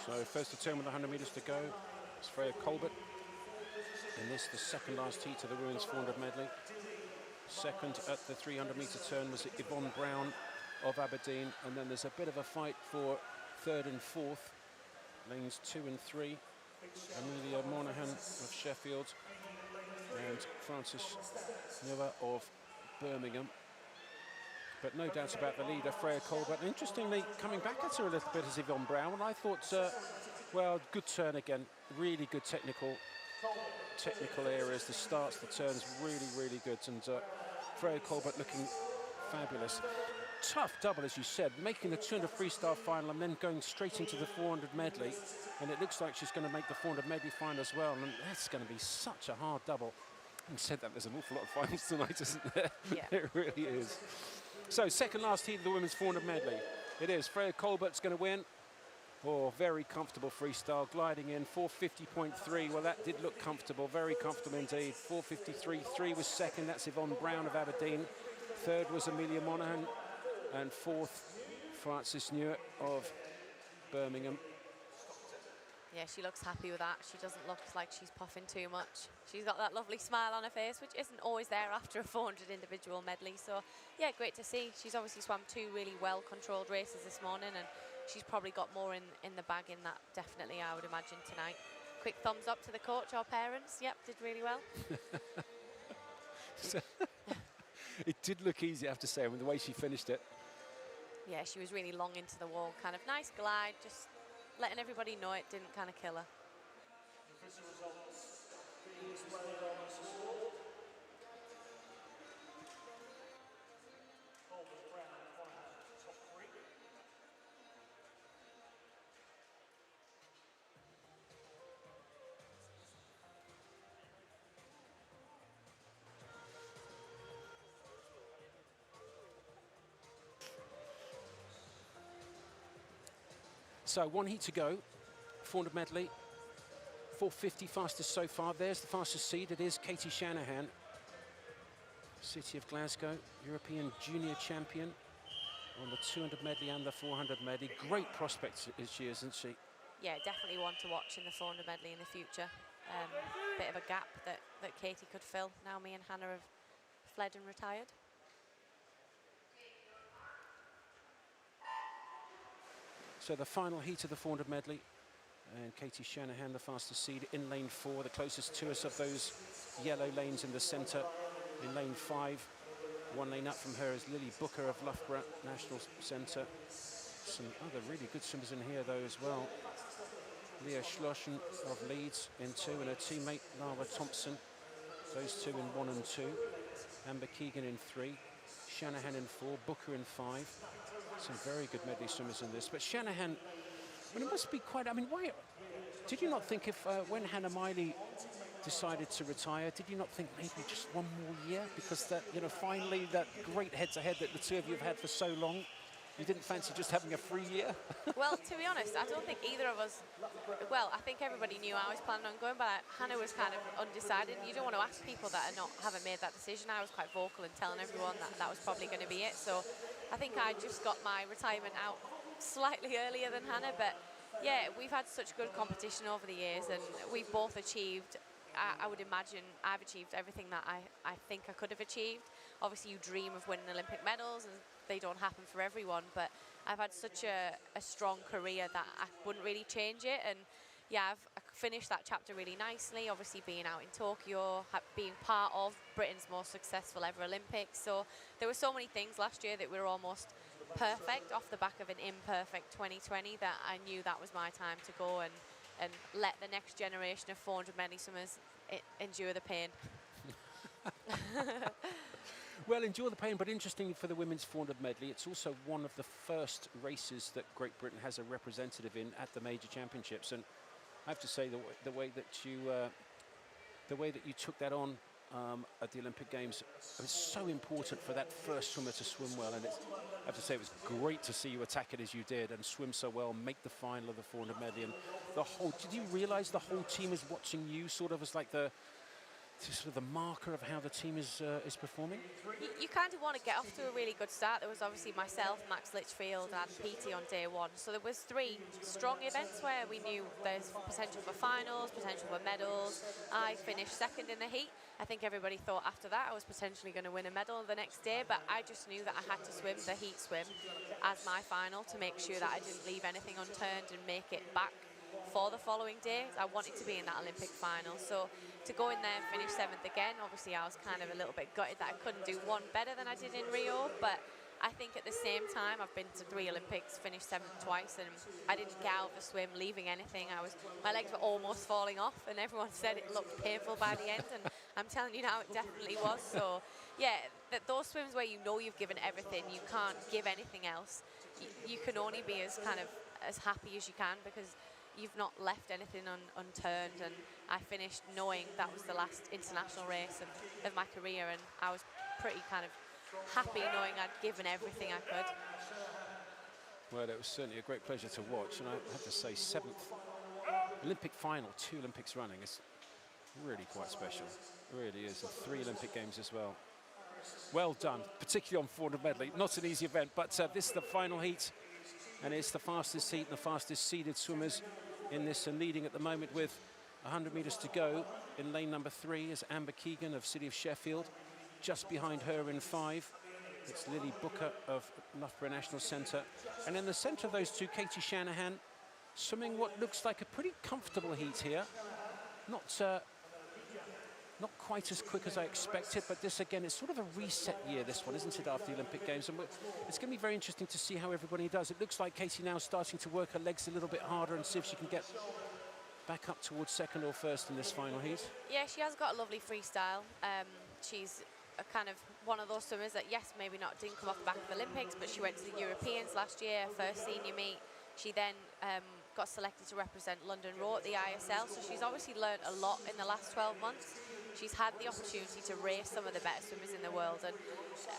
So first to turn with 100 metres to go, it's Freya Colbert. In this, the second last heat of the women's 400 medley. Second at the 300-metre turn was Yvonne Brown of Aberdeen, and then there's a bit of a fight for third and fourth, lanes 2 and 3. Amelia Monaghan of Sheffield and Frances Miller of Birmingham. But no doubt about the leader, Freya Colbert. And interestingly, coming back at her a little bit is Yvonne Brown. And I thought, well, good turn again. Really good technical areas. The starts, the turns, really good. And Freya Colbert looking fabulous. Tough double, as you said, making the 200 freestyle final and then going straight into the 400 medley. And it looks like she's going to make the 400 medley final as well. And that's going to be such a hard double. Having said that, there's an awful lot of finals tonight, isn't there? Yeah. It really is. So second last heat of the women's 400 medley. It is. Freya Colbert's going to win. Oh, very comfortable freestyle, gliding in, 450.3. Well, that did look comfortable, very comfortable indeed. 453.3 was second, that's Yvonne Brown of Aberdeen. Third was Amelia Monaghan. And fourth, Frances Newitt of Birmingham. Yeah, she looks happy with that. She doesn't look like she's puffing too much. She's got that lovely smile on her face, which isn't always there after a 400 individual medley. So, yeah, great to see. She's obviously swam 2 really well-controlled races this morning, and she's probably got more in the bag in that, definitely, I would imagine, tonight. Quick thumbs up to the coach or parents. Yep, did really well. It did look easy, I have to say, with the way she finished it. Yeah, she was really long into the wall. Kind of nice glide, just letting everybody know it didn't kind of kill her. So 1 heat to go, 400 medley, 450 fastest so far. There's the fastest seed, it is Katie Shanahan. City of Glasgow, European junior champion on the 200 medley and the 400 medley. Great prospect is she, isn't she? Yeah, definitely one to watch in the 400 medley in the future. Bit of a gap that Katie could fill. Now me and Hannah have fled and retired. So the final heat of the 400 medley, and Katie Shanahan, the fastest seed, in lane 4, the closest to us of those yellow lanes in the centre. In lane 5, 1 lane up from her is Lily Booker of Loughborough National Centre. Some other really good swimmers in here though as well. Leah Schlossen of Leeds in 2, and her teammate Lara Thompson. Those two in 1 and 2. Amber Keegan in 3. Shanahan in 4, Booker in 5. Some very good medley swimmers in this. But Shanahan, I mean, it must be quite, I mean, why, did you not think if, when Hannah Miley decided to retire, did you not think maybe just 1 more year? Because that, you know, finally that great head-to-head that the two of you have had for so long, you didn't fancy just having a free year? Well, to be honest, I don't think either of us, well, I think everybody knew I was planning on going, but Hannah was kind of undecided. You don't want to ask people that haven't made that decision. I was quite vocal in telling everyone that that was probably going to be it. So I think I just got my retirement out slightly earlier than Hannah, but yeah, we've had such good competition over the years, and we've both achieved, I would imagine I've achieved everything that I think I could have achieved. Obviously, you dream of winning Olympic medals, and they don't happen for everyone, but I've had such a strong career that I wouldn't really change it. And yeah, I've finished that chapter really nicely, obviously being out in Tokyo, being part of Britain's most successful ever Olympics. So there were so many things last year that were almost perfect off the back of an imperfect 2020 that I knew that was my time to go and let the next generation of 400 medley swimmers endure the pain. Well, endure the pain, but interestingly for the women's 400 medley, it's also one of the first races that Great Britain has a representative in at the major championships. And I have to say the way that you took that on at the Olympic Games, it was so important for that first swimmer to swim well. And I have to say it was great to see you attack it as you did and swim so well, make the final of the 400 medley. And did you realise the whole team is watching you sort of as like the marker of how the team is performing? You kind of want to get off to a really good start. There was obviously myself, Max Litchfield and Peaty on day one. So there was 3 strong events where we knew there's potential for finals, potential for medals. I finished second in the heat. I think everybody thought after that I was potentially going to win a medal the next day, but I just knew that I had to swim the heat swim as my final to make sure that I didn't leave anything unturned and make it back for the following day. I wanted to be in that Olympic final. So to go in there and finish 7th again, obviously I was kind of a little bit gutted that I couldn't do one better than I did in Rio, but I think at the same time I've been to 3 Olympics, finished 7th twice, and I didn't get out of the swim leaving anything. My legs were almost falling off, and everyone said it looked painful by the end, and I'm telling you now it definitely was. So yeah, those swims where you know you've given everything, you can't give anything else. You can only be as happy as you can because you've not left anything unturned. And I finished knowing that was the last international race of my career, and I was pretty kind of happy knowing I'd given everything I could. Well, it was certainly a great pleasure to watch, and I have to say 7th Olympic final, 2 Olympics running, is really quite special. It really is, and 3 Olympic Games as well. Well done, particularly on 400 medley. Not an easy event, but this is the final heat, and it's the fastest heat and the fastest seeded swimmers in this, and leading at the moment with 100 metres to go in lane number 3 is Amber Keegan of City of Sheffield. Just behind her in 5, it's Lily Booker of Loughborough National Centre. And in the centre of those 2, Katie Shanahan, swimming what looks like a pretty comfortable heat here. Not quite as quick as I expected, but this again is sort of a reset year, this one, isn't it, after the Olympic Games? And it's going to be very interesting to see how everybody does. It looks like Katie now starting to work her legs a little bit harder and see if she can get back up towards 2nd or 1st in this final heat. Yeah, she has got a lovely freestyle. She's a kind of one of those swimmers that, yes, maybe didn't come off the back of the Olympics, but she went to the Europeans last year, first senior meet. She then got selected to represent London Row at the ISL, so she's obviously learned a lot in the last 12 months. She's had the opportunity to race some of the better swimmers in the world, and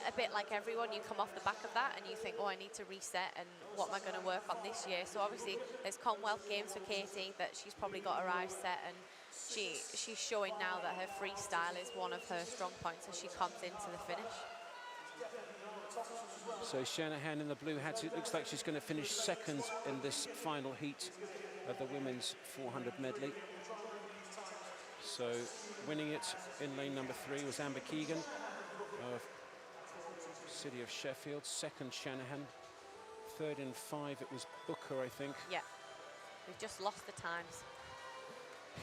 a bit like everyone, you come off the back of that and you think, oh, I need to reset, and what am I going to work on this year? So obviously there's Commonwealth Games for Katie that she's probably got her eyes set, and she's showing now that her freestyle is one of her strong points as she comes into the finish. So Shanahan in the blue hat, it looks like she's going to finish 2nd in this final heat of the women's 400 medley. So winning it in lane number 3 was Amber Keegan of City of Sheffield. 2nd, Shanahan. 3rd in 5, it was Booker, I think. Yeah, we've just lost the times.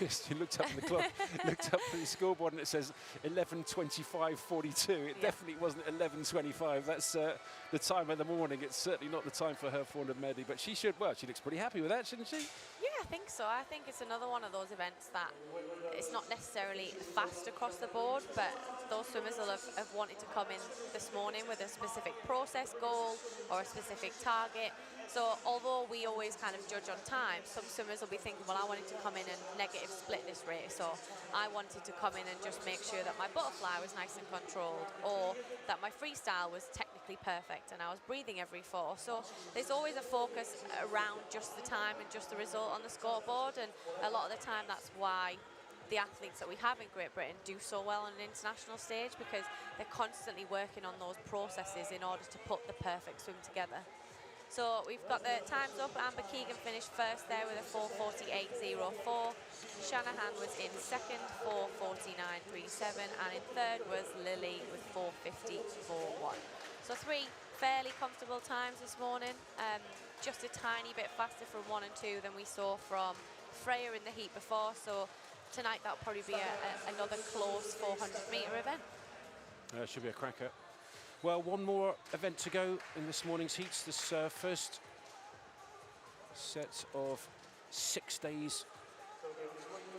Yes, you looked up at the clock, looked up at the scoreboard, and it says 11:25:42. It definitely wasn't 11:25. That's the time of the morning. It's certainly not the time for her 400 medley, but she looks pretty happy with that, shouldn't she? Yeah, I think so. I think it's another one of those events that it's not necessarily fast across the board, but those swimmers will have wanted to come in this morning with a specific process goal or a specific target. So although we always kind of judge on time, some swimmers will be thinking, well, I wanted to come in and negative split this race, or I wanted to come in and just make sure that my butterfly was nice and controlled, or that my freestyle was technically exactly perfect, and I was breathing every 4. So there's always a focus around just the time and just the result on the scoreboard, and a lot of the time that's why the athletes that we have in Great Britain do so well on an international stage, because they're constantly working on those processes in order to put the perfect swim together. So we've got the times up. Amber Keegan finished first there with a 4:48.04. Shanahan was in second, 4:49.37, and in third was Lily with 4:50.41. So 3 fairly comfortable times this morning. Just a tiny bit faster from 1 and 2 than we saw from Freya in the heat before. So tonight that'll probably be another close 400-metre event. It should be a cracker. Well, one more event to go in this morning's heats. This first set of 6 days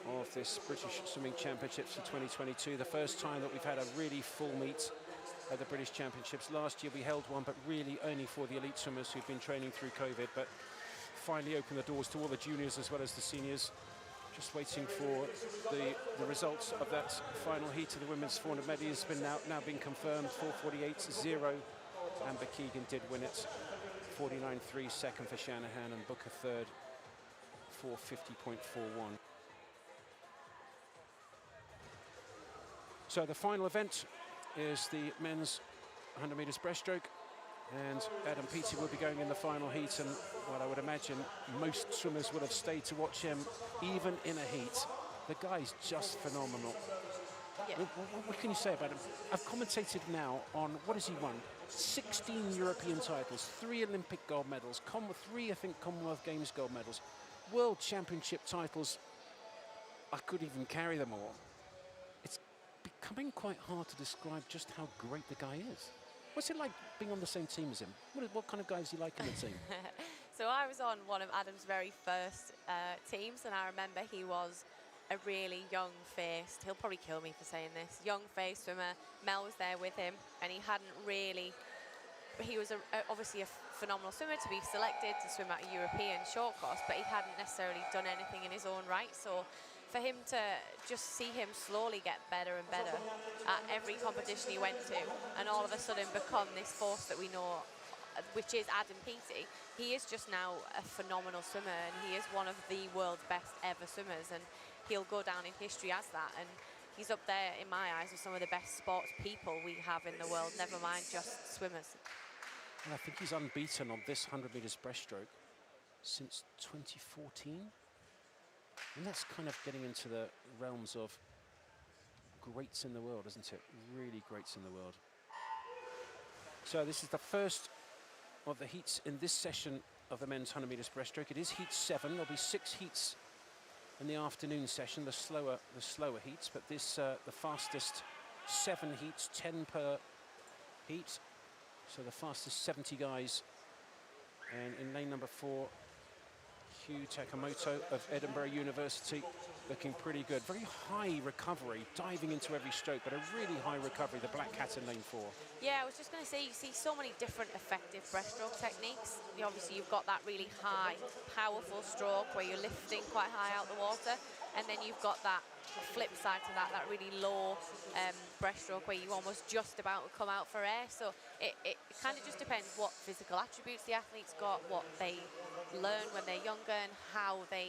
of this British Swimming Championships for 2022. The first time that we've had a really full meet at the British Championships. Last year we held one, but really only for the elite swimmers who've been training through COVID, but finally opened the doors to all the juniors as well as the seniors. Just waiting for the results of that final heat of the women's 400 medley has been now been confirmed. 4:48.0. Amber Keegan did win it. 49.3 second for Shanahan, and Booker third. 4:50.41. So the final event is the men's 100 metres breaststroke, and Adam Peaty will be going in the final heat, and well, I would imagine most swimmers would have stayed to watch him even in a heat. The guy's just phenomenal. Yeah. What can you say about him? I've commentated now on, what has he won? 16 European titles, 3 Olympic gold medals, 3, I think, Commonwealth Games gold medals, World Championship titles. I could even carry them all. It's becoming quite hard to describe just how great the guy is. What's it like being on the same team as him? What kind of guy is he like in the team? So I was on one of Adam's very first teams, and I remember he was a really young-faced, he'll probably kill me for saying this, young-faced swimmer. Mel was there with him, and he hadn't really, he was obviously a phenomenal swimmer to be selected to swim at a European short course, but he hadn't necessarily done anything in his own right. So for him to just see him slowly get better and better at every competition he went to, and all of a sudden become this force that we know, which is Adam Peaty. He is just now a phenomenal swimmer, and he is one of the world's best ever swimmers, and he'll go down in history as that. And he's up there in my eyes with some of the best sports people we have in the world, never mind just swimmers. And I think he's unbeaten on this 100 metres breaststroke since 2014. And that's kind of getting into the realms of greats in the world, isn't it? Really greats in the world. So this is the first of the heats in this session of the men's 100 metres breaststroke. It is heat 7. There'll be 6 heats in the afternoon session, the slower heats, but this the fastest 7 heats, 10 per heat. So the fastest 70 guys. And in lane number 4, Hugh Takamoto of Edinburgh University, looking pretty good. Very high recovery, diving into every stroke, but a really high recovery, the black cat in lane 4. Yeah, I was just going to say, you see so many different effective breaststroke techniques. Obviously, you've got that really high, powerful stroke where you're lifting quite high out the water, and then you've got that flip side to that really low breaststroke where you almost just about come out for air. So it kind of just depends what physical attributes the athlete's got, what they learn when they're younger, and how they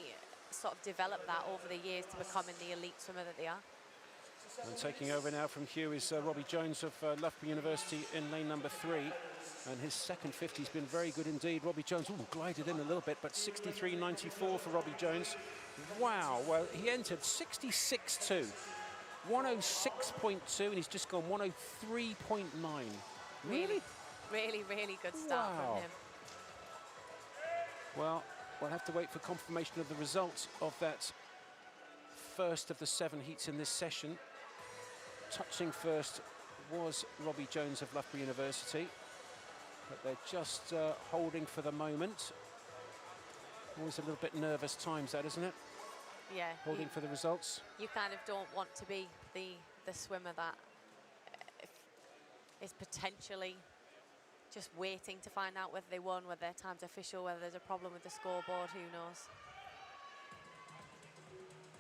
sort of develop that over the years to becoming the elite swimmer that they are. And taking over now from Hugh is Robbie Jones of Loughborough University in lane number 3. And his second 50 has been very good indeed. Robbie Jones glided in a little bit, but 63.94 for Robbie Jones. Wow, well, he entered 66.2, 106.2, and he's just gone 103.9. Really? Really, really good start from him. Well, we'll have to wait for confirmation of the results of that first of the 7 heats in this session. Touching first was Robbie Jones of Loughborough University, but they're just holding for the moment. Always a little bit nervous times, that, isn't it? Yeah. Holding for the results. You kind of don't want to be the swimmer that is potentially just waiting to find out whether they won, whether their time's official, whether there's a problem with the scoreboard, who knows.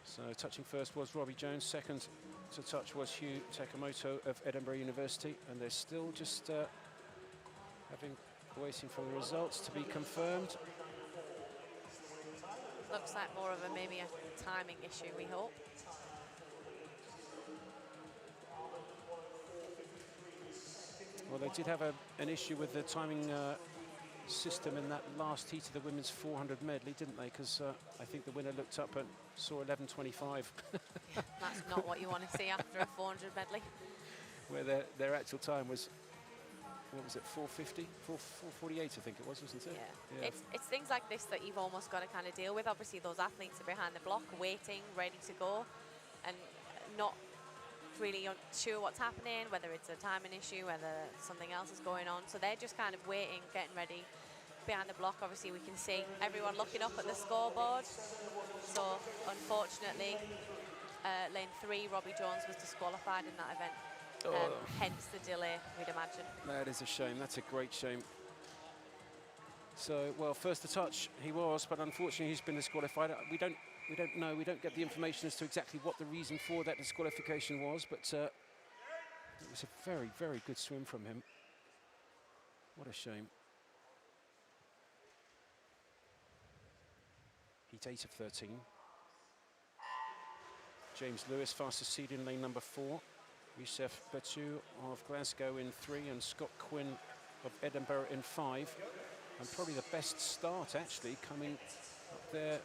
So touching first was Robbie Jones, second to touch was Hugh Takamoto of Edinburgh University, and they're still just Waiting for the results to be confirmed. Looks like more of maybe a timing issue, we hope. Well, they did have an issue with the timing system in that last heat of the women's 400 medley, didn't they? Because I think the winner looked up and saw 11:25. That's not what you want to see after a 400 medley. Where their actual time was, what was it, 4:50? 4:48, I think it was, wasn't it? Yeah. It's things like this that you've almost got to kind of deal with. Obviously, those athletes are behind the block, waiting, ready to go, and not really sure what's happening, whether it's a timing issue, whether something else is going on. So they're just kind of waiting, getting ready behind the block. Obviously, we can see everyone looking up at the scoreboard. So, unfortunately, lane 3, Robbie Jones was disqualified in that event. Hence the delay, we'd imagine. That is a shame. That's a great shame. So, well, first to touch he was, but unfortunately he's been disqualified. We don't know. We don't get the information as to exactly what the reason for that disqualification was, but it was a very, very good swim from him. What a shame. Heat 8 of 13. James Lewis, fastest seed in lane number 4. Youssef Betu of Glasgow in 3, and Scott Quinn of Edinburgh in 5. And probably the best start, actually, coming up there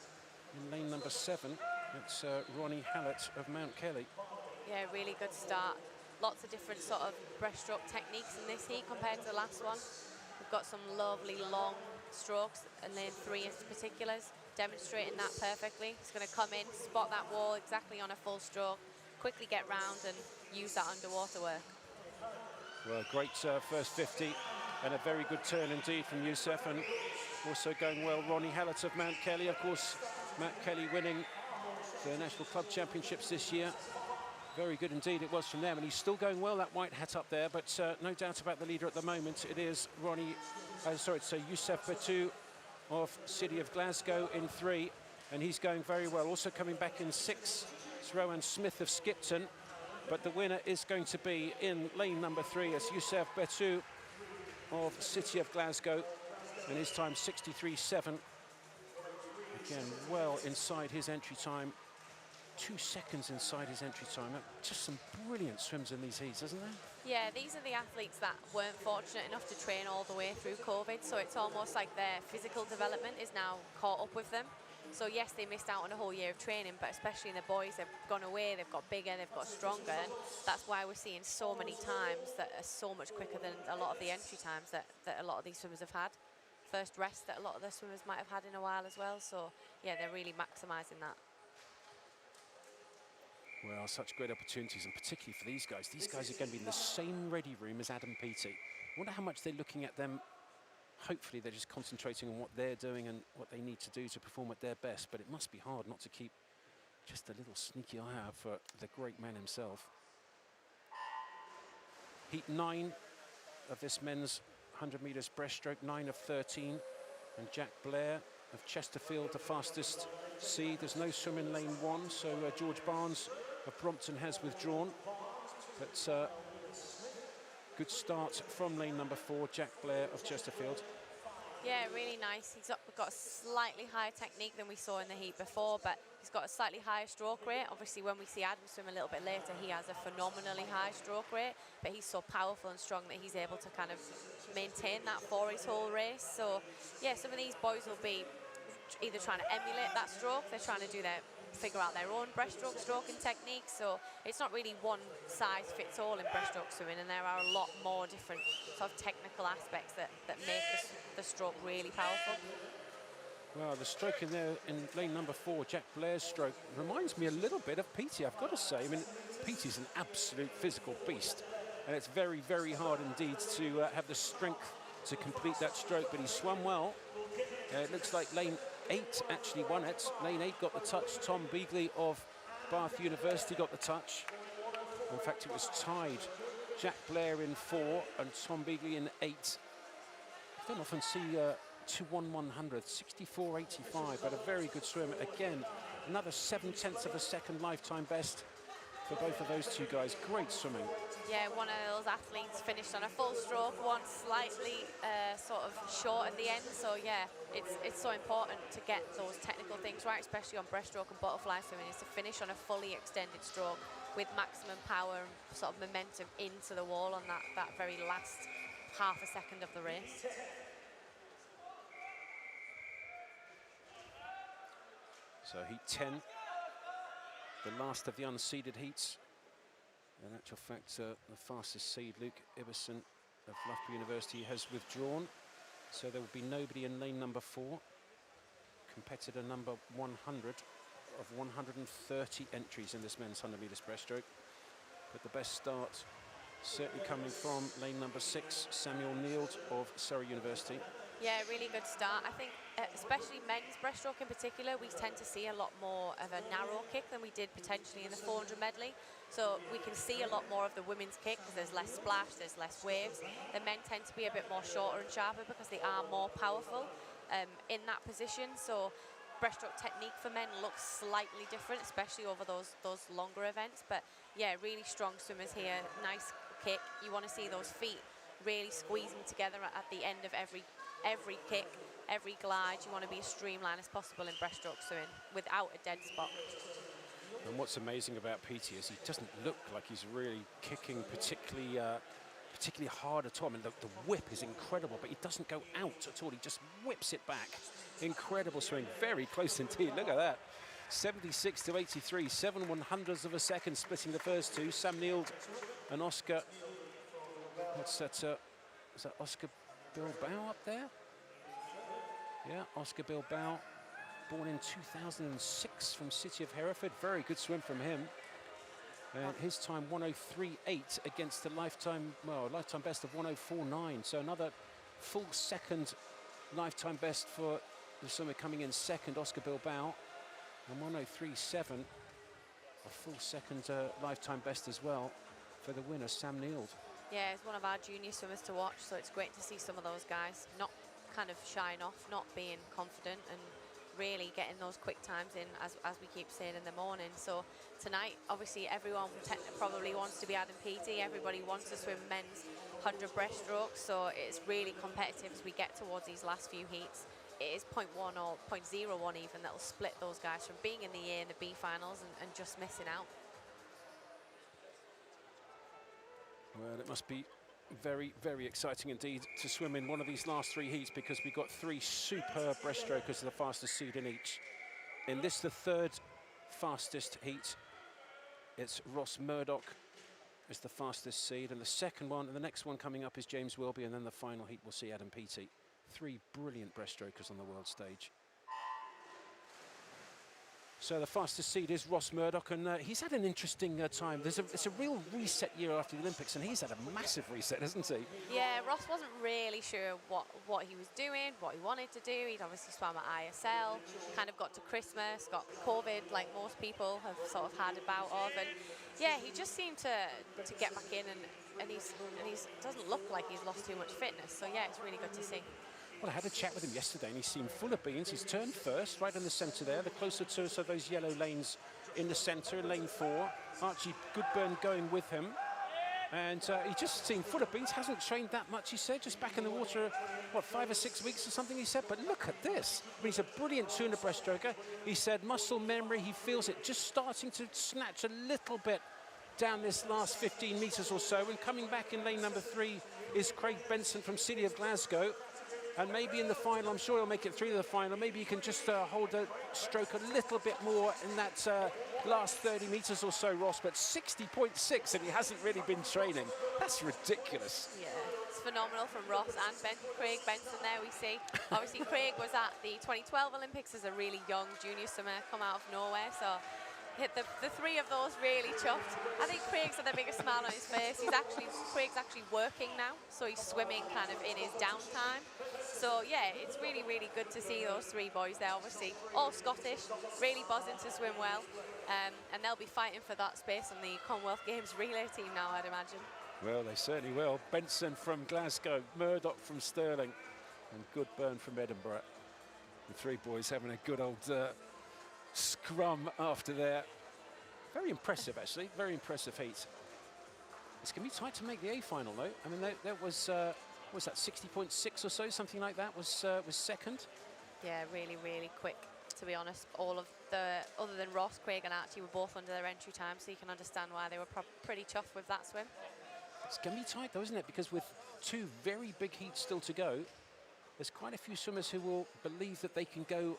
in lane number 7. It's Ronnie Hallett of Mount Kelly. Yeah, really good start. Lots of different sort of breaststroke techniques in this heat compared to the last one. We've got some lovely long strokes, and lane 3 in particulars, demonstrating that perfectly. He's going to come in, spot that wall exactly on a full stroke, quickly get round and use that underwater work. Well, great first 50 and a very good turn indeed from Youssef, and also going well Ronnie Hallett of Mount Kelly. Of course, Mount Kelly winning the National Club Championships this year. Very good indeed it was from them, and he's still going well, that white hat up there, but no doubt about the leader at the moment. It is Youssef Betu of City of Glasgow in 3, and he's going very well. Also coming back in 6, it's Rowan Smith of Skipton, but the winner is going to be in lane number 3 as Youssef Betu of City of Glasgow, and his time 63.7. Again, well inside his entry time, 2 seconds inside his entry time. Just some brilliant swims in these heats, isn't there? Yeah, these are the athletes that weren't fortunate enough to train all the way through COVID, so it's almost like their physical development is now caught up with them. So yes, they missed out on a whole year of training, but especially in the boys, they've gone away, they've got bigger, they've got stronger, and that's why we're seeing so many times that are so much quicker than a lot of the entry times that a lot of these swimmers have had. First rest that a lot of the swimmers might have had in a while as well, so yeah, they're really maximising that. Well, such great opportunities, and particularly for these guys. These guys are going to be in the same ready room as Adam Peaty. I wonder how much they're looking at them. Hopefully they're just concentrating on what they're doing and what they need to do to perform at their best, but it must be hard not to keep just a little sneaky eye out for the great man himself. Heat 9 of this men's 100 metres breaststroke, 9 of 13, and Jack Blair of Chesterfield, the fastest seed. There's no swim in lane 1, so George Barnes of Brompton has withdrawn, but good start from lane number 4, Jack Blair of Chesterfield. Yeah, really nice. He's got a slightly higher technique than we saw in the heat before, but he's got a slightly higher stroke rate. Obviously, when we see Adam swim a little bit later, he has a phenomenally high stroke rate, but he's so powerful and strong that he's able to kind of maintain that for his whole race. So, yeah, some of these boys will be either trying to emulate that stroke, they're trying to figure out their own breaststroke stroking techniques. So it's not really one size fits all in breaststroke swimming, and there are a lot more different sort of technical aspects that make the stroke really powerful. Well, the stroke in there in lane number 4, Jack Blair's stroke, reminds me a little bit of Peaty, I've got to say. I mean, Peaty's an absolute physical beast, and it's very, very hard indeed to have the strength to complete that stroke, but he swam well. It looks like lane 8 actually won it. Lane 8 got the touch. Tom Beagley of Bath University got the touch. In fact, it was tied. Jack Blair in 4 and Tom Beagley in 8. I don't often see 2:1/100, 64.85, but a very good swim. Again, another 7/10 of a second lifetime best for for both of those two guys. Great swimming. Yeah, one of those athletes finished on a full stroke, one slightly sort of short at the end. So yeah, it's so important to get those technical things right, especially on breaststroke and butterfly swimming, is to finish on a fully extended stroke with maximum power and sort of momentum into the wall on that very last half a second of the race. So heat 10, the last of the unseeded heats. In actual fact, the fastest seed, Luke Ibbison of Loughborough University, has withdrawn. So there will be nobody in lane number 4. Competitor number 100 of 130 entries in this men's 100 metres breaststroke. But the best start certainly coming from lane number 6, Samuel Neild of Surrey University. Yeah, really good start. I think, especially men's breaststroke in particular, we tend to see a lot more of a narrow kick than we did potentially in the 400 medley. So we can see a lot more of the women's kick because there's less splash, there's less waves. The men tend to be a bit more shorter and sharper because they are more powerful in that position. So breaststroke technique for men looks slightly different, especially over those longer events. But yeah, really strong swimmers here. Nice kick. You want to see those feet really squeezing together at the end of every kick, every glide. You want to be as streamlined as possible in breaststroke swimming without a dead spot. And what's amazing about Peaty is he doesn't look like he's really kicking particularly hard at all. I mean, the whip is incredible, but he doesn't go out at all. He just whips it back. Incredible swing, very close indeed. Look at that. 76 to 83, 7/100ths of a second splitting the first two. Sam Neild and Oscar. What's that? Is that Oscar Bilbao up there? Yeah, Oscar Bilbao, born in 2006 from City of Hereford. Very good swim from him. And his time 103.8 against a lifetime best of 104.9. So another full second lifetime best for the swimmer coming in second, Oscar Bilbao. And 103.7, a full second lifetime best as well for the winner, Sam Neild. Yeah, it's one of our junior swimmers to watch, so it's great to see some of those guys not kind of shying off, not being confident, and really getting those quick times in, as we keep saying in the morning. So tonight, obviously, everyone probably wants to be Adam Peaty. Everybody wants to swim men's 100 breaststroke, so it's really competitive as we get towards these last few heats. It is 0.1 or 0.01 even that will split those guys from being in the A and the B finals and just missing out. Well, it must be very, very exciting indeed to swim in one of these last three heats, because we've got three superb breaststrokers, the fastest seed in each. In this, the third fastest heat, it's Ross Murdoch is the fastest seed, and the second one, and the next one coming up is James Wilby, and then the final heat we'll see Adam Peaty. Three brilliant breaststrokers on the world stage. So the fastest seed is Ross Murdoch, and he's had an interesting time. It's a real reset year after the Olympics, and he's had a massive reset, hasn't he? Yeah, Ross wasn't really sure what he was doing, what he wanted to do. He'd obviously swam at ISL, kind of got to Christmas, got COVID, like most people have sort of had a bout of, and yeah, he just seemed to get back in, and he doesn't look like he's lost too much fitness. So yeah, it's really good to see. Well, I had a chat with him yesterday, and he seemed full of beans. He's turned first, right in the centre there, the closer to so those yellow lanes in the centre, in lane 4. Archie Goodburn going with him. And he just seemed full of beans, hasn't trained that much, he said, just back in the water, what, 5 or 6 weeks or something, he said. But look at this. I mean, he's a brilliant 200 breaststroker. He said muscle memory, he feels it just starting to snatch a little bit down this last 15 metres or so. And coming back in lane number 3 is Craig Benson from City of Glasgow. And maybe in the final, I'm sure he'll make it through to the final. Maybe he can just hold the stroke a little bit more in that last 30 metres or so, Ross. But 60.6, and he hasn't really been training. That's ridiculous. Yeah, it's phenomenal from Ross and Craig Benson there we see. Obviously, Craig was at the 2012 Olympics as a really young junior swimmer, come out of nowhere. So the three of those really chuffed. I think Craig's got the biggest smile on his face. Craig's actually working now, so he's swimming kind of in his downtime. So yeah, it's really, really good to see those three boys there, obviously. All Scottish, really buzzing to swim well. And they'll be fighting for that space on the Commonwealth Games relay team now, I'd imagine. Well, they certainly will. Benson from Glasgow, Murdoch from Stirling, and Goodburn from Edinburgh. The three boys having a good old scrum after their Very impressive, actually. Very impressive heat. It's going to be tight to make the A final, though. I mean, that was that 60.6 or so, something like that was second. Yeah, really, really quick, to be honest. All of the, other than Ross, Craig and Archie were both under their entry time, so you can understand why they were pretty chuffed with that swim. It's going to be tight, though, isn't it? Because with 2 very big heats still to go, there's quite a few swimmers who will believe that they can go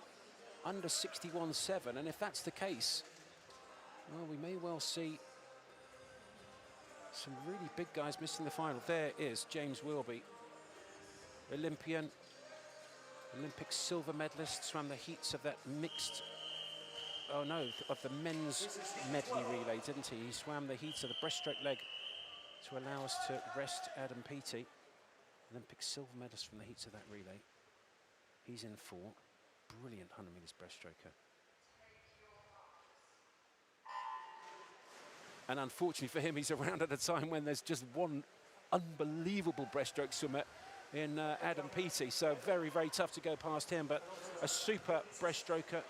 under 61.7, and if that's the case, well, we may well see some really big guys missing the final. There is James Wilby, Olympian, Olympic silver medalist, swam the heats of that mixed, of the men's medley relay, didn't he? He swam the heats of the breaststroke leg to allow us to rest Adam Peaty, Olympic silver medalist from the heats of that relay. He's in 4. Brilliant 100 meters breaststroker. And unfortunately for him, he's around at a time when there's just one unbelievable breaststroke swimmer in Adam Peaty. So very, very tough to go past him, but a super breaststroker.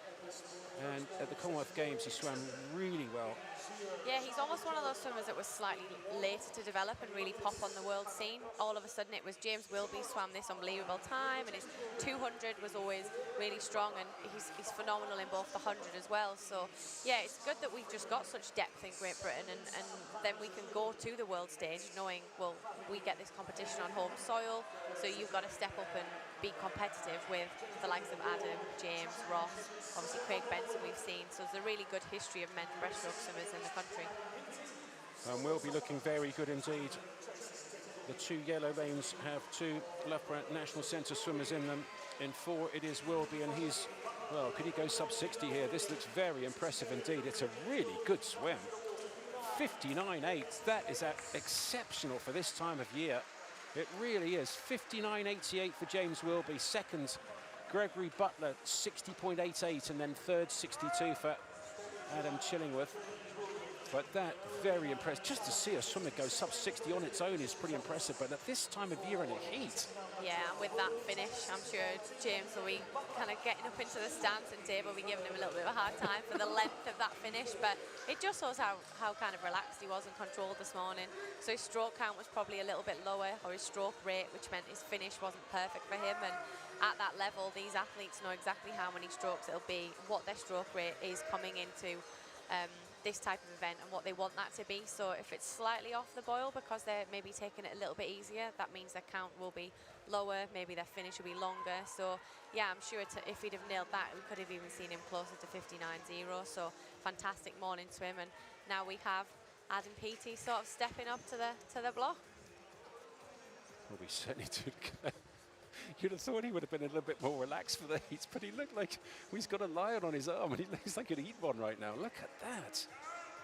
And at the Commonwealth Games, he swam really well. Yeah, he's almost one of those swimmers that was slightly later to develop and really pop on the world scene. All of a sudden, it was James Wilby swam this unbelievable time, and his 200 was always really strong, and he's phenomenal in both the 100 as well. So, yeah, it's good that we've just got such depth in Great Britain, and then we can go to the world stage knowing, well, we get this competition on home soil, so you've got to step up and be competitive with the likes of Adam, James, Ross, obviously Craig Benson we've seen. So there's a really good history of men's breaststroke swimmers in the country. And we'll be looking very good indeed. The 2 yellow lanes have 2 Loughborough National Centre swimmers in them. In 4, it is Wilby, and he's, well, could he go sub 60 here? This looks very impressive indeed. It's a really good swim. 59.8, that is exceptional for this time of year. It really is. 59.88 for James Wilby. Second, Gregory Butler, 60.88, and then third, 62 for Adam Chillingworth. But that, very impressive. Just to see a swimmer go sub 60 on its own is pretty impressive, but at this time of year in a heat. Yeah, and with that finish, I'm sure James will be kind of getting up into the stance, and Dave will be giving him a little bit of a hard time for the length of that finish, but it just shows how kind of relaxed he was and controlled this morning. So his stroke count was probably a little bit lower, or his stroke rate, which meant his finish wasn't perfect for him, and at that level, these athletes know exactly how many strokes it'll be, what their stroke rate is coming into this type of event and what they want that to be. So if it's slightly off the boil because they're maybe taking it a little bit easier, that means their count will be lower, maybe their finish will be longer. So yeah, I'm sure if he'd have nailed that, we could have even seen him closer to 59.0. So fantastic morning swim, and now we have Adam Peaty sort of stepping up to the block. Well, we certainly do. You'd have thought he would have been a little bit more relaxed for the heats, but he looked like he's got a lion on his arm, and he looks like he'd eat one right now. Look at that.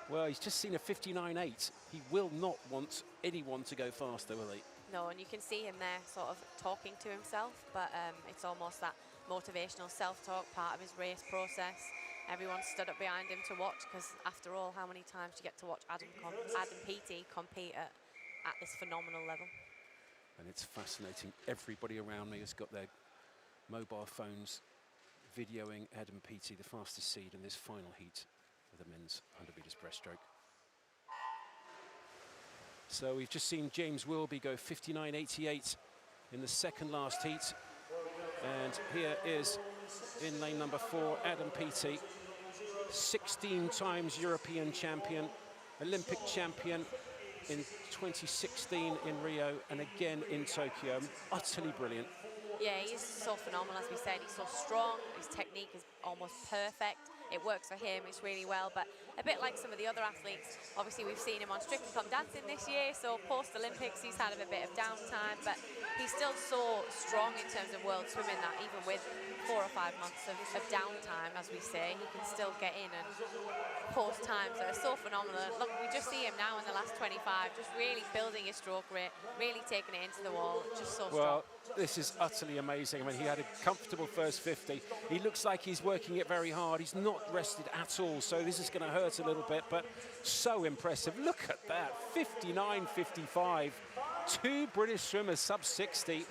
Well, he's just seen a 59.8. He will not want anyone to go faster, will he? No, and you can see him there sort of talking to himself, but it's almost that motivational self-talk part of his race process. Everyone stood up behind him to watch, because after all, how many times do you get to watch Adam Peaty compete at this phenomenal level? And it's fascinating. Everybody around me has got their mobile phones videoing Adam Peaty, the fastest seed in this final heat of the men's 100 meters breaststroke. So we've just seen James Wilby go 59.88 in the second last heat. And here is, in lane number 4, Adam Peaty, 16 times European champion, Olympic champion in 2016 in Rio, and again in Tokyo. Utterly brilliant. Yeah, he's so phenomenal, as we said. He's so strong, his technique is almost perfect. It works for him, it's really well, but a bit like some of the other athletes, obviously we've seen him on Strictly Come Dancing this year, so post-Olympics he's had a bit of downtime, but he's still so strong in terms of world swimming that even with 4 or 5 months of downtime, as we say, he can still get in and post times that are so phenomenal. Look, we just see him now in the last 25, just really building his stroke rate, really taking it into the wall, just so strong. Well, this is utterly amazing. I mean, he had a comfortable first 50. He looks like he's working it very hard. He's not rested at all, so this is going to hurt a little bit, but so impressive. Look at that, 59.55. 2 British swimmers sub 60.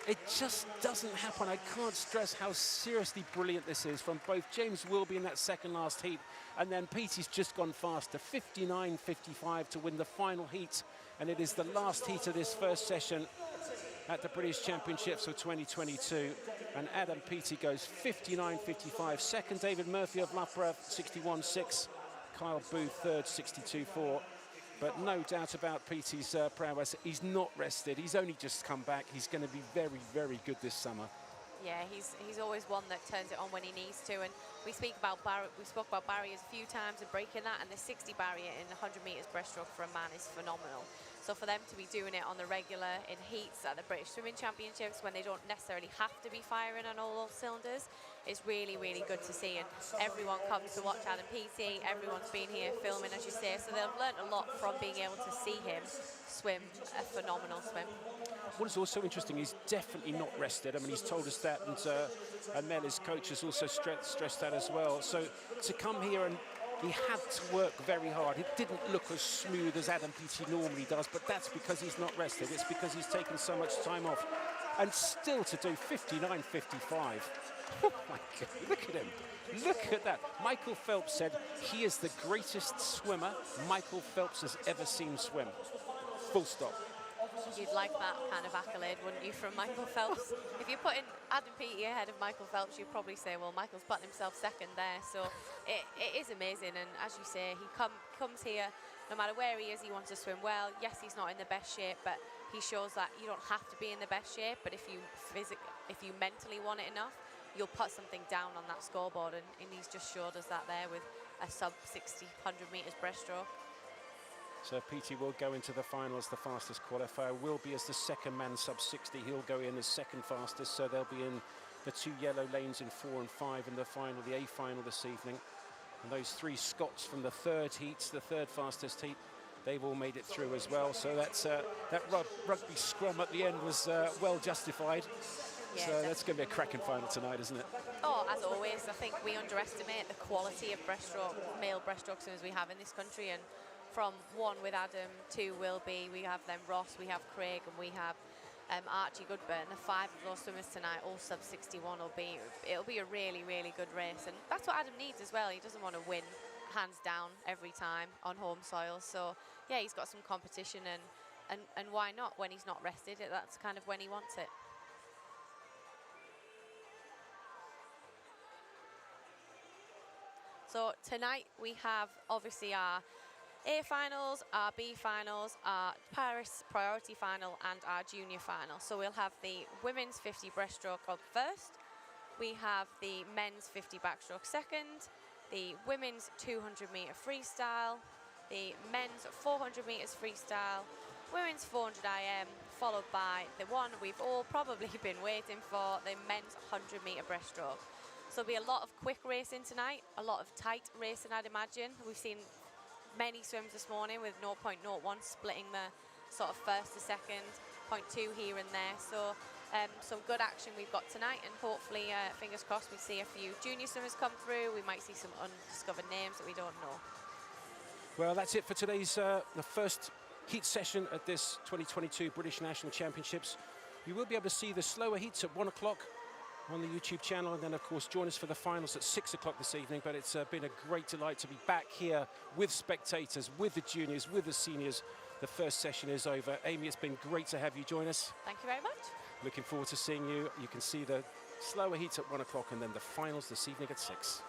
It just doesn't happen. I can't stress how seriously brilliant this is from both James Wilby in that second last heat, and then Peaty's just gone faster, 59.55 to win the final heat, and it is the last heat of this first session at the British Championships of 2022. And Adam Peaty goes 59.55. Second, David Murphy of Loughborough, 61.6. Kyle Booth, third, 62.4. But no doubt about Peaty's prowess. He's not rested. He's only just come back. He's going to be very, very good this summer. Yeah, he's always one that turns it on when he needs to. And we spoke about barriers a few times and breaking that. And the 60 barrier in 100 meters breaststroke for a man is phenomenal. So for them to be doing it on the regular in heats at the British Swimming Championships when they don't necessarily have to be firing on all cylinders is really, really good to see. And everyone comes to watch Adam Peaty. Everyone's been here filming, as you say. So they've learned a lot from being able to see him swim a phenomenal swim. What is also interesting, he's definitely not rested. I mean, he's told us that, and Mel, his coach, has also stressed that as well. So to come here, and he had to work very hard. It didn't look as smooth as Adam Peaty normally does, but that's because he's not rested. It's because he's taken so much time off. And still to do 59.55. Oh my God, look at him. Look at that. Michael Phelps said he is the greatest swimmer Michael Phelps has ever seen swim. Full stop. You'd like that kind of accolade, wouldn't you, from Michael Phelps? If you're putting Adam Peaty ahead of Michael Phelps, you'd probably say, well, Michael's putting himself second there. So it is amazing. And as you say, he comes here, no matter where he is, he wants to swim well. Yes, he's not in the best shape, but he shows that you don't have to be in the best shape. But if you mentally want it enough, you'll put something down on that scoreboard. And he's just showed us that there with a sub 60, 100 meters breaststroke. So Peaty will go into the finals. The fastest qualifier will be as the second man sub 60. He'll go in as second fastest. So they'll be in the two yellow lanes in 4 and 5 in the final, the A final this evening. And those three Scots from the third heats, the third fastest heat, they've all made it through as well. So that's that rugby scrum at the end was well justified. Yeah, so that's going to be a cracking final tonight, isn't it? Oh, as always, I think we underestimate the quality of male breaststroke swimmers we have in this country. And from one with Adam, two Wilby, we have then Ross, we have Craig, and we have Archie Goodburn. The 5 of those swimmers tonight, all sub 61, it'll be a really, really good race. And that's what Adam needs as well. He doesn't want to win hands down every time on home soil. So yeah, he's got some competition, and why not? When he's not rested, that's kind of when he wants it. So tonight we have obviously our A finals, our B finals, our Paris priority final, and our junior final. So we'll have the women's 50 breaststroke up first. We have the men's 50 backstroke second, the women's 200 meter freestyle, the men's 400 meters freestyle, women's 400 IM, followed by the one we've all probably been waiting for, the men's 100 meter breaststroke. So there'll be a lot of quick racing tonight, a lot of tight racing, I'd imagine. We've seen many swims this morning with 0.01 splitting the sort of first to second, 0.2 here and there. So some good action we've got tonight, and hopefully, fingers crossed, we see a few junior swimmers come through. We might see some undiscovered names that we don't know. Well, that's it for today's the first heat session at this 2022 British National Championships. You will be able to see the slower heats at 1 o'clock on the YouTube channel, and then of course join us for the finals at 6 o'clock this evening. But it's been a great delight to be back here with spectators, with the juniors, with the seniors. The first session is over. Amy, it's been great to have you join us. Thank you very much. Looking forward to seeing you. You can see the slower heats at 1 o'clock and then the finals this evening at 6.